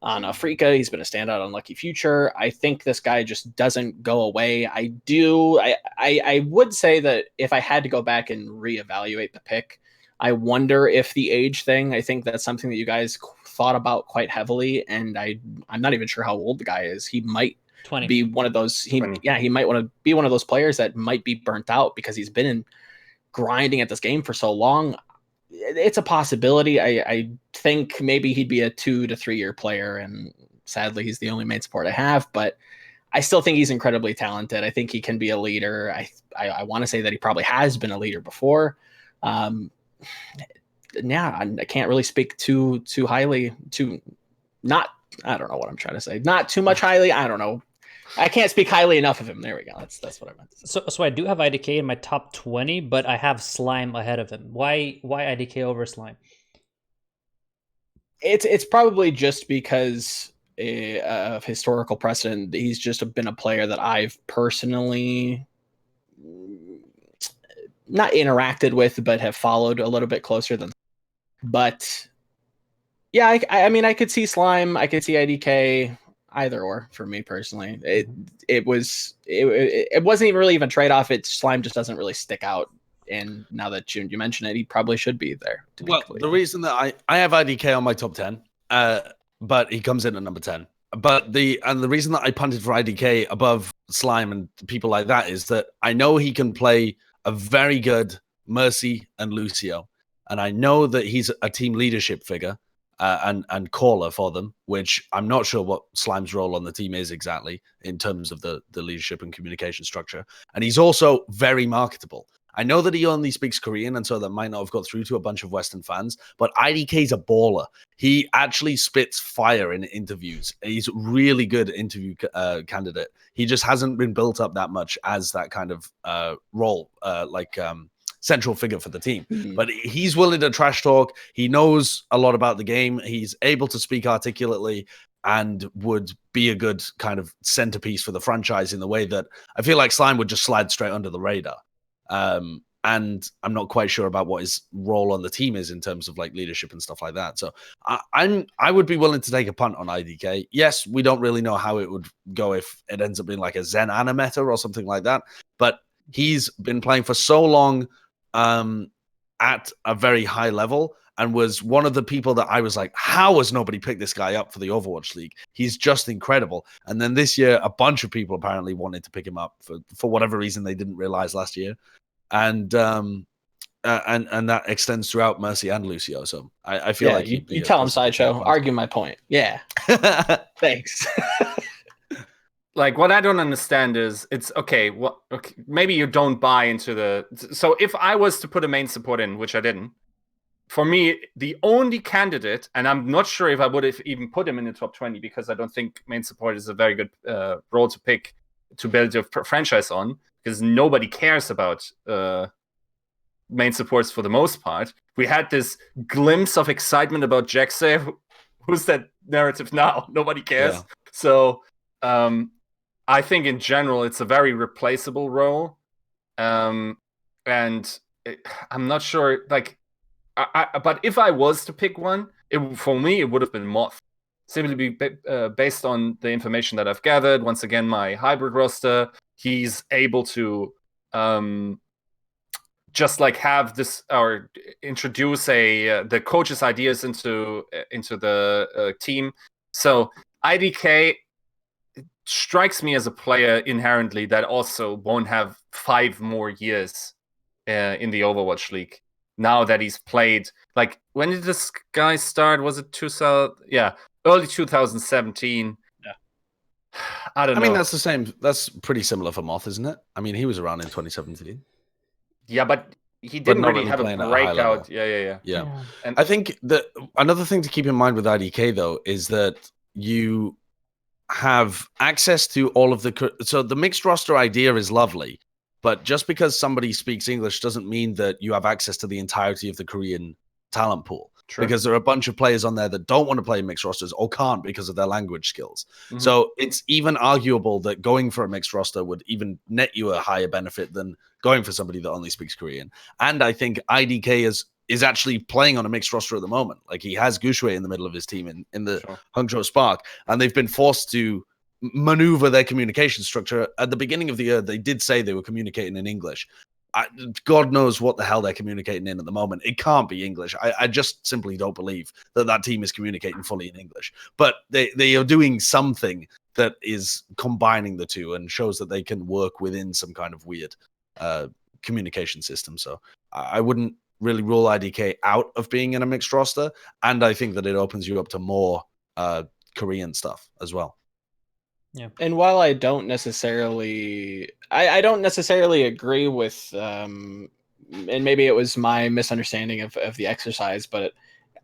on Afrika. He's been a standout on Lucky Future. I think this guy just doesn't go away. I would say that if I had to go back and reevaluate the pick, I wonder if the age thing, I think that's something that you guys thought about quite heavily. And I'm not even sure how old the guy is. He might 20. be one of those. He might want to be one of those players that might be burnt out because he's been grinding at this game for so long. It's a possibility. I think maybe he'd be a 2 to 3 year player, and sadly he's the only main support I have, but I still think he's incredibly talented. I think he can be a leader. I want to say that he probably has been a leader before. I can't really speak too highly to I don't know what I'm trying to say. Not too much highly. I don't know. I can't speak highly enough of him. There we go. That's what I meant to say. So I do have IDK in my top 20, but I have Slime ahead of him. Why IDK over Slime? It's probably just because of historical precedent. He's just been a player that I've personally not interacted with, but have followed a little bit closer than. But yeah, I mean, I could see Slime, I could see IDK. Either or for me personally. It wasn't even really even trade-off. Slime just doesn't really stick out, and now that you mention it, he probably should be there. The reason that I have IDK on my top 10, but he comes in at number 10. But the reason that I punted for IDK above Slime and people like that is that I know he can play a very good Mercy and Lucio, and I know that he's a team leadership figure. And caller for them, which I'm not sure what Slime's role on the team is exactly in terms of the leadership and communication structure. And he's also very marketable. I know that he only speaks Korean, and so that might not have got through to a bunch of Western fans, but IDK's a baller. He actually spits fire in interviews. He's a really good interview candidate. He just hasn't been built up that much as that kind of role, central figure for the team. But he's willing to trash talk. He knows a lot about the game. He's able to speak articulately and would be a good kind of centerpiece for the franchise in the way that I feel like Slime would just slide straight under the radar. And I'm not quite sure about what his role on the team is in terms of like leadership and stuff like that. So I would be willing to take a punt on IDK. Yes, we don't really know how it would go if it ends up being like a Zen Animeta or something like that. But he's been playing for so long at a very high level, and was one of the people that I was like, how has nobody picked this guy up for the Overwatch League? He's just incredible. And then this year, a bunch of people apparently wanted to pick him up for whatever reason they didn't realize last year. And and that extends throughout Mercy and Lucio. So I feel like you tell him Sideshow. Argue my point. Yeah. Thanks. Like, what I don't understand is, it's okay. Well, okay, maybe you don't buy into the. So if I was to put a main support in, which I didn't, for me, the only candidate, and I'm not sure if I would have even put him in the top 20, because I don't think main support is a very good role to pick to build your franchise on, because nobody cares about main supports for the most part. We had this glimpse of excitement about Jaxay. Who's that narrative now? Nobody cares. Yeah. So I think in general it's a very replaceable role, and I'm not sure. Like, but if I was to pick one, for me it would have been Moth, simply based on the information that I've gathered. Once again, my hybrid roster, he's able to just like have this or introduce the coach's ideas into the team. So IDK strikes me as a player inherently that also won't have 5 more years in the Overwatch League. Now that he's played, like, when did this guy start? Was it early 2017? Yeah. I don't know. I mean, that's the same. That's pretty similar for Moth, isn't it? I mean, he was around in 2017. Yeah, but he didn't not really really have a playing at a high level. breakout. Yeah. And I think that another thing to keep in mind with IDK though is that you have access to all of so the mixed roster idea is lovely, but just because somebody speaks English doesn't mean that you have access to the entirety of the Korean talent pool. True. Because there are a bunch of players on there that don't want to play mixed rosters or can't because of their language skills. Mm-hmm. So it's even arguable that going for a mixed roster would even net you a higher benefit than going for somebody that only speaks Korean. And I think IDK is actually playing on a mixed roster at the moment. Like, he has Gushui in the middle of his team in the Hangzhou Spark, and they've been forced to maneuver their communication structure. At the beginning of the year, they did say they were communicating in English. God knows what the hell they're communicating in at the moment. It can't be English. I just simply don't believe that team is communicating fully in English. But they are doing something that is combining the two and shows that they can work within some kind of weird communication system. So I wouldn't really rule IDK out of being in a mixed roster. And I think that it opens you up to more Korean stuff as well. Yeah. And while I don't necessarily, I don't necessarily agree with, and maybe it was my misunderstanding of the exercise, but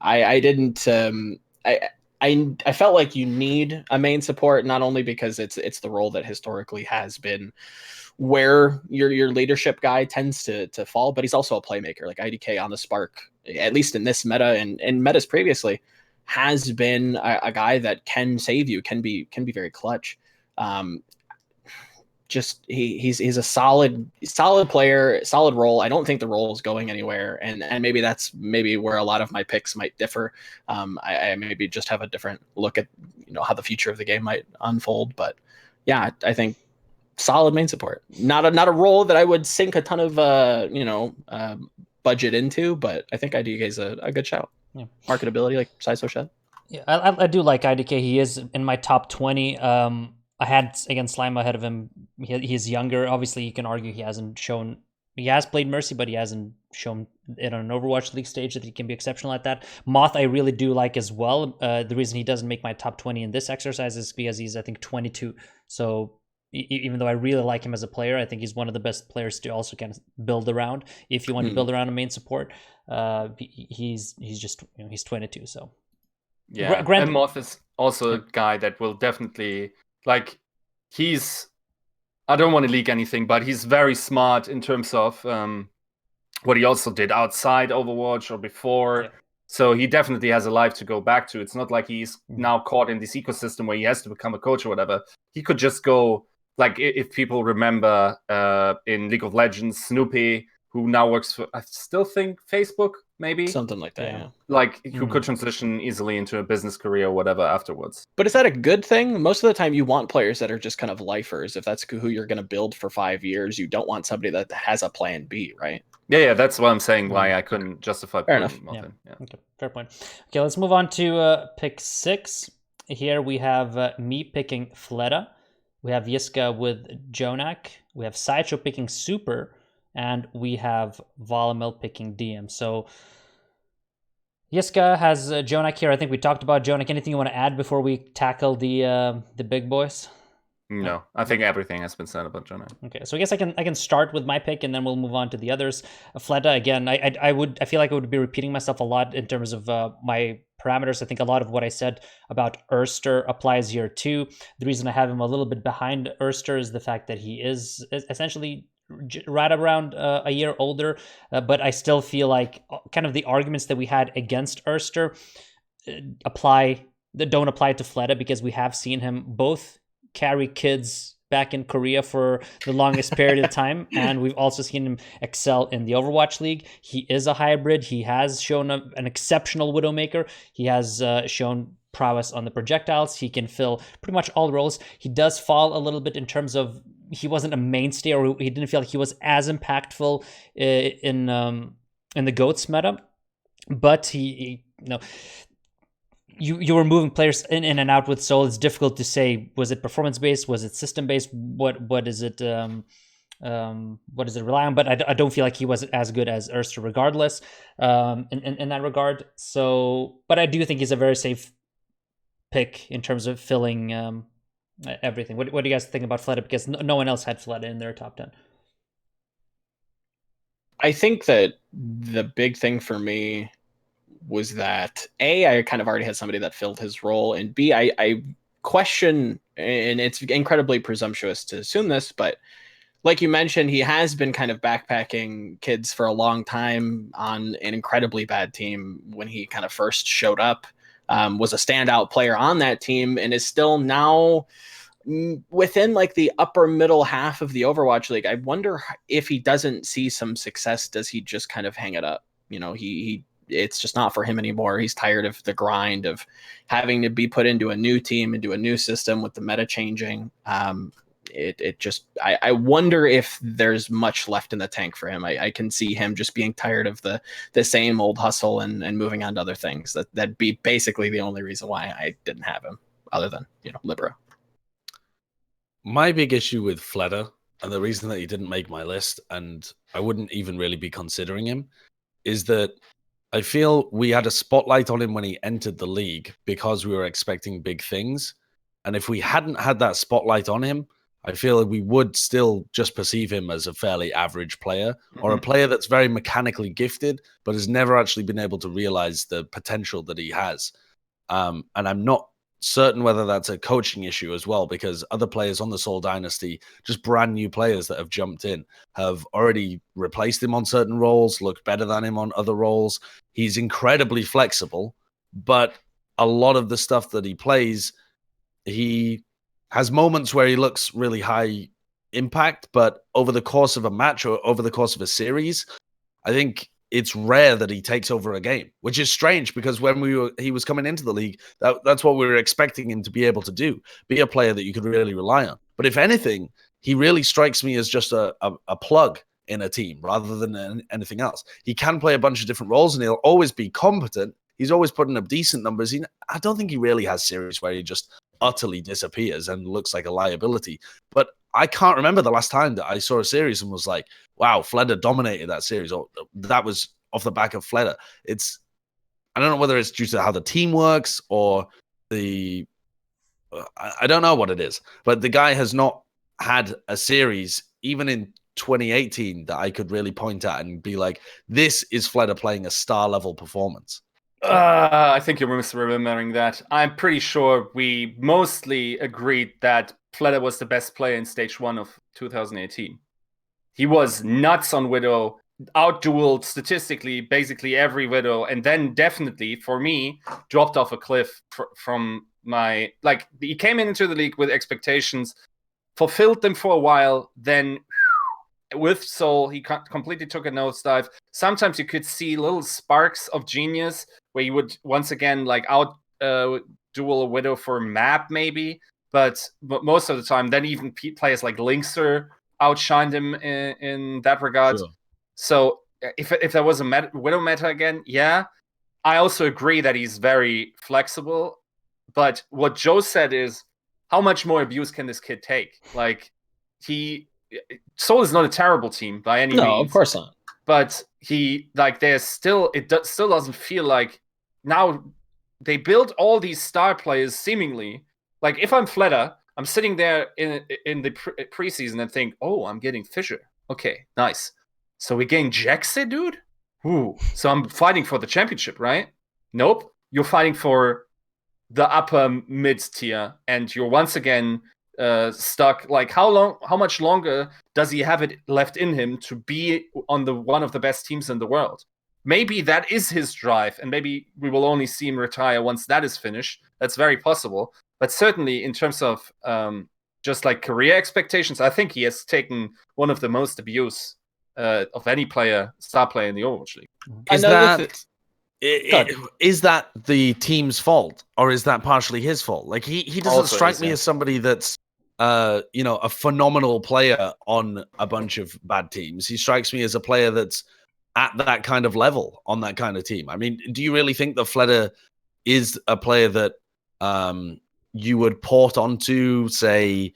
I didn't, I felt like you need a main support, not only because it's the role that historically has been where your leadership guy tends to fall, but he's also a playmaker. Like, IDK on the Spark, at least in this meta and metas previously, has been a guy that can save you, can be very clutch. Just he's a solid player, solid role. I don't think the role is going anywhere, and maybe that's where a lot of my picks might differ. I maybe just have a different look at how the future of the game might unfold, but yeah, I think solid main support. Not a role that I would sink a ton of budget into, but I think IDK is a good shout. Yeah. Marketability, like Sideshow said. Yeah, I do like IDK. He is in my top 20. I had, again, Slime ahead of him. He's younger. Obviously, you can argue he has played Mercy, but he hasn't shown it on an Overwatch League stage that he can be exceptional at that. Moth, I really do like as well. The reason he doesn't make my top 20 in this exercise is because he's, I think, 22. So even though I really like him as a player, I think he's one of the best players to also kind of build around. If you want to build around a main support, he's just, he's 22. So yeah, and Moth is also a guy that will definitely, like, I don't want to leak anything, but he's very smart in terms of what he also did outside Overwatch or before. Yeah. So he definitely has a life to go back to. It's not like he's now caught in this ecosystem where he has to become a coach or whatever. He could just go, like, if people remember in League of Legends, Snoopy, who now works for, I still think, Facebook, maybe? Something like that, yeah. Like, who could transition easily into a business career or whatever afterwards. But is that a good thing? Most of the time you want players that are just kind of lifers. If that's who you're going to build for 5 years, you don't want somebody that has a plan B, right? Yeah, that's what I'm saying, why I couldn't justify Fair enough. Yeah. Okay, fair point. Okay, let's move on to pick 6. Here we have me picking Fleta. We have Yiska with Jonak. We have Sideshow picking Super. and we have Volamel picking DM. So Yiska has Jonak here. I think we talked about Jonak. Anything you want to add before we tackle the big boys? No, I think everything has been said about Jonah. Okay, so I guess I can start with my pick, and then we'll move on to the others. Fleta, again, I feel like I would be repeating myself a lot in terms of my parameters. I think a lot of what I said about Erster applies here too. The reason I have him a little bit behind Erster is the fact that he is essentially right around a year older, but I still feel like kind of the arguments that we had against Erster don't apply to Fleta, because we have seen him both carry kids back in Korea for the longest period of time, and we've also seen him excel in the Overwatch League. He is a hybrid. He has shown an exceptional Widowmaker. He has shown prowess on the projectiles. He can fill pretty much all roles. He does fall a little bit in terms of he wasn't a mainstay, or he didn't feel like he was as impactful in the GOATS meta, but he you were moving players in and out with Soul. It's difficult to say, was it performance based, was it system based, what is it what does it rely on? But I don't feel like he was as good as Erster regardless in that regard. So, but I do think he's a very safe pick in terms of filling everything. What do you guys think about Fleta? Because no one else had Fleta in their top 10. I think that the big thing for me was that A, I kind of already had somebody that filled his role, and B, I question, and it's incredibly presumptuous to assume this, but like you mentioned, he has been kind of backpacking kids for a long time on an incredibly bad team. When he kind of first showed up, was a standout player on that team, and is still now within like the upper middle half of the Overwatch League. I wonder if he doesn't see some success, does he just kind of hang it up? You know, he it's just not for him anymore. He's tired of the grind of having to be put into a new team, into a new system with the meta changing. I wonder if there's much left in the tank for him. I can see him just being tired of the same old hustle and moving on to other things. That'd be basically the only reason why I didn't have him, other than, Libra. My big issue with Fleta, and the reason that he didn't make my list, and I wouldn't even really be considering him, is that I feel we had a spotlight on him when he entered the league because we were expecting big things. And if we hadn't had that spotlight on him, I feel like we would still just perceive him as a fairly average player, or a player that's very mechanically gifted, but has never actually been able to realize the potential that he has. And I'm not certain whether that's a coaching issue as well, because other players on the Seoul Dynasty, just brand new players that have jumped in, have already replaced him on certain roles, looked better than him on other roles. He's incredibly flexible, but a lot of the stuff that he plays, he has moments where he looks really high impact, but over the course of a match or over the course of a series, I think it's rare that he takes over a game, which is strange because when he was coming into the league, that's what we were expecting him to be able to do, be a player that you could really rely on. But if anything, he really strikes me as just a plug in a team rather than anything else. He can play a bunch of different roles and he'll always be competent. He's always putting up decent numbers. I don't think he really has series where he just utterly disappears and looks like a liability. But I can't remember the last time that I saw a series and was like, wow, Fleta dominated that series, or that was off the back of Fleta. I don't know whether it's due to how the team works or I don't know what it is, but the guy has not had a series, even in 2018, that I could really point at and be like, this is Fleta playing a star level performance. I think you're misremembering that. I'm pretty sure we mostly agreed that Fleta was the best player in stage 1 of 2018. He was nuts on Widow, outdueled statistically basically every Widow, and then definitely, for me, dropped off a cliff from my... Like, he came into the league with expectations, fulfilled them for a while, then with Soul, he completely took a nosedive. Sometimes you could see little sparks of genius where you would once again like out duel a Widow for map maybe, but most of the time, then even players like Linkser outshined him in that regard. Sure. So if there was a Widow meta again, yeah, I also agree that he's very flexible. But what Joe said is, how much more abuse can this kid take? Like, he Seoul is not a terrible team by any means. No, of course not. But there's still still doesn't feel like now they build all these star players seemingly. Like if I'm Fleta, I'm sitting there in the preseason and think, oh, I'm getting Fisher. Okay, nice. So we gain Jaxe, dude? Ooh. So I'm fighting for the championship, right? Nope. You're fighting for the upper mid tier, and you're once again stuck. Like how much longer does he have it left in him to be on one of the best teams in the world? Maybe that is his drive, and maybe we will only see him retire once that is finished. That's very possible. But certainly in terms of just like career expectations, I think he has taken one of the most abuse of any star player in the Overwatch League. Is that the team's fault, or is that partially his fault? Like he doesn't Also strike me as somebody that's a phenomenal player on a bunch of bad teams. He strikes me as a player that's at that kind of level on that kind of team. I mean, do you really think that Fleta is a player that you would port onto, say,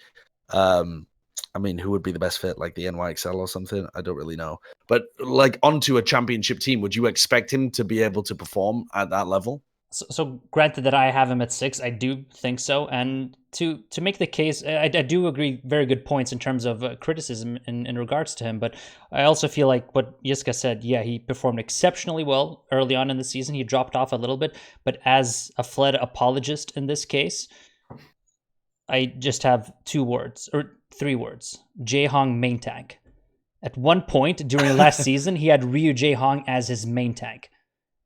I mean, who would be the best fit, like the NYXL or something? I don't really know. But like onto a championship team, would you expect him to be able to perform at that level? So granted that I have him at 6, I do think so. And to make the case, I do agree, very good points in terms of criticism in regards to him. But I also feel like what Yiska said, yeah, he performed exceptionally well early on in the season. He dropped off a little bit. But as a Fleta apologist in this case, I just have 2 words, or 3 words. Jaehong main tank. At one point during last season, he had Ryu Jaehong as his main tank.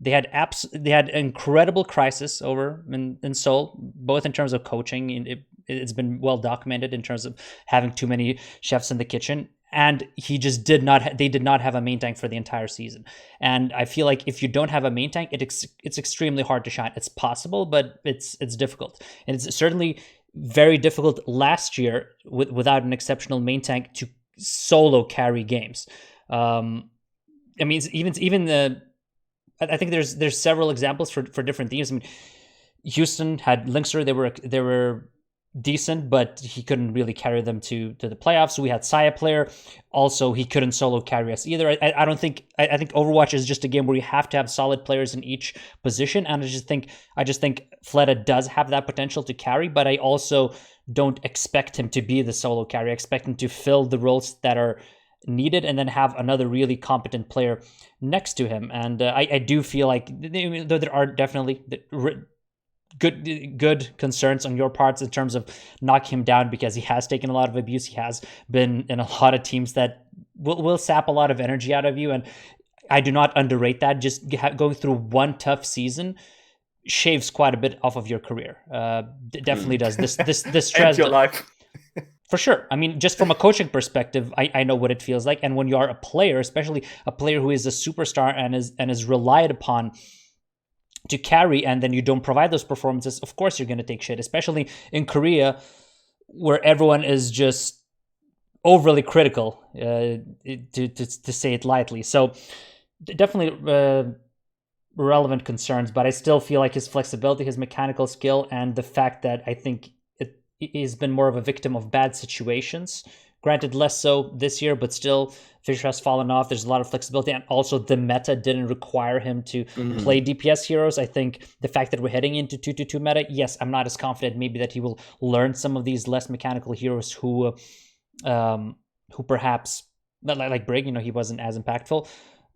They had incredible crisis over in Seoul, both in terms of coaching. It's been well documented in terms of having too many chefs in the kitchen. And they did not have a main tank for the entire season. And I feel like if you don't have a main tank, it's extremely hard to shine. It's possible, but it's difficult. And it's certainly very difficult last year without an exceptional main tank to solo carry games. I mean, even I think there's several examples for different teams. I mean, Houston had Linkster. They were decent, but he couldn't really carry them to the playoffs. So we had Saya player. Also, he couldn't solo carry us either. I don't think I think Overwatch is just a game where you have to have solid players in each position, and I just think Fleta does have that potential to carry, but I also don't expect him to be the solo carry. I expect him to fill the roles that are needed and then have another really competent player next to him. And I do feel like though there are definitely good concerns on your parts in terms of knocking him down, because he has taken a lot of abuse. He has been in a lot of teams that will sap a lot of energy out of you, and I do not underrate that. Just going through one tough season shaves quite a bit off of your career. Definitely does. This stress your life. For sure. I mean, just from a coaching perspective, I know what it feels like. And when you are a player, especially a player who is a superstar and is relied upon to carry, and then you don't provide those performances, of course you're going to take shit, especially in Korea, where everyone is just overly critical, to say it lightly. So definitely relevant concerns, but I still feel like his flexibility, his mechanical skill, and the fact that I think he's been more of a victim of bad situations. Granted, less so this year, but still, Fisher has fallen off. There's a lot of flexibility, and also the meta didn't require him to play DPS heroes. I think the fact that we're heading into 2-2 meta, yes, I'm not as confident maybe that he will learn some of these less mechanical heroes who perhaps, like Brig, he wasn't as impactful.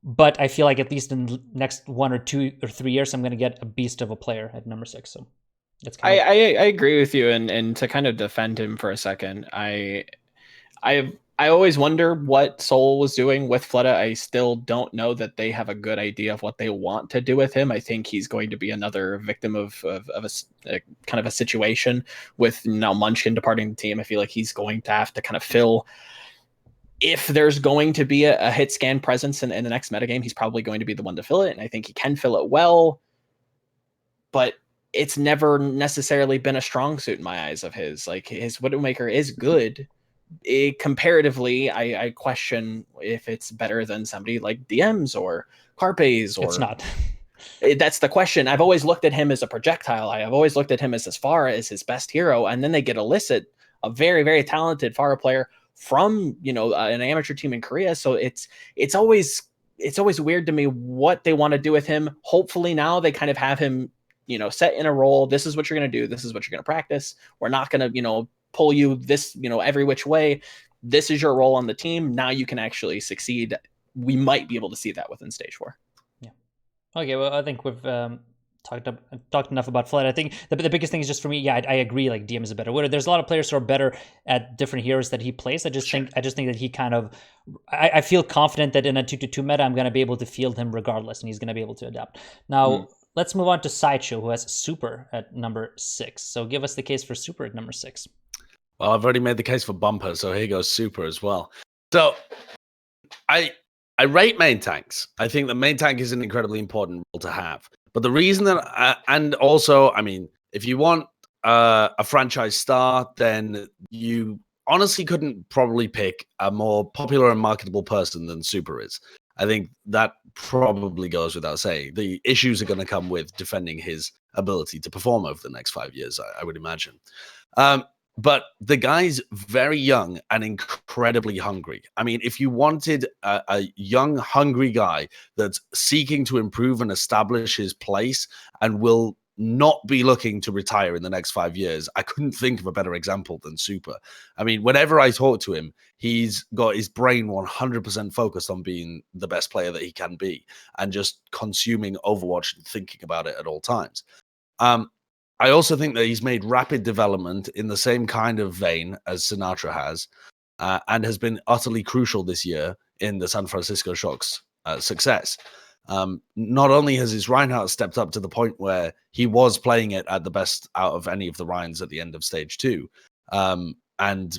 But I feel like at least in the next 1 or 2 or 3 years, I'm going to get a beast of a player at number 6. So that's I agree with you, and to kind of defend him for a second, I always wonder what Seoul was doing with Fleta. I still don't know that they have a good idea of what they want to do with him. I think he's going to be another victim of a kind of a situation with now Munchkin departing the team. I feel like he's going to have to kind of fill. If there's going to be a hit scan presence in the next metagame, he's probably going to be the one to fill it, and I think he can fill it well. But it's never necessarily been a strong suit in my eyes of his. Like, his Widowmaker is good. Comparatively, I question if it's better than somebody like DMs or Carpe's. Or it's not. That's the question. I've always looked at him as a projectile. I've always looked at him as far as his best hero, and then they get Illicit, a very, very talented Pharah player, from an amateur team in Korea. So it's always weird to me what they want to do with him. Hopefully now they kind of have him set in a role. This is what you're going to do. This is what you're going to practice. We're not going to pull you this every which way. This is your role on the team. Now you can actually succeed. We might be able to see that within stage 4. Yeah. Okay. Well, I think we've talked enough about Flood. I think the biggest thing is just for me. Yeah, I agree. Like DM is a better winner. There's a lot of players who are better at different heroes that he plays. I just think that he kind of. I feel confident that in a 2-2 meta, I'm going to be able to field him regardless, and he's going to be able to adapt. Now let's move on to Sideshow, who has Super at number 6. So give us the case for Super at number 6. Well, I've already made the case for Bumper, so here goes Super as well. So I rate main tanks. I think the main tank is an incredibly important role to have. But the reason that, and also, I mean, if you want a franchise star, then you honestly couldn't probably pick a more popular and marketable person than Super is. I think that probably goes without saying. The issues are going to come with defending his ability to perform over the next 5 years, I would imagine. But the guy's very young and incredibly hungry. I mean, if you wanted a young, hungry guy that's seeking to improve and establish his place and will not be looking to retire in the next 5 years, I couldn't think of a better example than Super. I mean, whenever I talk to him, he's got his brain 100% focused on being the best player that he can be and just consuming Overwatch and thinking about it at all times. I also think that he's made rapid development in the same kind of vein as Sinatra has, and has been utterly crucial this year in the San Francisco Shock's success. Not only has his Reinhardt stepped up to the point where he was playing it at the best out of any of the Ryans at the end of stage 2, and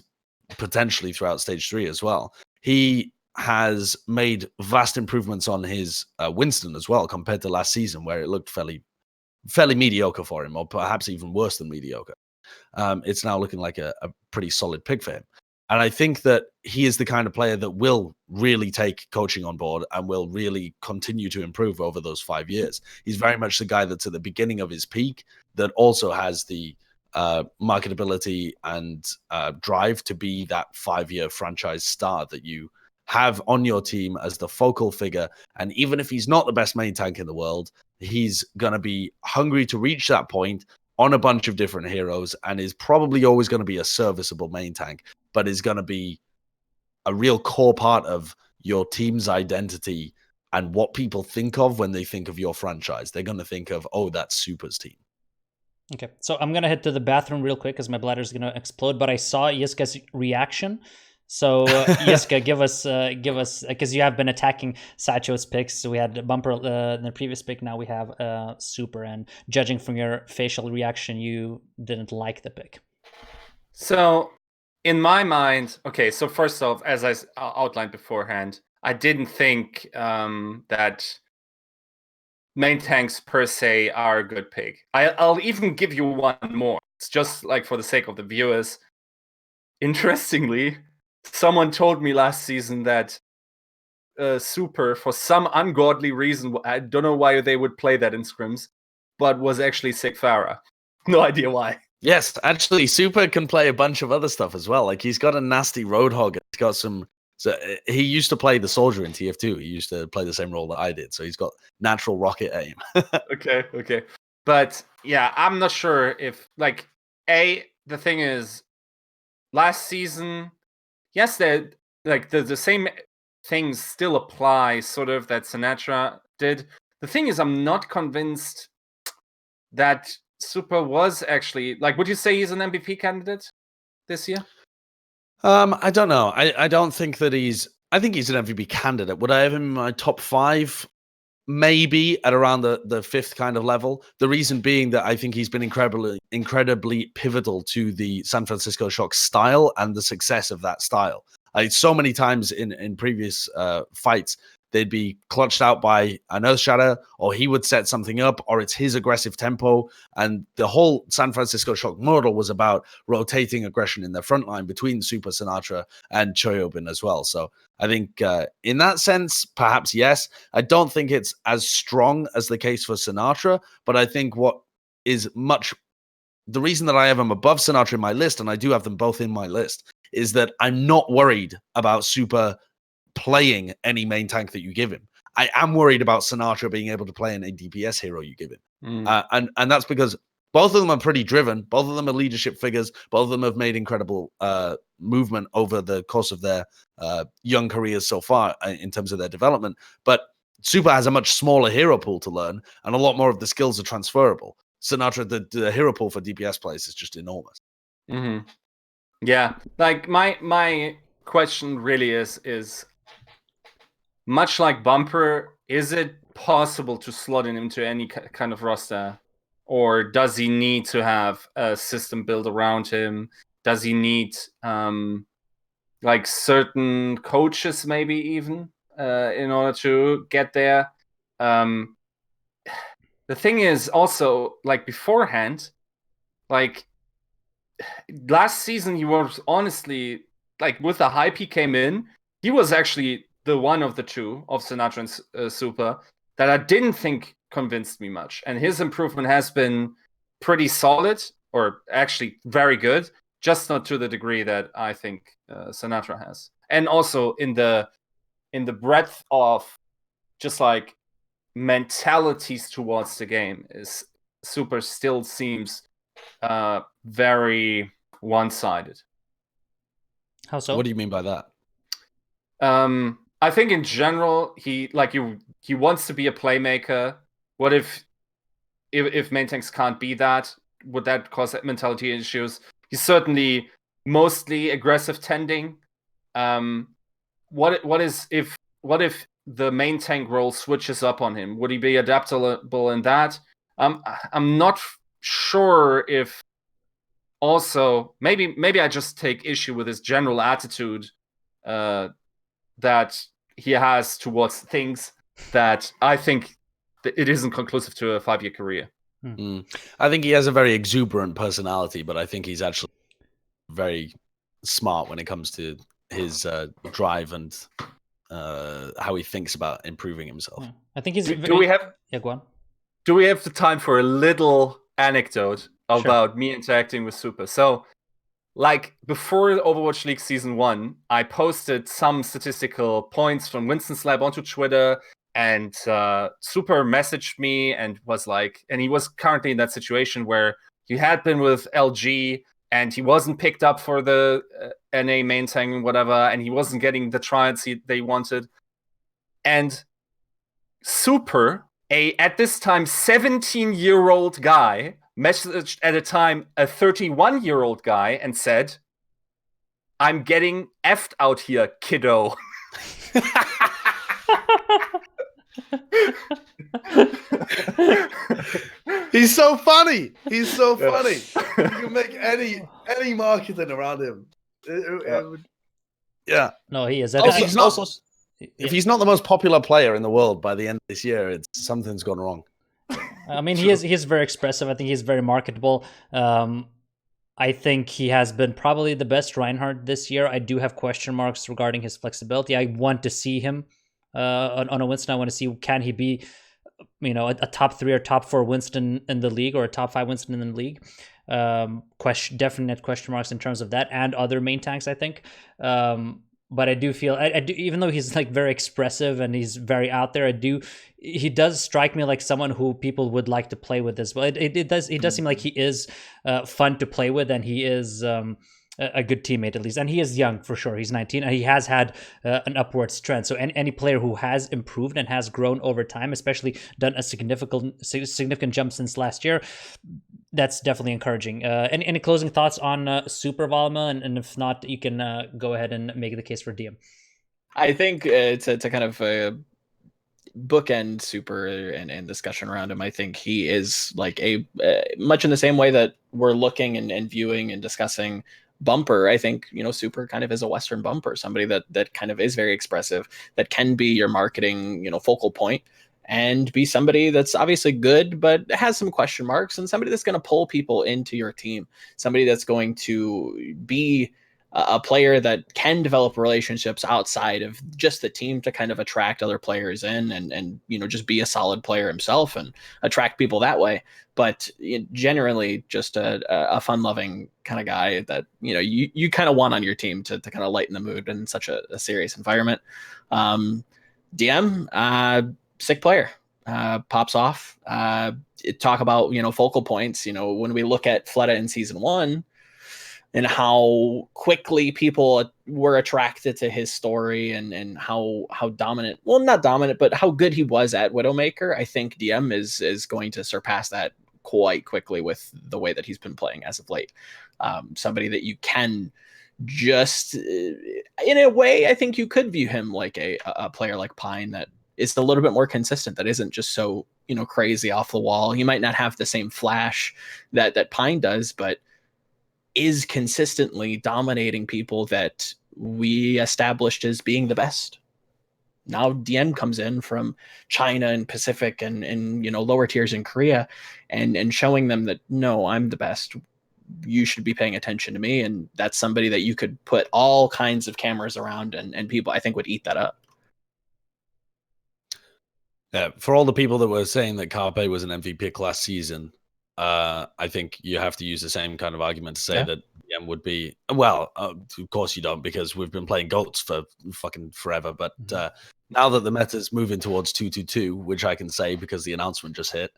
potentially throughout stage 3 as well. He has made vast improvements on his Winston as well compared to last season, where it looked fairly mediocre for him, or perhaps even worse than mediocre. It's now looking like a pretty solid pick for him. And I think that he is the kind of player that will really take coaching on board and will really continue to improve over those 5 years. He's very much the guy that's at the beginning of his peak that also has the marketability and drive to be that 5-year franchise star that you have on your team as the focal figure. And even if he's not the best main tank in the world, he's going to be hungry to reach that point on a bunch of different heroes and is probably always going to be a serviceable main tank, but is going to be a real core part of your team's identity and what people think of when they think of your franchise. They're going to think of, oh, that's Super's team. Okay, so I'm going to head to the bathroom real quick because my bladder is going to explode, but I saw Yiska's reaction. So Yiska, give us because you have been attacking Sideshow's picks. So we had Bumper in the previous pick. Now we have Super, and judging from your facial reaction, you didn't like the pick. So in my mind, okay. So first off, as I outlined beforehand, I didn't think that main tanks per se are a good pick. I'll even give you one more. It's just like for the sake of the viewers. Interestingly, someone told me last season that Super, for some ungodly reason, I don't know why they would play that in scrims, but was actually Sig Farah. No idea why. Yes, actually, Super can play a bunch of other stuff as well. Like, he's got a nasty Roadhog. He's got some... So he used to play the soldier in TF2. He used to play the same role that I did. So he's got natural rocket aim. Okay. But yeah, I'm not sure if, like, the thing is, last season... Yes, the same things still apply, sort of, that Sinatra did. The thing is, I'm not convinced that Super was actually... Like, would you say he's an MVP candidate this year? I don't know. I don't think that he's... I think he's an MVP candidate. Would I have him in my top 5? Maybe at around the 5th kind of level. The reason being that I think he's been incredibly pivotal to the San Francisco Shock style and the success of that style. So many times in previous fights, they'd be clutched out by an Earthshatter, or he would set something up, or it's his aggressive tempo. And the whole San Francisco Shock model was about rotating aggression in their front line between Super, Sinatra, and Choyobin as well. So I think in that sense, perhaps yes. I don't think it's as strong as the case for Sinatra, but I think what is the reason that I have him above Sinatra in my list, and I do have them both in my list, is that I'm not worried about Super playing any main tank that you give him. I am worried about Sinatra being able to play any DPS hero you give him. And that's because both of them are pretty driven. Both of them are leadership figures. Both of them have made incredible movement over the course of their young careers so far in terms of their development. But Super has a much smaller hero pool to learn, and a lot more of the skills are transferable. Sinatra, the hero pool for DPS players is just enormous. Mm-hmm. Yeah, like my question really is much like Bumper, is it possible to slot him into any kind of roster? Or does he need to have a system built around him? Does he need like certain coaches maybe even in order to get there? The thing is also, like beforehand, like last season he was honestly, like with the hype he came in, he was actually the one of the two of Sinatra and Super that I didn't think convinced me much. And his improvement has been pretty solid, or actually very good, just not to the degree that I think Sinatra has. And also in the breadth of just like mentalities towards the game, is Super still seems very one-sided. How so? What do you mean by that? I think in general, he wants to be a playmaker. What if main tanks can't be that? Would that cause mentality issues? He's certainly mostly aggressive tending. What if the main tank role switches up on him? Would he be adaptable in that? I'm not sure if. Also, maybe I just take issue with his general attitude that he has towards things that I think that it isn't conclusive to a 5-year career. I think he has a very exuberant personality, but I think he's actually very smart when it comes to his drive and how he thinks about improving himself. I think he's. Do we have? Yeah, go on. Do we have the time for a little anecdote about me interacting with Super? So, like before Overwatch League Season 1, I posted some statistical points from Winston's Lab onto Twitter, and Super messaged me and was like, and he was currently in that situation where he had been with LG and he wasn't picked up for the NA main tank and whatever, and he wasn't getting the trials they wanted. And Super, at this time 17-year-old guy, messaged at a time a 31-year-old guy and said, "I'm getting effed out here, kiddo." He's so funny. He's so funny. You can make any marketing around him. Yeah. No, he is. If he's not the most popular player in the world by the end of this year, it's something's gone wrong. I mean, he is very expressive. I think he's very marketable. I think he has been probably the best Reinhardt this year. I do have question marks regarding his flexibility. I want to see him on a Winston. I want to see, can he be, a top 3 or top 4 Winston in the league, or a top 5 Winston in the league. Definite question marks in terms of that and other main tanks, I think. But I do feel, I do, even though he's like very expressive and he's very out there, he does strike me like someone who people would like to play with as well. It does seem like he is fun to play with, and he is a good teammate at least. And he is young for sure. He's 19 and he has had an upwards trend. So any player who has improved and has grown over time, especially done a significant jump since last year, that's definitely encouraging. Any closing thoughts on Super Volamel? And if not, you can go ahead and make the case for DM. I think to kind of bookend Super and discussion around him, I think he is like much in the same way that we're looking and viewing and discussing Bumper. I think, Super kind of is a Western Bumper, somebody that kind of is very expressive, that can be your marketing, focal point, and be somebody that's obviously good, but has some question marks, and somebody that's going to pull people into your team, somebody that's going to be a player that can develop relationships outside of just the team to kind of attract other players in and just be a solid player himself and attract people that way. But generally just a fun-loving kind of guy that you kind of want on your team to kind of lighten the mood in such a serious environment. DM, sick player, pops off. Talk about focal points. When we look at Fleta in season 1 and how quickly people were attracted to his story and how dominant, well, not dominant, but how good he was at Widowmaker, I think DM is going to surpass that quite quickly with the way that he's been playing as of late. Somebody that you can just, in a way, I think you could view him like a player like Pine that is a little bit more consistent, that isn't just so, crazy off the wall. He might not have the same flash that Pine does, but is consistently dominating people that we established as being the best. Now DM comes in from China and Pacific and lower tiers in Korea and showing them that, no, I'm the best. You should be paying attention to me. And that's somebody that you could put all kinds of cameras around and people, I think, would eat that up. Yeah, for all the people that were saying that Carpe was an MVP pick last season, I think you have to use the same kind of argument to say that DM would be, well, of course you don't, because we've been playing GOATs for fucking forever. But now that the meta's moving towards 2-2-2, which I can say because the announcement just hit,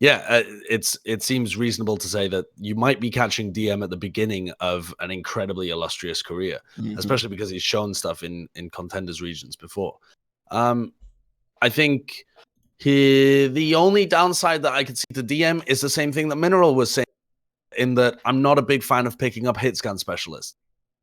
it seems reasonable to say that you might be catching DM at the beginning of an incredibly illustrious career, especially because he's shown stuff in contenders regions before. I think the only downside that I could see to DM is the same thing that Mineral was saying, in that I'm not a big fan of picking up hit scan specialists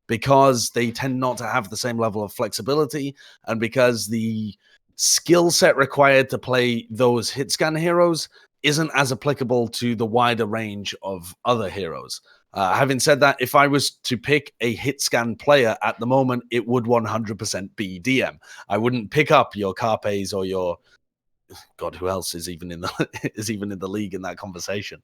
because they tend not to have the same level of flexibility, and because the skill set required to play those hit scan heroes isn't as applicable to the wider range of other heroes. Having said that, if I was to pick a hit scan player at the moment, it would 100% be DM. I wouldn't pick up your Carpes or your, God, who else is even in the league in that conversation?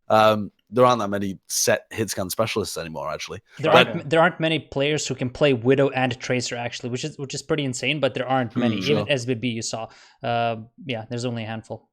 There aren't that many set hit scan specialists anymore, actually. There aren't many players who can play Widow and Tracer, actually, which is pretty insane. But there aren't many. Even SBB, you saw. There's only a handful.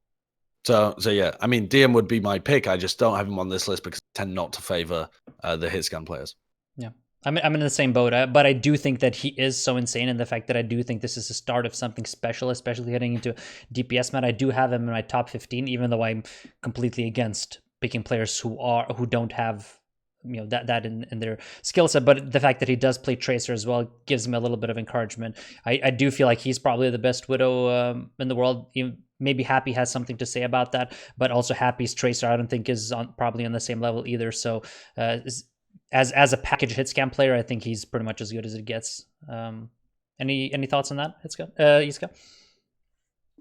So yeah, I mean, DM would be my pick. I just don't have him on this list because I tend not to favor the hit scan players. Yeah, I'm in the same boat, but I do think that he is so insane, and the fact that I do think this is the start of something special, especially heading into DPS meta. I do have him in my top 15, even though I'm completely against picking players who don't have that in their skill set. But the fact that he does play Tracer as well gives me a little bit of encouragement. I do feel like he's probably the best Widow in the world. Maybe Happy has something to say about that, but also Happy's Tracer I don't think is probably on the same level either. So as a package hit scan player, I think he's pretty much as good as it gets. Any thoughts on that, Yiska?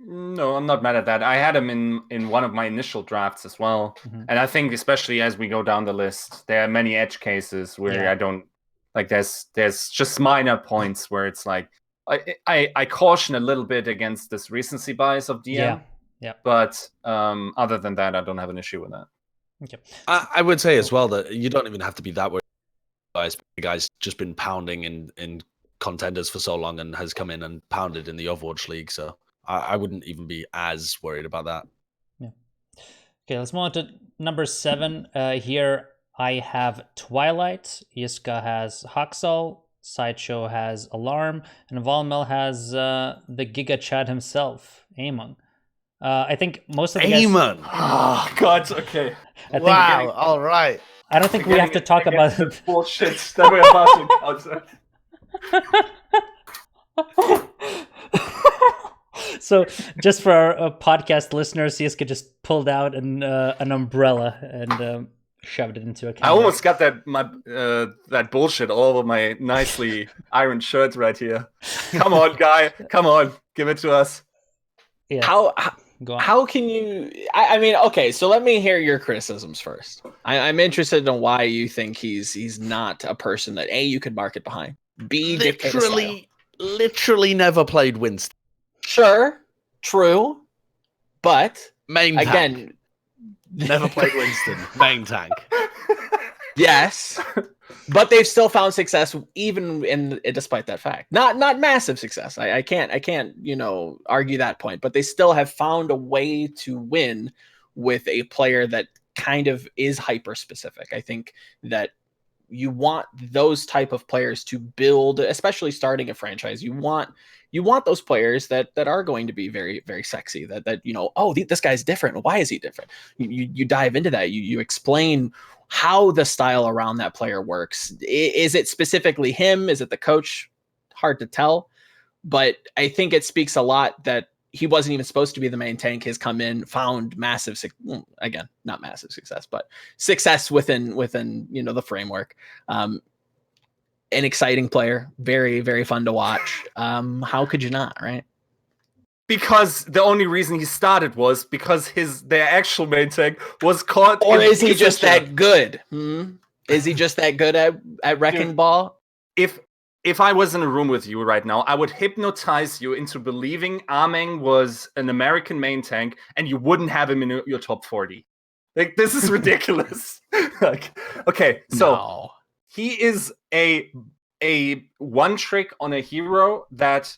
No, I'm not mad at that. I had him in one of my initial drafts as well. And I think especially as we go down the list, there are many edge cases where I don't like there's just minor points where it's like I caution a little bit against this recency bias of DM. Yeah. But other than that, I don't have an issue with that. Okay. I would say as well that you don't even have to be that worried. The guy's just been pounding in contenders for so long and has come in and pounded in the Overwatch League, so I wouldn't even be as worried about that. Yeah. Okay, let's move on to number 7. Here I have Twilight. Yiska has Haxal. Sideshow has Alarm. And Volamel has the Giga Chad himself, Amon. I think most of the guys... Amon! Oh, God, okay. Wow, all right. I don't think we have to talk about the bullshit that we're about to encounter. So, just for our podcast listeners, Yiska just pulled out an umbrella and shoved it into a camera. I almost got that bullshit all over my nicely ironed shirt right here. Come on, guy. Come on. Give it to us. Yeah. How can you... I mean, okay, so let me hear your criticisms first. I'm interested in why you think he's not a person that, A, you could market behind. B, literally never played Winston. Sure, true, but main tank. Again, never played Winston. Main tank. Yes, but they've still found success even despite that fact. Not massive success. I can't argue that point, but they still have found a way to win with a player that kind of is hyper specific. I think that you want those type of players to build, especially starting a franchise. You want those players that are going to be very, very sexy, that this guy's different. Why is he different? You dive into that. You explain how the style around that player works. Is it specifically him? Is it the coach? Hard to tell, but I think it speaks a lot that he wasn't even supposed to be the main tank, has come in, found massive, again, not massive success, but success within the framework. An exciting player, very, very fun to watch. How could you not, right? Because the only reason he started was because their actual main tank was caught. Or is he just that good? Is he just that good at Wrecking Ball? If I was in a room with you right now, I would hypnotize you into believing Ameng was an American main tank, and you wouldn't have him in your top 40. Like, this is ridiculous. Okay, so he is a one trick on a hero that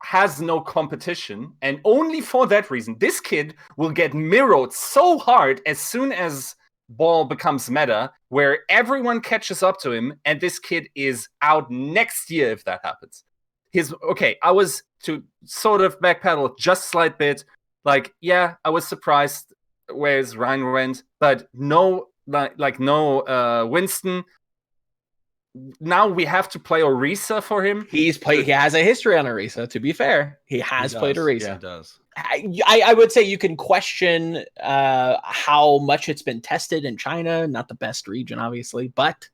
has no competition, and only for that reason, this kid will get mirrored so hard as soon as Ball becomes meta, where everyone catches up to him, and this kid is out next year if that happens. I was to sort of backpedal just a slight bit. Like, yeah, I was surprised where his Ryan went, but no Winston. Now we have to play Orisa for him. He has a history on Orisa, to be fair. He has played Orisa. Yeah, he does. I would say you can question how much it's been tested in China, not the best region, obviously, but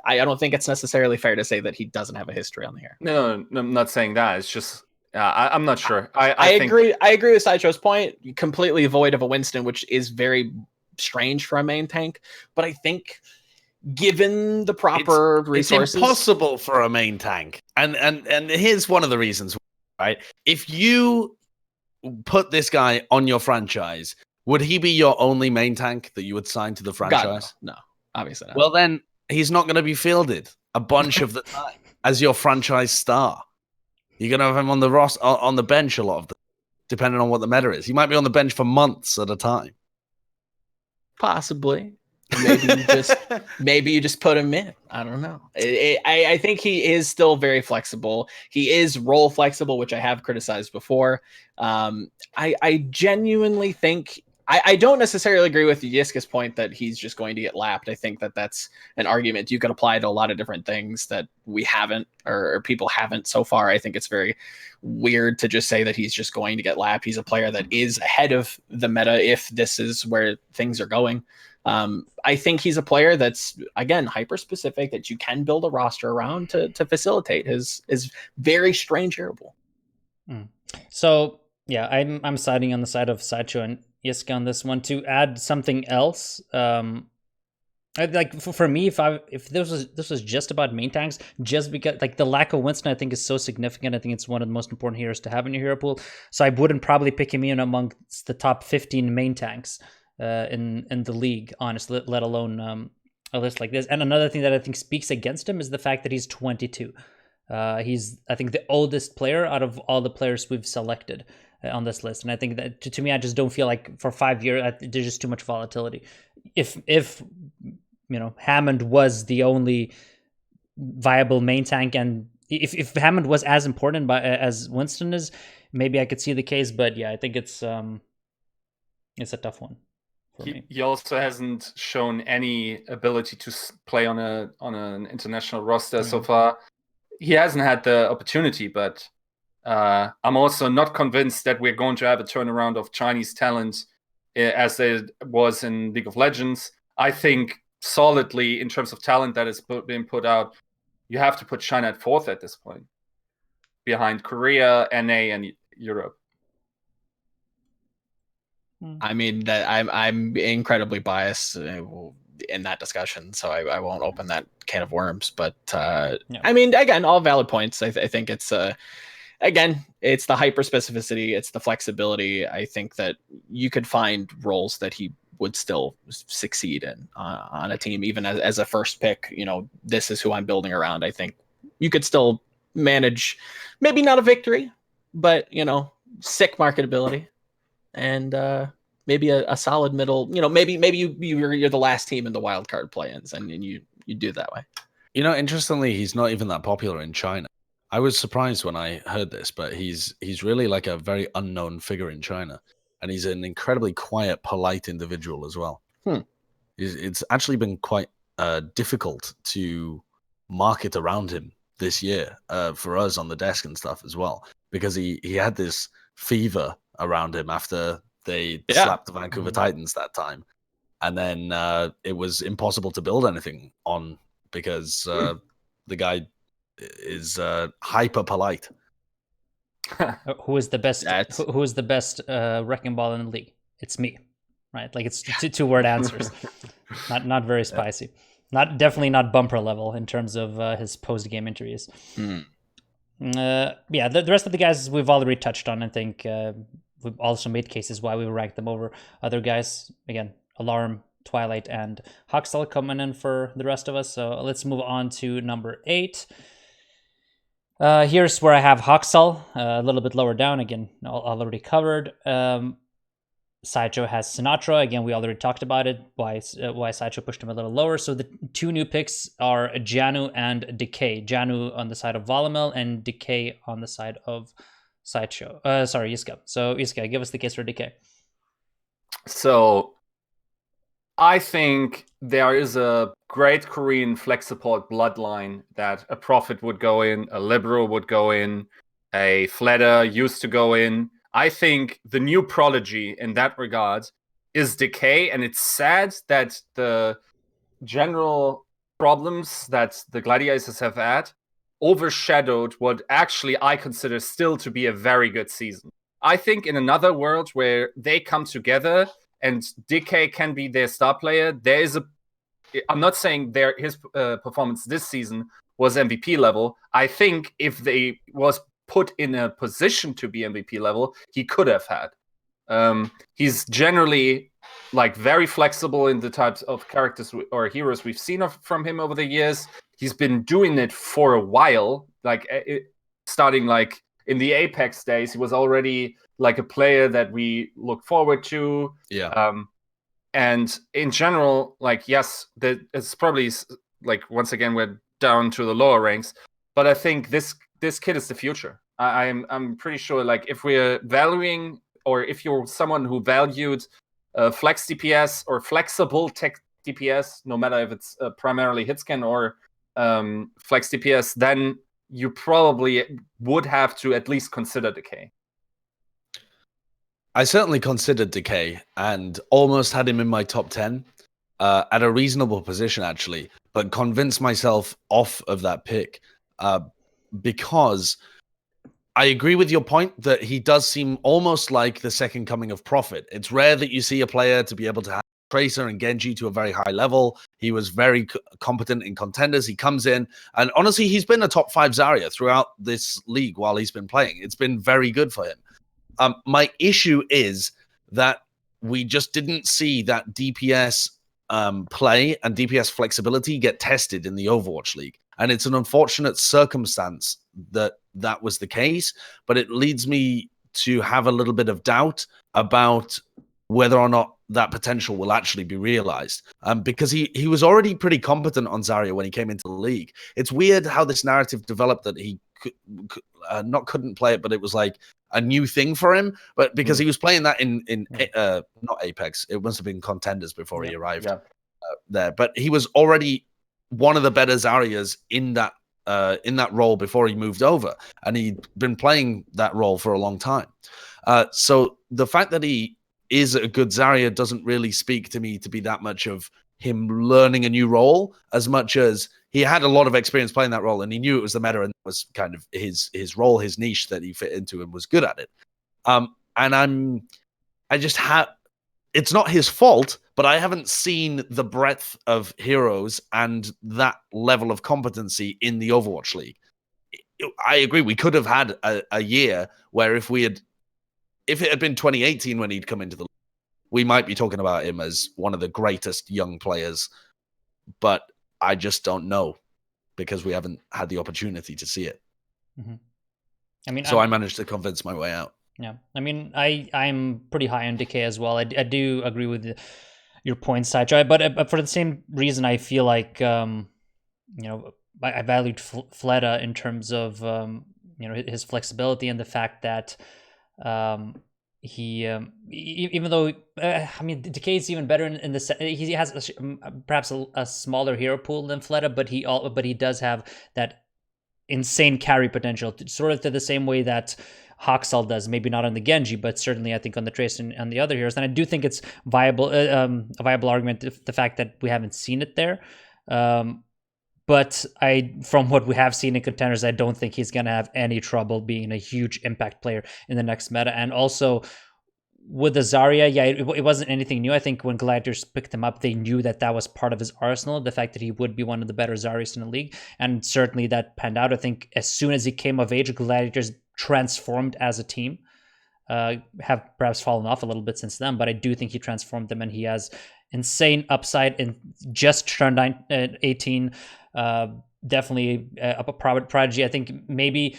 I don't think it's necessarily fair to say that he doesn't have a history on the air. No, I'm not saying that. It's just I'm not sure. I agree. I agree with Sideshow's point. Completely void of a Winston, which is very strange for a main tank. But I think, given the proper resources, it's impossible for a main tank. And here's one of the reasons, right? If you put this guy on your franchise, would he be your only main tank that you would sign to the franchise? God, no, obviously not. Well, then he's not going to be fielded a bunch of the time as your franchise star. You're going to have him on the on the bench a lot of the, depending on what the meta is. He might be on the bench for months at a time. Possibly. Maybe you just put him in. I don't know. I think he is still very flexible. He is role flexible, which I have criticized before. I genuinely think I don't necessarily agree with Yiska's point that he's just going to get lapped. I think that that's an argument you could apply to a lot of different things that we haven't or people haven't so far. I think it's very weird to just say that he's just going to get lapped. He's a player that is ahead of the meta if this is where things are going. I think he's a player that's, again, hyper specific, that you can build a roster around to facilitate his very strange hero pool. So yeah, I'm siding on the side of Sideshow and Yiska on this one. To add something else, like for me, if this was just about main tanks, just because like the lack of Winston, I think is so significant. I think it's one of the most important heroes to have in your hero pool. So I wouldn't probably pick him in amongst the top 15 main tanks in the league, honestly, let alone a list like this. And another thing that I think speaks against him is the fact that he's 22. He's, I think, the oldest player out of all the players we've selected on this list. And I think that to me, I just don't feel like for 5 years, there's just too much volatility. If Hammond was the only viable main tank, and if Hammond was as important as Winston is, maybe I could see the case. But yeah, I think it's a tough one. He also hasn't shown any ability to play on an international roster so far. He hasn't had the opportunity, but I'm also not convinced that we're going to have a turnaround of Chinese talent as there was in League of Legends. I think solidly, in terms of talent that has been put out, you have to put China at 4th at this point, behind Korea, NA, and Europe. I mean, that I'm incredibly biased in that discussion, so I won't open that can of worms. But I mean, again, all valid points. I think it's again, it's the hyper specificity, it's the flexibility. I think that you could find roles that he would still succeed in on a team, even as a first pick. This is who I'm building around. I think you could still manage, maybe not a victory, but sick marketability, and maybe a solid middle. Maybe you're the last team in the wild card play-ins, and you do it that way. Interestingly, he's not even that popular in China. I was surprised when I heard this, but he's really like a very unknown figure in China, and he's an incredibly quiet, polite individual as well. It's actually been quite difficult to market around him this year for us on the desk and stuff as well, because he had this fever around him after they slapped the Vancouver Titans that time, and then it was impossible to build anything on because the guy is hyper polite. Who is the best? Who is the best wrecking ball in the league? It's me, right? Like it's two-word answers. Not very spicy. Definitely not bumper level in terms of his post-game interviews. The rest of the guys we've already touched on. I think we've also made cases why we rank them over other guys. Again, Alarm, Twilight, and Hoxel coming in for the rest of us. So let's move on to number 8. Here's where I have Hoxel, a little bit lower down. Again, already covered. Sideshow has Sinatra. Again, we already talked about it, why Sideshow pushed him a little lower. So the 2 new picks are Janu and Decay. Janu on the side of Volamel and Decay on the side of Sideshow. Yiska. So Yiska, give us the case for Decay. So I think there is a great Korean flex support bloodline that a Prophet would go in, a Liberal would go in, a Fleder used to go in. I think the new prodigy in that regard is Decay, and it's sad that the general problems that the Gladiators have had overshadowed what actually I consider still to be a very good season. I think in another world where they come together and Decay can be their star player, I'm not saying his performance this season was MVP level. I think if they was put in a position to be MVP level, he could have had. He's generally like very flexible in the types of characters or heroes we've seen from him over the years. He's been doing it for a while, starting like in the Apex days. He was already like a player that we look forward to. Yeah. And in general, like, yes, it's probably like, once again, we're down to the lower ranks, but I think this kid is the future. I'm pretty sure, like, if we're valuing, or if you're someone who valued flex DPS or flexible tech DPS, no matter if it's primarily hitscan or flex DPS, then you probably would have to at least consider Decay. I certainly considered Decay and almost had him in my top 10 at a reasonable position, actually, but convinced myself off of that pick because I agree with your point that he does seem almost like the second coming of Prophet. It's rare that you see a player to be able to have Tracer and Genji to a very high level. He was very competent in contenders. He comes in, and honestly, he's been a top 5 Zarya throughout this league while he's been playing. It's been very good for him. My issue is that we just didn't see that DPS play and DPS flexibility get tested in the Overwatch League. And it's an unfortunate circumstance that was the case, but it leads me to have a little bit of doubt about whether or not that potential will actually be realized. Because he was already pretty competent on Zarya when he came into the league. It's weird how this narrative developed that he couldn't play it, but it was like a new thing for him. But because he was playing that in not Apex, it must have been Contenders before he arrived there. But he was already one of the better Zaryas in that role before he moved over, and he'd been playing that role for a long time. So the fact that he is a good Zarya doesn't really speak to me to be that much of him learning a new role, as much as he had a lot of experience playing that role and he knew it was the meta and it was kind of his role, his niche that he fit into and was good at it. And it's not his fault, but I haven't seen the breadth of heroes and that level of competency in the Overwatch League. I agree. We could have had a year where if it had been 2018 when he'd come into the league, we might be talking about him as one of the greatest young players, but I just don't know because we haven't had the opportunity to see it. Mm-hmm. I mean, so I managed to convince my way out. Yeah, I mean, I'm pretty high on Decay as well. I do agree with your points, Sideshow, but for the same reason, I feel like I valued Fleta in terms of his flexibility and the fact that he even though I mean Decay is even better in the he has perhaps a smaller hero pool than Fleta, but he does have that insane carry potential, sort of to the same way that Haxal does, maybe not on the Genji, but certainly I think on the Trace and the other heroes. And I do think it's a viable argument, the fact that we haven't seen it there. But from what we have seen in Contenders, I don't think he's going to have any trouble being a huge impact player in the next meta. And also with the Zarya, it wasn't anything new. I think when Gladiators picked him up, they knew that was part of his arsenal, the fact that he would be one of the better Zaryas in the league. And certainly that panned out. I think as soon as he came of age, Gladiators transformed as a team. Have perhaps fallen off a little bit since then, but I do think he transformed them, and he has insane upside and just turned 18. Definitely a prodigy. I think maybe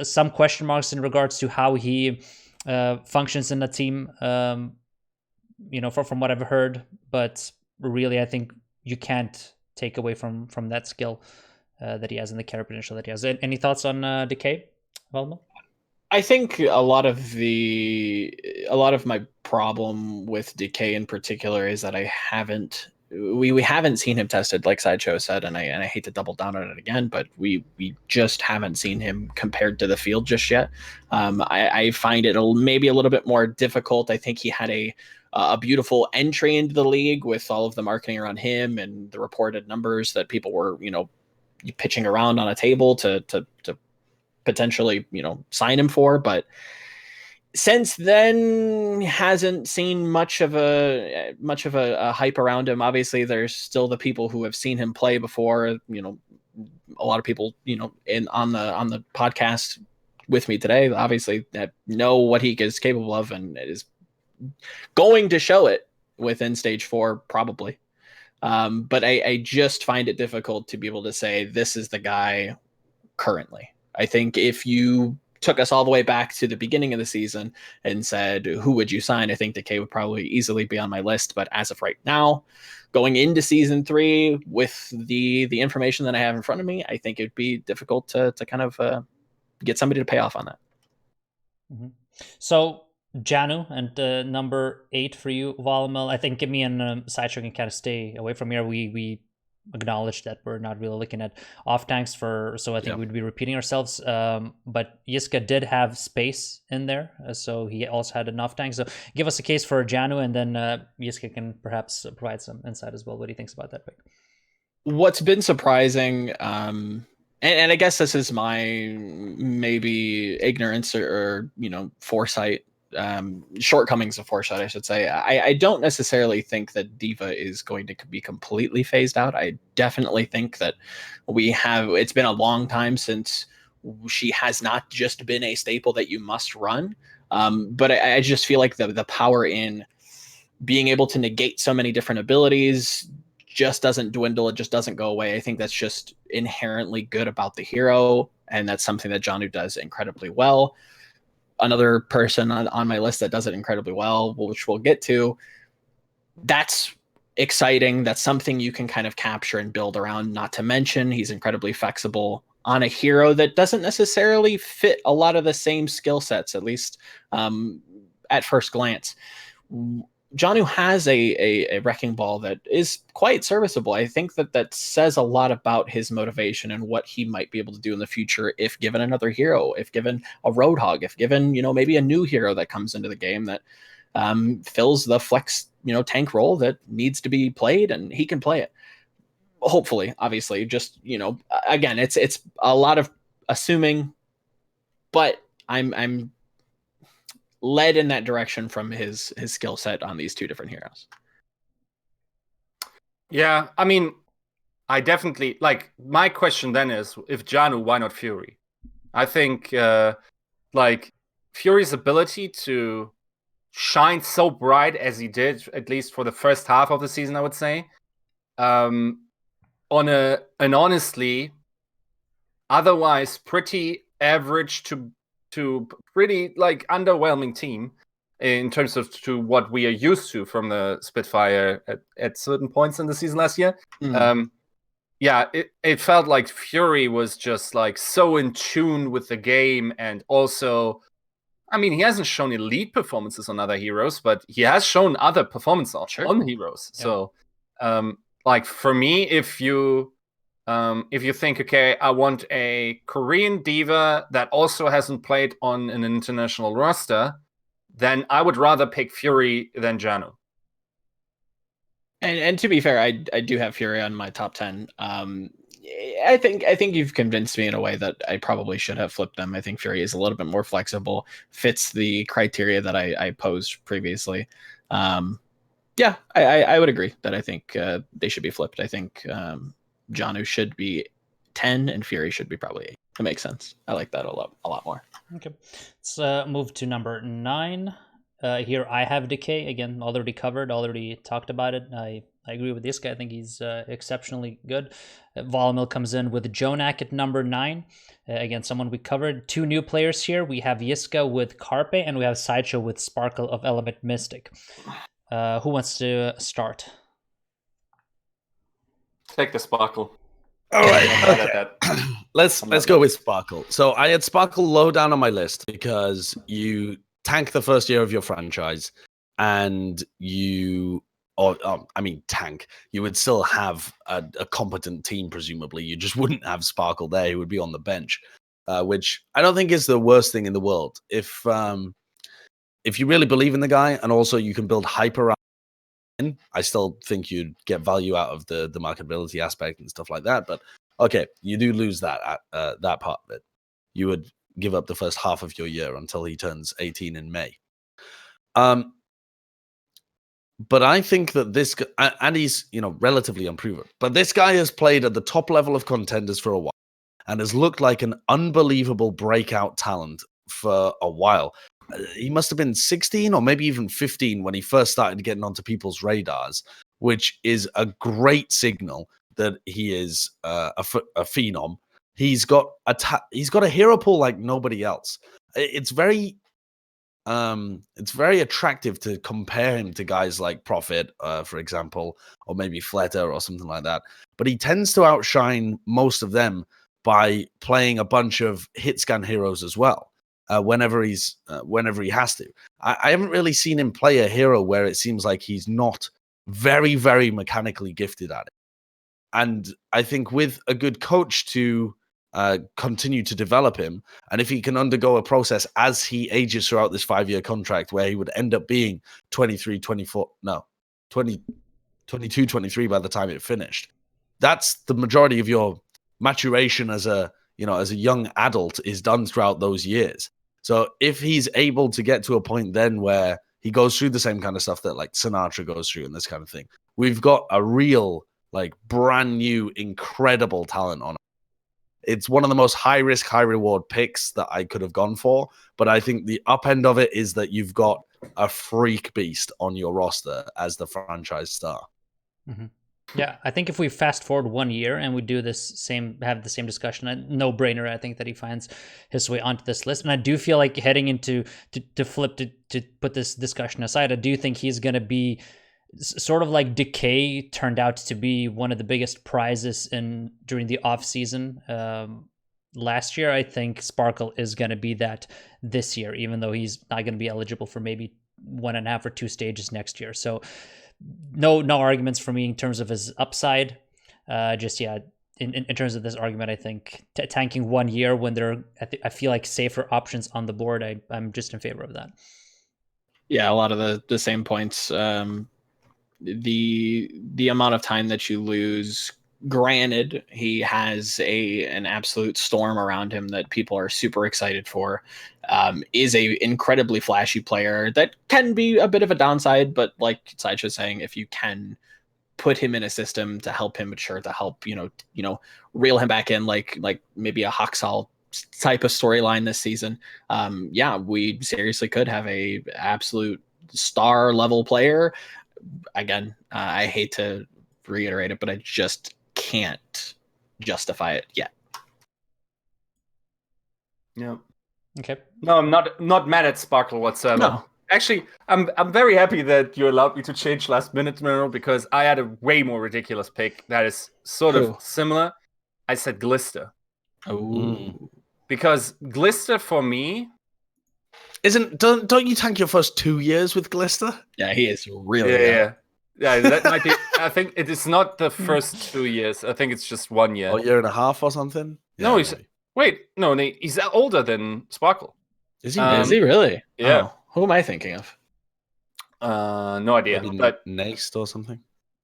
some question marks in regards to how he functions in the team, from what I've heard, but really I think you can't take away from that skill that he has and the carry potential that he has. Any thoughts on Decay, Volamel? I think a lot of my problem with Decay in particular is that we haven't seen him tested, like Sideshow said, and I hate to double down on it again, but we just haven't seen him compared to the field just yet. I find it maybe a little bit more difficult. I think he had a beautiful entry into the league with all of the marketing around him and the reported numbers that people were, pitching around on a table to potentially, sign him for. But since then, hasn't seen much of a hype around him. Obviously, there's still the people who have seen him play before. A lot of people, on the podcast with me today, obviously that know what he is capable of and is going to show it within stage 4, probably. But I just find it difficult to be able to say this is the guy currently. I think if you took us all the way back to the beginning of the season and said, who would you sign? I think Decay would probably easily be on my list. But as of right now, going into season 3 with the information that I have in front of me, I think it'd be difficult to kind of get somebody to pay off on that. Mm-hmm. So Janu and number 8 for you, Volamel. I think me and Sideshow can kind of stay away from here. We acknowledge that we're not really looking at off tanks so I think we'd be repeating ourselves. But Yiska did have space in there, so he also had an off tank. So give us a case for Janu, and then Yiska can perhaps provide some insight as well. What he thinks about that pick. What's been surprising, and I guess this is my maybe ignorance or foresight, shortcomings of foresight, I should say. I don't necessarily think that D.Va is going to be completely phased out. I definitely think that it's been a long time since she has not just been a staple that you must run. But I just feel like the power in being able to negate so many different abilities just doesn't dwindle. It just doesn't go away. I think that's just inherently good about the hero, and that's something that Janu does incredibly well. Another person on my list that does it incredibly well, which we'll get to, that's exciting. That's something you can kind of capture and build around. Not to mention, he's incredibly flexible on a hero that doesn't necessarily fit a lot of the same skill sets, at least at first glance. Janu has a wrecking ball that is quite serviceable. I think that says a lot about his motivation and what he might be able to do in the future if given another hero, if given a Roadhog, if given, maybe a new hero that comes into the game that fills the flex, tank role that needs to be played, and he can play it. Hopefully, obviously, just, again, it's a lot of assuming, but I'm led in that direction from his skill set on these two different heroes. Yeah, I mean, I definitely, my question then is, if Janu, why not Fury? I think, Fury's ability to shined so bright as he did, at least for the first half of the season, I would say, on an honestly otherwise pretty average to pretty like underwhelming team in terms of to what we are used to from the Spitfire at certain points in the season last year. Yeah, it felt like Fury was just like so in tune with the game, and also, I mean, he hasn't shown elite performances on other heroes, but he has shown other performances on heroes. Yeah. So, like for me, if you think, okay, I want a Korean diva that also hasn't played on an international roster, then I would rather pick Fury than Janu. And to be fair, I do have Fury on my top 10. I think you've convinced me in a way that I probably should have flipped them. I think Fury is a little bit more flexible, fits the criteria that I posed previously. Yeah, I would agree that I think they should be flipped. I think Janu should be 10 and Fury should be probably 8. It makes sense. I like that a lot more. Okay, let's move to number 9. Here I have Decay, again, already covered, already talked about it. I agree with this guy. I think he's exceptionally good. Volamel comes in with Jonak at number 9. Again, someone we covered. 2 new players here. We have Yiska with Carpe, and we have Sideshow with Sparkle of Element Mystic. Who wants to start? Take the Sparkle. All right, okay. Let's go with Sparkle. So I had Sparkle low down on my list because you tank the first year of your franchise, and you would still have a competent team, presumably. You just wouldn't have Sparkle there. He would be on the bench, which I don't think is the worst thing in the world. If you really believe in the guy, and also you can build hype around him, I still think you'd get value out of the marketability aspect and stuff like that. But okay, you do lose that part of it. You would give up the first half of your year until he turns 18 in May. But I think that this guy, and he's, relatively unproven, but this guy has played at the top level of contenders for a while and has looked like an unbelievable breakout talent for a while. He must have been 16 or maybe even 15 when he first started getting onto people's radars, which is a great signal that he is a phenom. He's got a hero pool like nobody else. It's very attractive to compare him to guys like Prophet, for example, or maybe Fletter or something like that. But he tends to outshine most of them by playing a bunch of hit scan heroes as well. Whenever he has to. I haven't really seen him play a hero where it seems like he's not very, very mechanically gifted at it. And I think with a good coach to continue to develop him, and if he can undergo a process as he ages throughout this 5-year contract where he would end up being 22, 23 by the time it finished, that's the majority of your maturation as a young adult is done throughout those years. So if he's able to get to a point then where he goes through the same kind of stuff that like Sinatra goes through and this kind of thing, we've got a real, like, brand new, incredible talent on it. It's one of the most high risk, high reward picks that I could have gone for. But I think the up end of it is that you've got a freak beast on your roster as the franchise star. Mm-hmm. Yeah, I think if we fast forward 1 year and we do have the same discussion, a no-brainer, I think that he finds his way onto this list. And I do feel like heading into to put this discussion aside, I do think he's going to be sort of like Decay turned out to be one of the biggest prizes during the off season last year. I think Sparkle is going to be that this year, even though he's not going to be eligible for maybe 1.5 or 2 stages next year. So no arguments for me in terms of his upside. In terms of this argument, I think tanking 1 year when I feel like safer options on the board, I'm just in favor of that. Yeah, a lot of the same points. The amount of time that you lose, granted, he has an absolute storm around him that people are super excited for, is a incredibly flashy player that can be a bit of a downside, but like Sideshow saying, if you can put him in a system to help him mature, to help reel him back in, like maybe a Haksal type of storyline this season, we seriously could have a absolute star level player. Again, I hate to reiterate it, but I just can't justify it yet. Yeah. Okay. No, I'm not mad at Sparkle whatsoever. No. Actually, I'm very happy that you allowed me to change last minute, Miro, because I had a way more ridiculous pick that is sort Who? of similar. I said Glister. Oh, Because Glister for me, Don't you tank your first 2 years with Glister? yeah, he is really good. yeah, that might be. I think it is not the first 2 years. I think it's just 1 year. Or a year and a half or something? No, Yeah, he's maybe. no, he's older than Sparkle. Is he? Is he really? Yeah. Oh, who am I thinking of? No idea, Maybe but Next or something?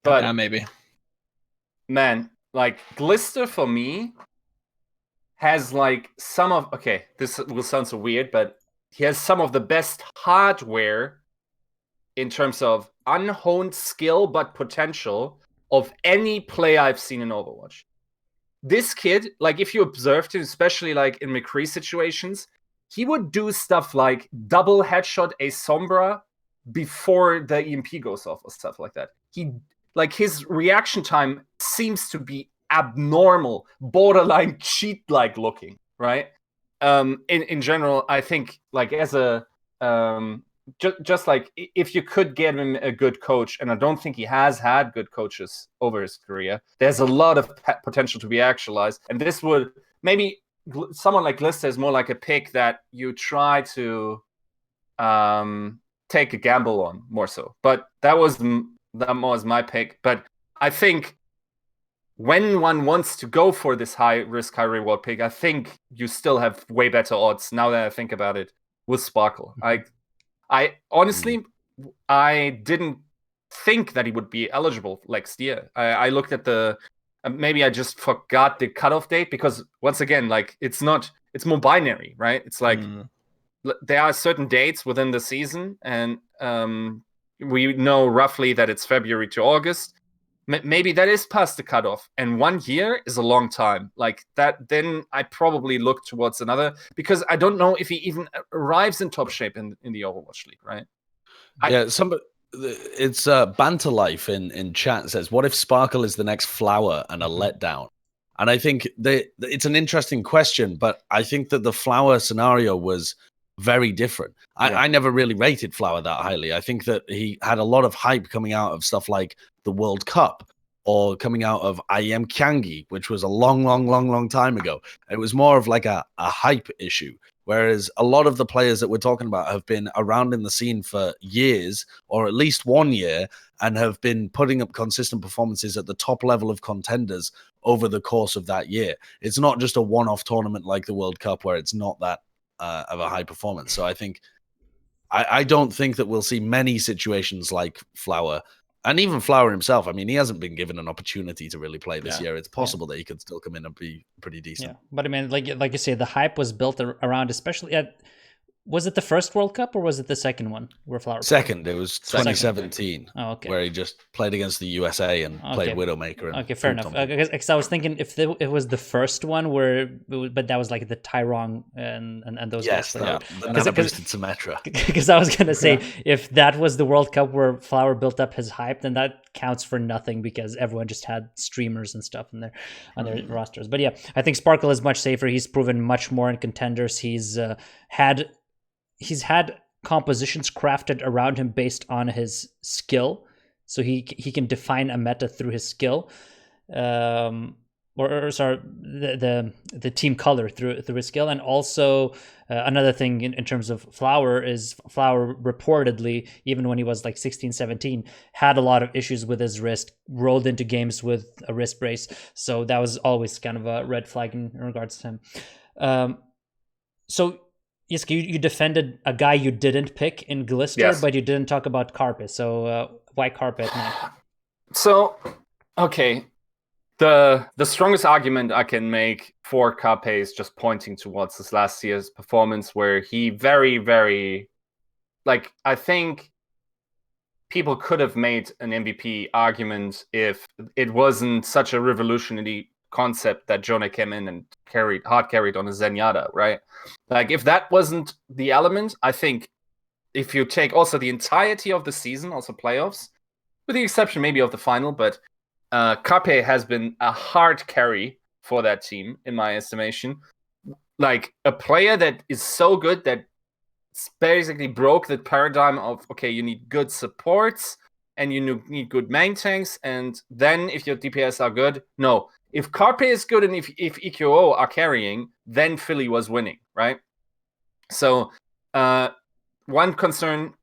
Yeah, maybe. man, like Glister for me has like some of this will sound so weird, but he has some of the best hardware in terms of unhoned skill but potential of any play I've seen in Overwatch. This kid, like if you observed him, especially like in McCree situations, he would do stuff like double headshot a Sombra before the EMP goes off or stuff like that. His reaction time seems to be abnormal, borderline cheat-like looking, right? In general, I think like as a just like if you could get him a good coach, and I don't think he has had good coaches over his career, there's a lot of potential to be actualized. And this would maybe someone like Glister is more like a pick that you try to take a gamble on more so. But that was my pick. But I think when one wants to go for this high risk, high reward pick, I think you still have way better odds now that I think about it with Sparkle. I honestly, I didn't think that he would be eligible next year. I looked at maybe I just forgot the cutoff date because once again, like it's more binary, right? It's like there are certain dates within the season, and we know roughly that it's February to August. Maybe that is past the cutoff, and 1 year is a long time. Like that, then I probably look towards another because I don't know if he even arrives in top shape in the Overwatch League, right? It's Banter Life in chat says, "What if Sparkle is the next Flower and a letdown?" And I think it's an interesting question, but I think that the Flower scenario was very different. I never really rated Flower that highly. I think that he had a lot of hype coming out of stuff like the World Cup or coming out of I Am Kyangi, which was a long time ago. It was more of like a hype issue. Whereas a lot of the players that we're talking about have been around in the scene for years, or at least 1 year, and have been putting up consistent performances at the top level of contenders over the course of that year. It's not just a one-off tournament like the World Cup where it's not that of a high performance. So I think I don't think that we'll see many situations like Flower. And even Flower himself, I mean, he hasn't been given an opportunity to really play this year. It's possible that he could still come in and be pretty decent. Yeah, but I mean, like you say, the hype was built around, especially at. Was it the first World Cup or was it the second one where Flower played? Second, it was 2017, where he just played against the USA and played Widowmaker. And fair enough. Because I was thinking if it was the first one but that was like the Tyrong and those guys. The Nana boosted Symmetra. Because I was gonna say if that was the World Cup where Flower built up his hype, then that counts for nothing because everyone just had streamers and stuff on their rosters. But yeah, I think Sparkle is much safer. He's proven much more in contenders. He's had compositions crafted around him based on his skill, so he can define a meta through his skill, the team color through his skill. And also another thing in terms of Flower is Flower reportedly, even when he was like 16, 17, had a lot of issues with his wrist, rolled into games with a wrist brace, so that was always kind of a red flag in regards to him. So Yiska, you defended a guy you didn't pick in Glister, but you didn't talk about Carpet. So why Carpet now? So, okay. The strongest argument I can make for Carpe is just pointing towards his last year's performance where he very, very... Like, I think people could have made an MVP argument if it wasn't such a revolutionary concept that Jonah came in and hard carried on a Zenyatta, right? Like if that wasn't the element, I think if you take also the entirety of the season, also playoffs, with the exception maybe of the final, but Carpe has been a hard carry for that team, in my estimation. Like a player that is so good that basically broke the paradigm of, okay, you need good supports and you need good main tanks, and then if your DPS are good, no. If Carpe is good and if EQO are carrying, then Philly was winning, right? So one concern,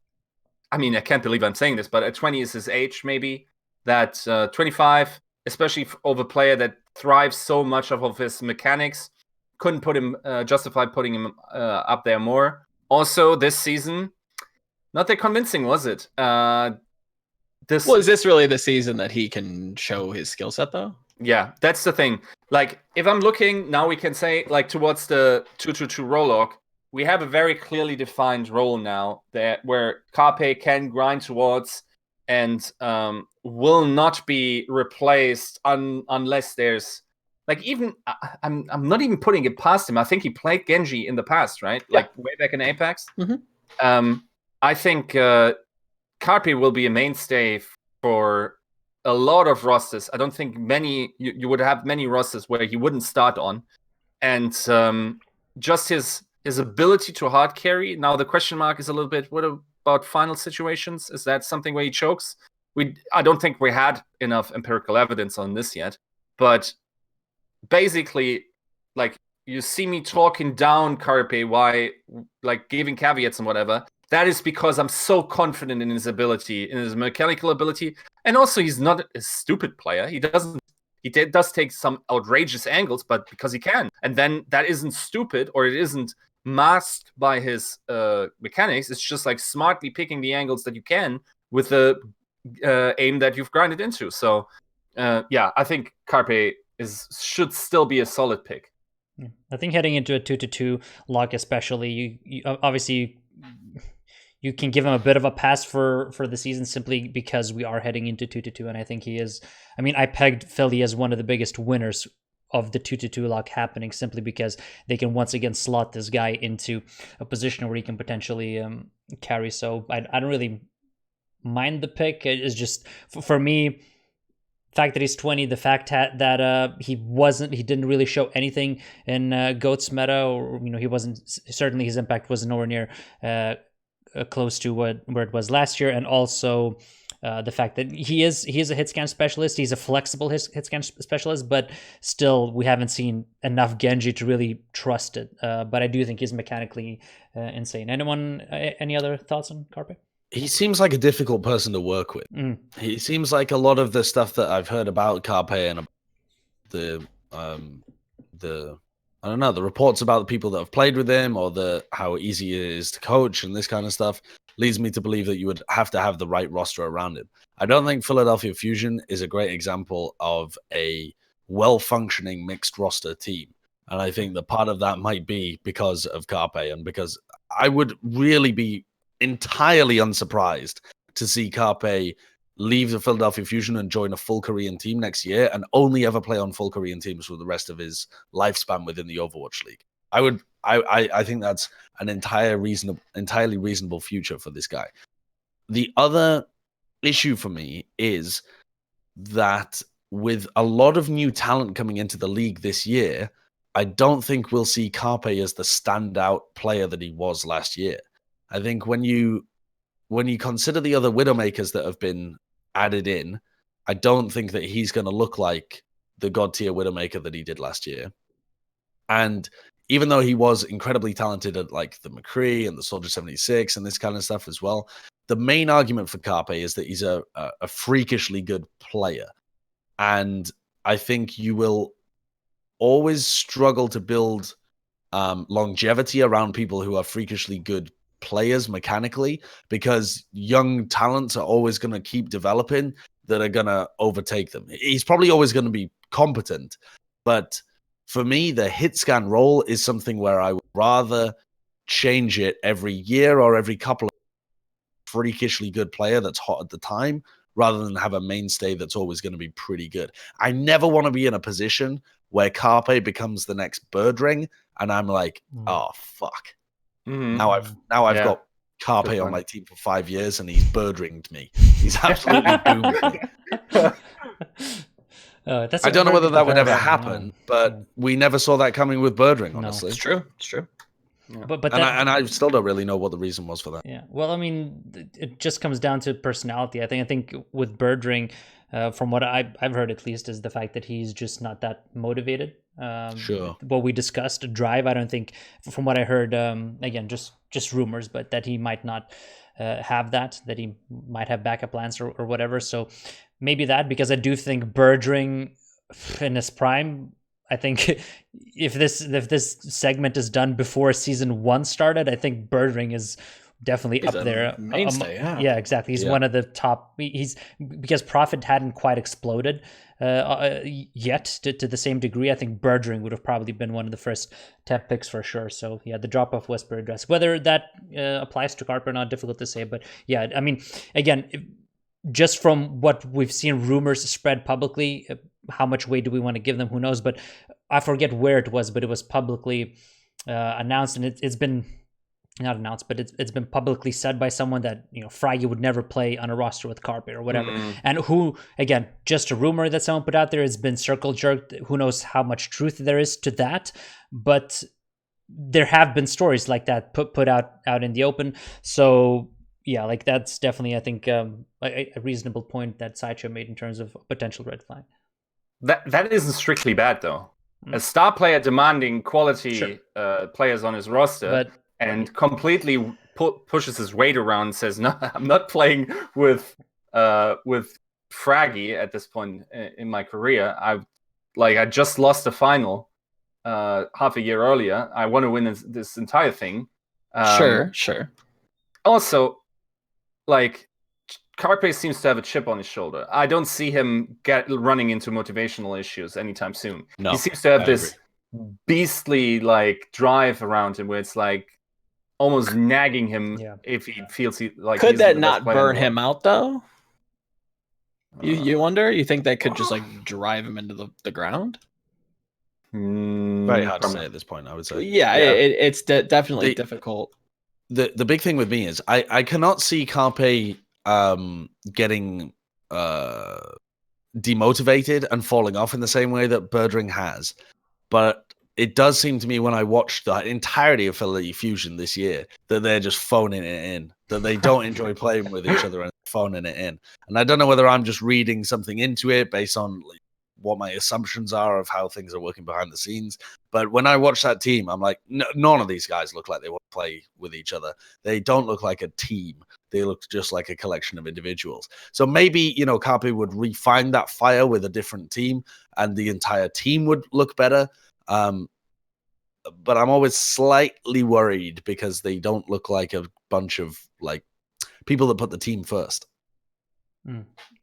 I mean, I can't believe I'm saying this, but at 20 is his age, maybe. That 25, especially over a player that thrives so much off of his mechanics, couldn't put him, justify putting him up there more. Also, this season, not that convincing, was it? Well, is this really the season that he can show his skill set, though? Yeah, that's the thing. Like, if I'm looking, now we can say, like, towards the 2-2-2 Rollock, we have a very clearly defined role now that where Carpe can grind towards and will not be replaced unless there's like, even I'm not even putting it past him. I think he played Genji in the past, right? Yeah. Like way back in Apex. Mm-hmm. I think Carpe will be a mainstay for a lot of rosters. I don't think you would have many rosters where he wouldn't start on, and just his ability to hard carry. Now the question mark is a little bit, what about final situations? Is that something where he chokes? I don't think we had enough empirical evidence on this yet, but basically, like, you see me talking down Carpe, why, like, giving caveats and whatever. That is because I'm so confident in his ability, in his mechanical ability, and also he's not a stupid player. He does take some outrageous angles, but because he can, and then that isn't stupid, or it isn't masked by his mechanics. It's just like smartly picking the angles that you can with the aim that you've grinded into. So yeah, I think Carpe should still be a solid pick. I think heading into a 2-2 lock, especially, you obviously you can give him a bit of a pass for the season simply because we are heading into 2-2, and I think he is. I mean, I pegged Philly as one of the biggest winners of the 2-2 lock happening simply because they can once again slot this guy into a position where he can potentially carry. So I don't really mind the pick. It's just for me, fact that he's 20, the fact that he didn't really show anything in Goat's meta, or he wasn't, certainly his impact was nowhere near close to where it was last year, and also the fact that he is a hit scan specialist. He's a flexible hit scan specialist, but still we haven't seen enough Genji to really trust it. But I do think he's mechanically insane. Any other thoughts on Carpe? He seems like a difficult person to work with. He seems like a lot of the stuff that I've heard about Carpe and the I don't know, the reports about the people that have played with him, or how easy it is to coach and this kind of stuff, leads me to believe that you would have to have the right roster around him. I don't think Philadelphia Fusion is a great example of a well-functioning mixed roster team. And I think that part of that might be because of Carpe, and because I would really be entirely unsurprised to see Carpe leave the Philadelphia Fusion and join a full Korean team next year, and only ever play on full Korean teams for the rest of his lifespan within the Overwatch League. I think that's an entirely reasonable future for this guy. The other issue for me is that with a lot of new talent coming into the league this year, I don't think we'll see Carpe as the standout player that he was last year. I think when you consider the other Widowmakers that have been added in, I don't think that he's going to look like the god tier Widowmaker that he did last year. And even though he was incredibly talented at like the McCree and the Soldier 76 and this kind of stuff as well, the main argument for Carpe is that he's a freakishly good player. And I think you will always struggle to build longevity around people who are freakishly good players mechanically, because young talents are always going to keep developing that are going to overtake them. He's probably always going to be competent, but for me, the hit scan role is something where I would rather change it every year or every couple of freakishly good player that's hot at the time, rather than have a mainstay that's always going to be pretty good. I never want to be in a position where Carpe becomes the next Bird Ring, and I'm like, oh fuck. Now I've got Carpe Good on one. my team for 5 years, and he's bird-ringed me. He's absolutely doomed me. That's I a don't know very whether good that would ever comparison, happen, yeah. but we never saw that coming with Birdring, No. honestly. It's true. It's true. But And that, I still don't really know what the reason was for that. yeah. Well, I mean, it just comes down to personality. I think with Birdring, from what I've heard at least, is the fact that he's just not that motivated. Sure. What we discussed, drive. I don't think, from what I heard, again, just rumors, but that he might not have that. That he might have backup plans or whatever. So maybe that, because I do think Birdring in his prime, I think if this segment is done before season 1 started, I think Birdring is definitely He's up a there. mainstay, yeah. Yeah, exactly. He's one of the top. He's because Prophet hadn't quite exploded yet to the same degree. I think Birdring would have probably been one of the first 10 picks for sure. So yeah, the drop off was very drastic. Whether that applies to Carp or not, difficult to say. But yeah, I mean, again, just from what we've seen rumors spread publicly, how much weight do we want to give them? Who knows? But I forget where it was, but it was publicly announced, and it's been not announced, but it's been publicly said by someone that, you know, Fraggy would never play on a roster with Carpe or whatever. And who, again, just a rumor that someone put out there, has been circle jerked. Who knows how much truth there is to that? But there have been stories like that put out in the open. So yeah, like that's definitely, I think, a reasonable point that Sideshow made in terms of potential red flag. That isn't strictly bad though. A star player demanding quality players on his roster, and completely pushes his weight around and says, "No, I'm not playing with Fraggy at this point in my career. I just lost a final half a year earlier. I want to win this entire thing." Sure. Also, like, Carpe seems to have a chip on his shoulder. I don't see him running into motivational issues anytime soon. No, he seems to have I this agree. beastly drive around him, where it's like almost nagging him if he feels like. Could that not burn him out though? You wonder? You think that could just drive him into the ground? Very hard to say at this point, I would say. Yeah. It's definitely difficult. The big thing with me is I cannot see Carpe getting demotivated and falling off in the same way that Birdring has. But it does seem to me, when I watched the entirety of Fidelity Fusion this year, that they're just phoning it in, that they don't enjoy playing with each other and phoning it in. And I don't know whether I'm just reading something into it based on what my assumptions are of how things are working behind the scenes. But when I watch that team, I'm like, none of these guys look like they want to play with each other. They don't look like a team. They look just like a collection of individuals. So maybe, Carpe would refine that fire with a different team, and the entire team would look better. But I'm always slightly worried because they don't look like a bunch of people that put the team first.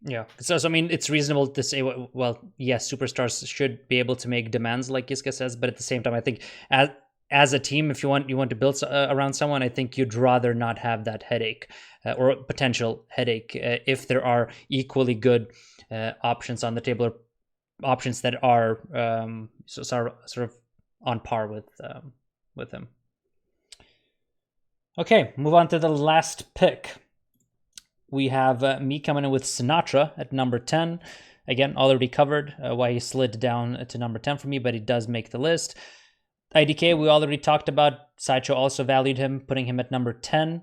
Yeah. So I mean, it's reasonable to say, well, yes, superstars should be able to make demands, like Yiska says, but at the same time, I think as a team, if you want to build around someone, I think you'd rather not have that headache or potential headache if there are equally good options on the table, or options that are sort of on par with him. Okay, move on to the last pick. We have me coming in with Sinatra at number 10. Again, already covered why he slid down to number 10 for me, but he does make the list. IDK, we already talked about. Sideshow also valued him, putting him at number 10.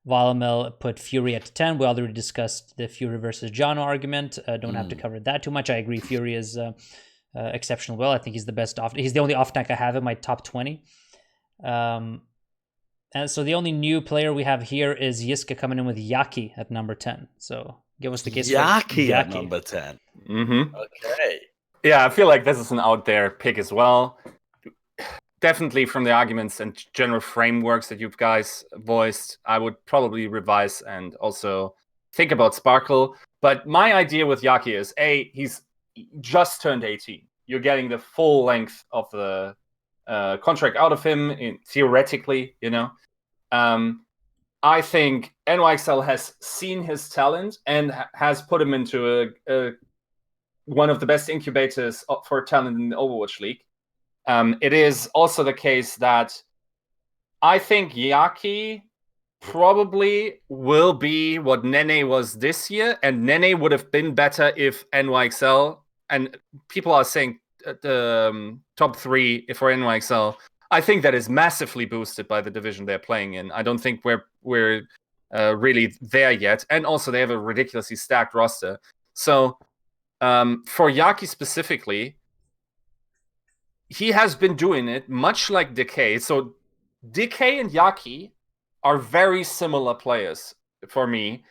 Volamel put Fury at 10. We already discussed the Fury versus John argument. Don't have to cover that too much. I agree, Fury is exceptional. Well, I think he's the best off. He's the only off tank I have in my top 20. And so the only new player we have here is Yiska coming in with Yaki at number 10. So give us the case. Yaki at number 10. Mm-hmm. Okay. Yeah, I feel like this is an out there pick as well. Definitely from the arguments and general frameworks that you guys voiced, I would probably revise and also think about Sparkle. But my idea with Yaki is, he's just turned 18. You're getting the full length of the contract out of him, theoretically, I think NYXL has seen his talent and has put him into one of the best incubators for talent in the Overwatch League. It is also the case that I think Yaki probably will be what Nene was this year, and Nene would have been better if NYXL, and people are saying the top 3 for NYXL. I think that is massively boosted by the division they're playing in. I don't think we're really there yet, and also they have a ridiculously stacked roster. So for Yaki specifically, he has been doing it much like Decay. So Decay and Yaki are very similar players for me.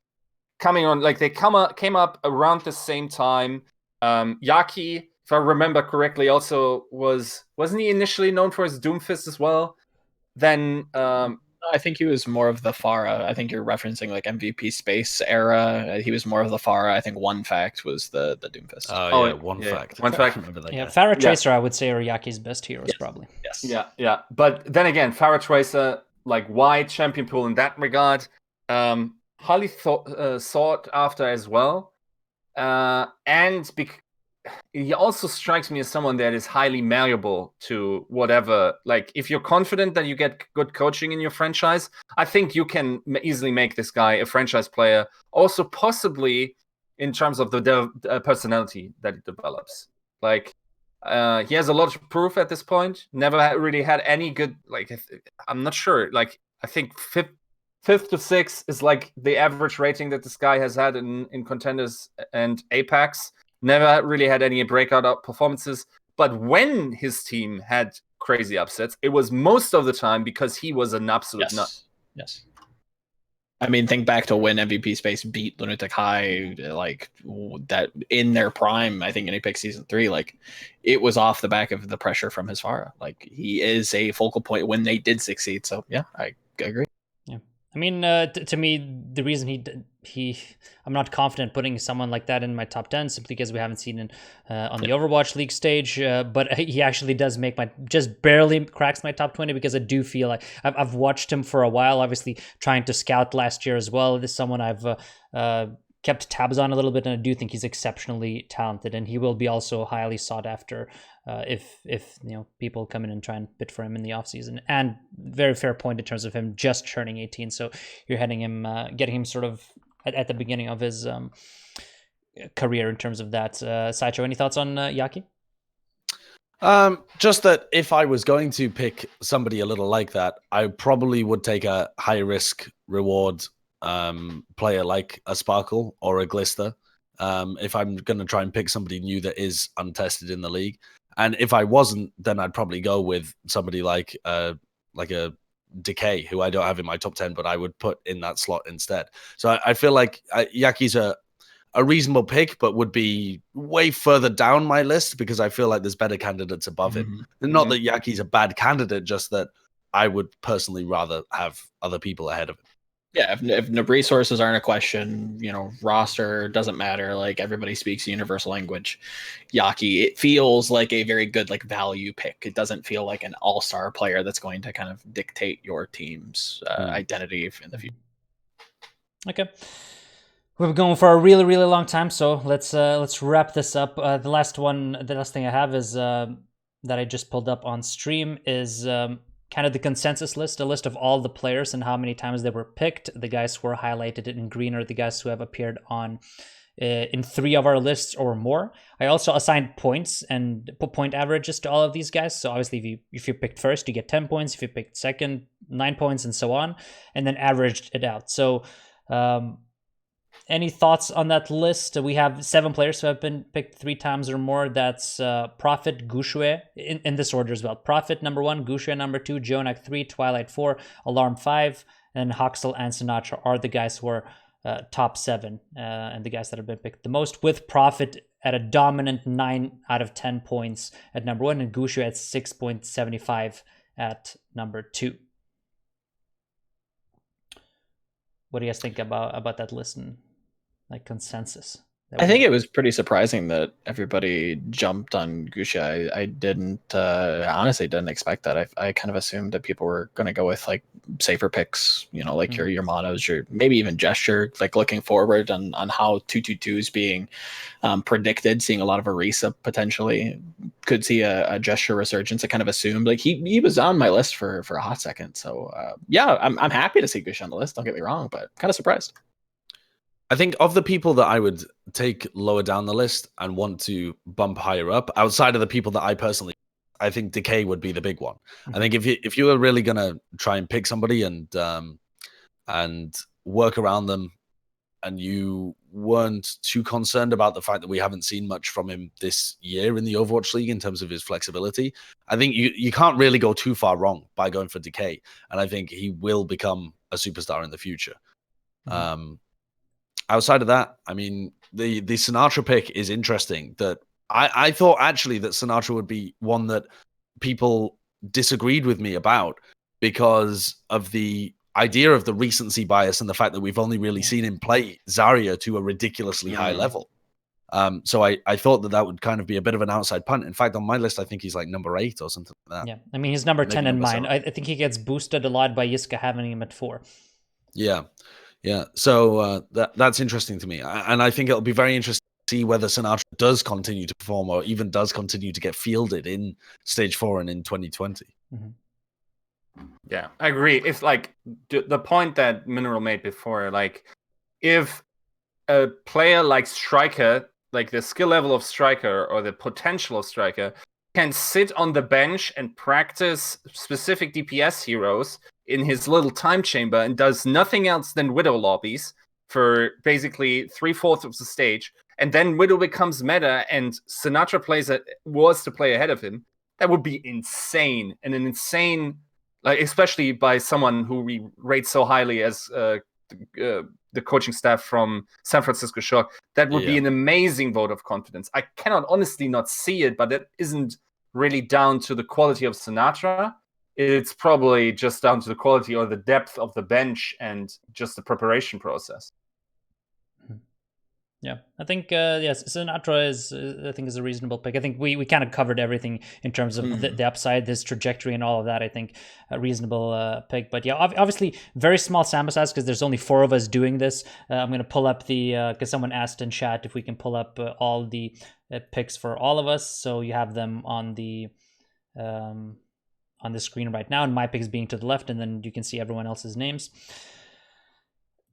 Coming on, like they came up around the same time. Yaki, if I remember correctly, also wasn't he initially known for his Doomfist as well? Then I think he was more of the Pharah. I think you're referencing like MVP Space era. He was more of the Pharah. I think One Fact was the Doomfist. Oh yeah, One Fact. One Fact. Remember that Yeah, guy. Farah Tracer, I would say, are Yaki's best heroes, Yes. probably. Yes. Yeah. But then again, Farah Tracer, like wide champion pool in that regard, highly sought after as well. And he also strikes me as someone that is highly malleable to whatever. Like, if you're confident that you get good coaching in your franchise, I think you can easily make this guy a franchise player. Also, possibly in terms of the personality that it develops. Like, he has a lot of proof at this point. Never really had any good. Like, I'm not sure. Like, I think fifth to sixth is like the average rating that this guy has had in contenders and Apex. Never really had any breakout performances. But when his team had crazy upsets, it was most of the time because he was an absolute nut. Yes. I mean, think back to when MVP Space beat Lunatic High, like that in their prime. I think in Apex Season 3, like it was off the back of the pressure from his Pharah. Like he is a focal point when they did succeed. So yeah, I agree. Yeah, I mean, to me, the reason I'm not confident putting someone like that in my top 10 simply because we haven't seen him on the Overwatch League stage. But he actually does make just barely cracks my top 20 because I do feel like I've watched him for a while. Obviously, trying to scout last year as well. This is someone I've kept tabs on a little bit, and I do think he's exceptionally talented, and he will be also highly sought after if people come in and try and bid for him in the offseason. And very fair point in terms of him just turning 18, so you're getting him sort of at the beginning of his career in terms of that. Sideshow, any thoughts on Yaki? Just that if I was going to pick somebody a little like that, I probably would take a high risk reward player like a Sparkle or a Glister. If I'm going to try and pick somebody new that is untested in the league, and if I wasn't, then I'd probably go with somebody like a Decay, who I don't have in my top 10, but I would put in that slot instead. So I feel like Yaki's a reasonable pick, but would be way further down my list because I feel like there's better candidates above him. And not that Yaki's a bad candidate, just that I would personally rather have other people ahead of him. Yeah, if the resources aren't a question, roster doesn't matter. Like everybody speaks a universal language. Yaki, it feels like a very good value pick. It doesn't feel like an all-star player that's going to kind of dictate your team's identity in the future. Okay. We've been going for a really, really long time, so let's wrap this up. The last thing I have is that I just pulled up on stream is kind of the consensus list, a list of all the players and how many times they were picked. The guys who are highlighted in green are the guys who have appeared on in 3 of our lists or more. I also assigned points and put point averages to all of these guys. So obviously, if you picked first, you get 10 points. If you picked second, 9 points, and so on, and then averaged it out. So any thoughts on that list? We have 7 players who have been picked 3 times or more. That's Prophet, Gushue, in this order as well. Prophet number 1, Gushue number 2, Jonak 3, Twilight 4, Alarm 5, and Hoxel and Sinatra are the guys who are top 7 and the guys that have been picked the most, with Prophet at a dominant 9 out of 10 points at number 1 and Gushue at 6.75 at number 2. What do you guys think about that list and consensus? I think it was pretty surprising that everybody jumped on Gusha. I didn't honestly didn't expect that. I kind of assumed that people were going to go with like safer picks, like your monos, your maybe even gesture, like looking forward on how 222 is being predicted, seeing a lot of Orisa potentially could see a gesture resurgence. I kind of assumed like he was on my list for a hot second. So yeah, I'm happy to see Gusha on the list. Don't get me wrong, but kind of surprised. I think of the people that I would take lower down the list and want to bump higher up, outside of the people that I personally, I think Decay would be the big one. I think if you were really gonna try and pick somebody and work around them, and you weren't too concerned about the fact that we haven't seen much from him this year in the Overwatch League in terms of his flexibility, I think you can't really go too far wrong by going for Decay, and I think he will become a superstar in the future. Outside of that, I mean, the Sinatra pick is interesting. That I thought actually that Sinatra would be one that people disagreed with me about because of the idea of the recency bias and the fact that we've only really seen him play Zarya to a ridiculously high level. So I thought that would kind of be a bit of an outside punt. In fact, on my list, I think he's like number 8 or something like that. Yeah, I mean, he's number 10 in mine. 7. I think he gets boosted a lot by Yiska having him at 4. Yeah. So that's interesting to me. And I think it'll be very interesting to see whether Sinatra does continue to perform or even does continue to get fielded in Stage 4 and in 2020. Yeah, I agree. It's like the point that Mineral made before, like if a player like Striker, like the skill level of Striker or the potential of Striker, can sit on the bench and practice specific DPS heroes in his little time chamber and does nothing else than Widow lobbies for basically 3/4 of the stage, and then Widow becomes meta and Sinatra was to play ahead of him, that would be insane. And an insane, like especially by someone who we rate so highly as the coaching staff from San Francisco Shock, that would be an amazing vote of confidence. I cannot honestly not see it, but it isn't really down to the quality of Sinatra. It's probably just down to the quality or the depth of the bench and just the preparation process. Yeah, I think yes, Sinatra is a reasonable pick. I think we kind of covered everything in terms of the upside, this trajectory, and all of that. I think a reasonable pick. But yeah, obviously very small sample size because there's only 4 of us doing this. I'm gonna pull up because someone asked in chat if we can pull up all the picks for all of us, so you have them on the screen right now, and my pick is being to the left, and then you can see everyone else's names.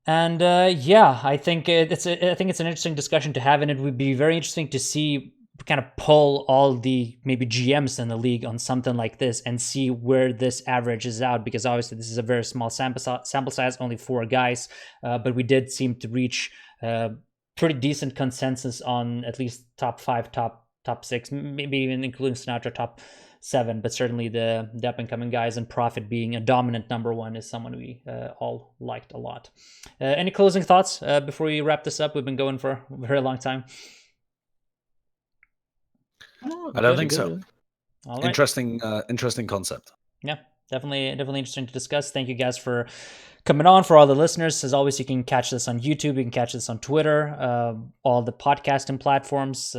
And yeah, I think it's an interesting discussion to have, and it would be very interesting to see kind of pull all the maybe GMs in the league on something like this and see where this averages out, because obviously this is a very small sample size, only 4 guys, but we did seem to reach pretty decent consensus on at least top 5, top 6, maybe even including Sinatra, top 7, but certainly the up and coming guys, and Prophet being a dominant number 1 is someone we all liked a lot. Any closing thoughts before we wrap this up? We've been going for a very long time. I don't think so. All right. Interesting concept. Yeah, definitely interesting to discuss. Thank you guys for coming on. For all the listeners, as always, you can catch this on YouTube, you can catch this on Twitter, all the podcasting platforms.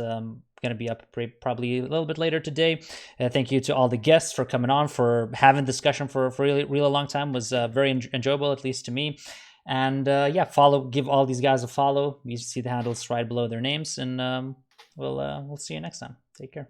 Going to be up probably a little bit later today. Thank you to all the guests for coming on, for having discussion for a really long time. It was very enjoyable, at least to me. And yeah, give all these guys a follow. You see the handles right below their names, and we'll see you next time. Take care.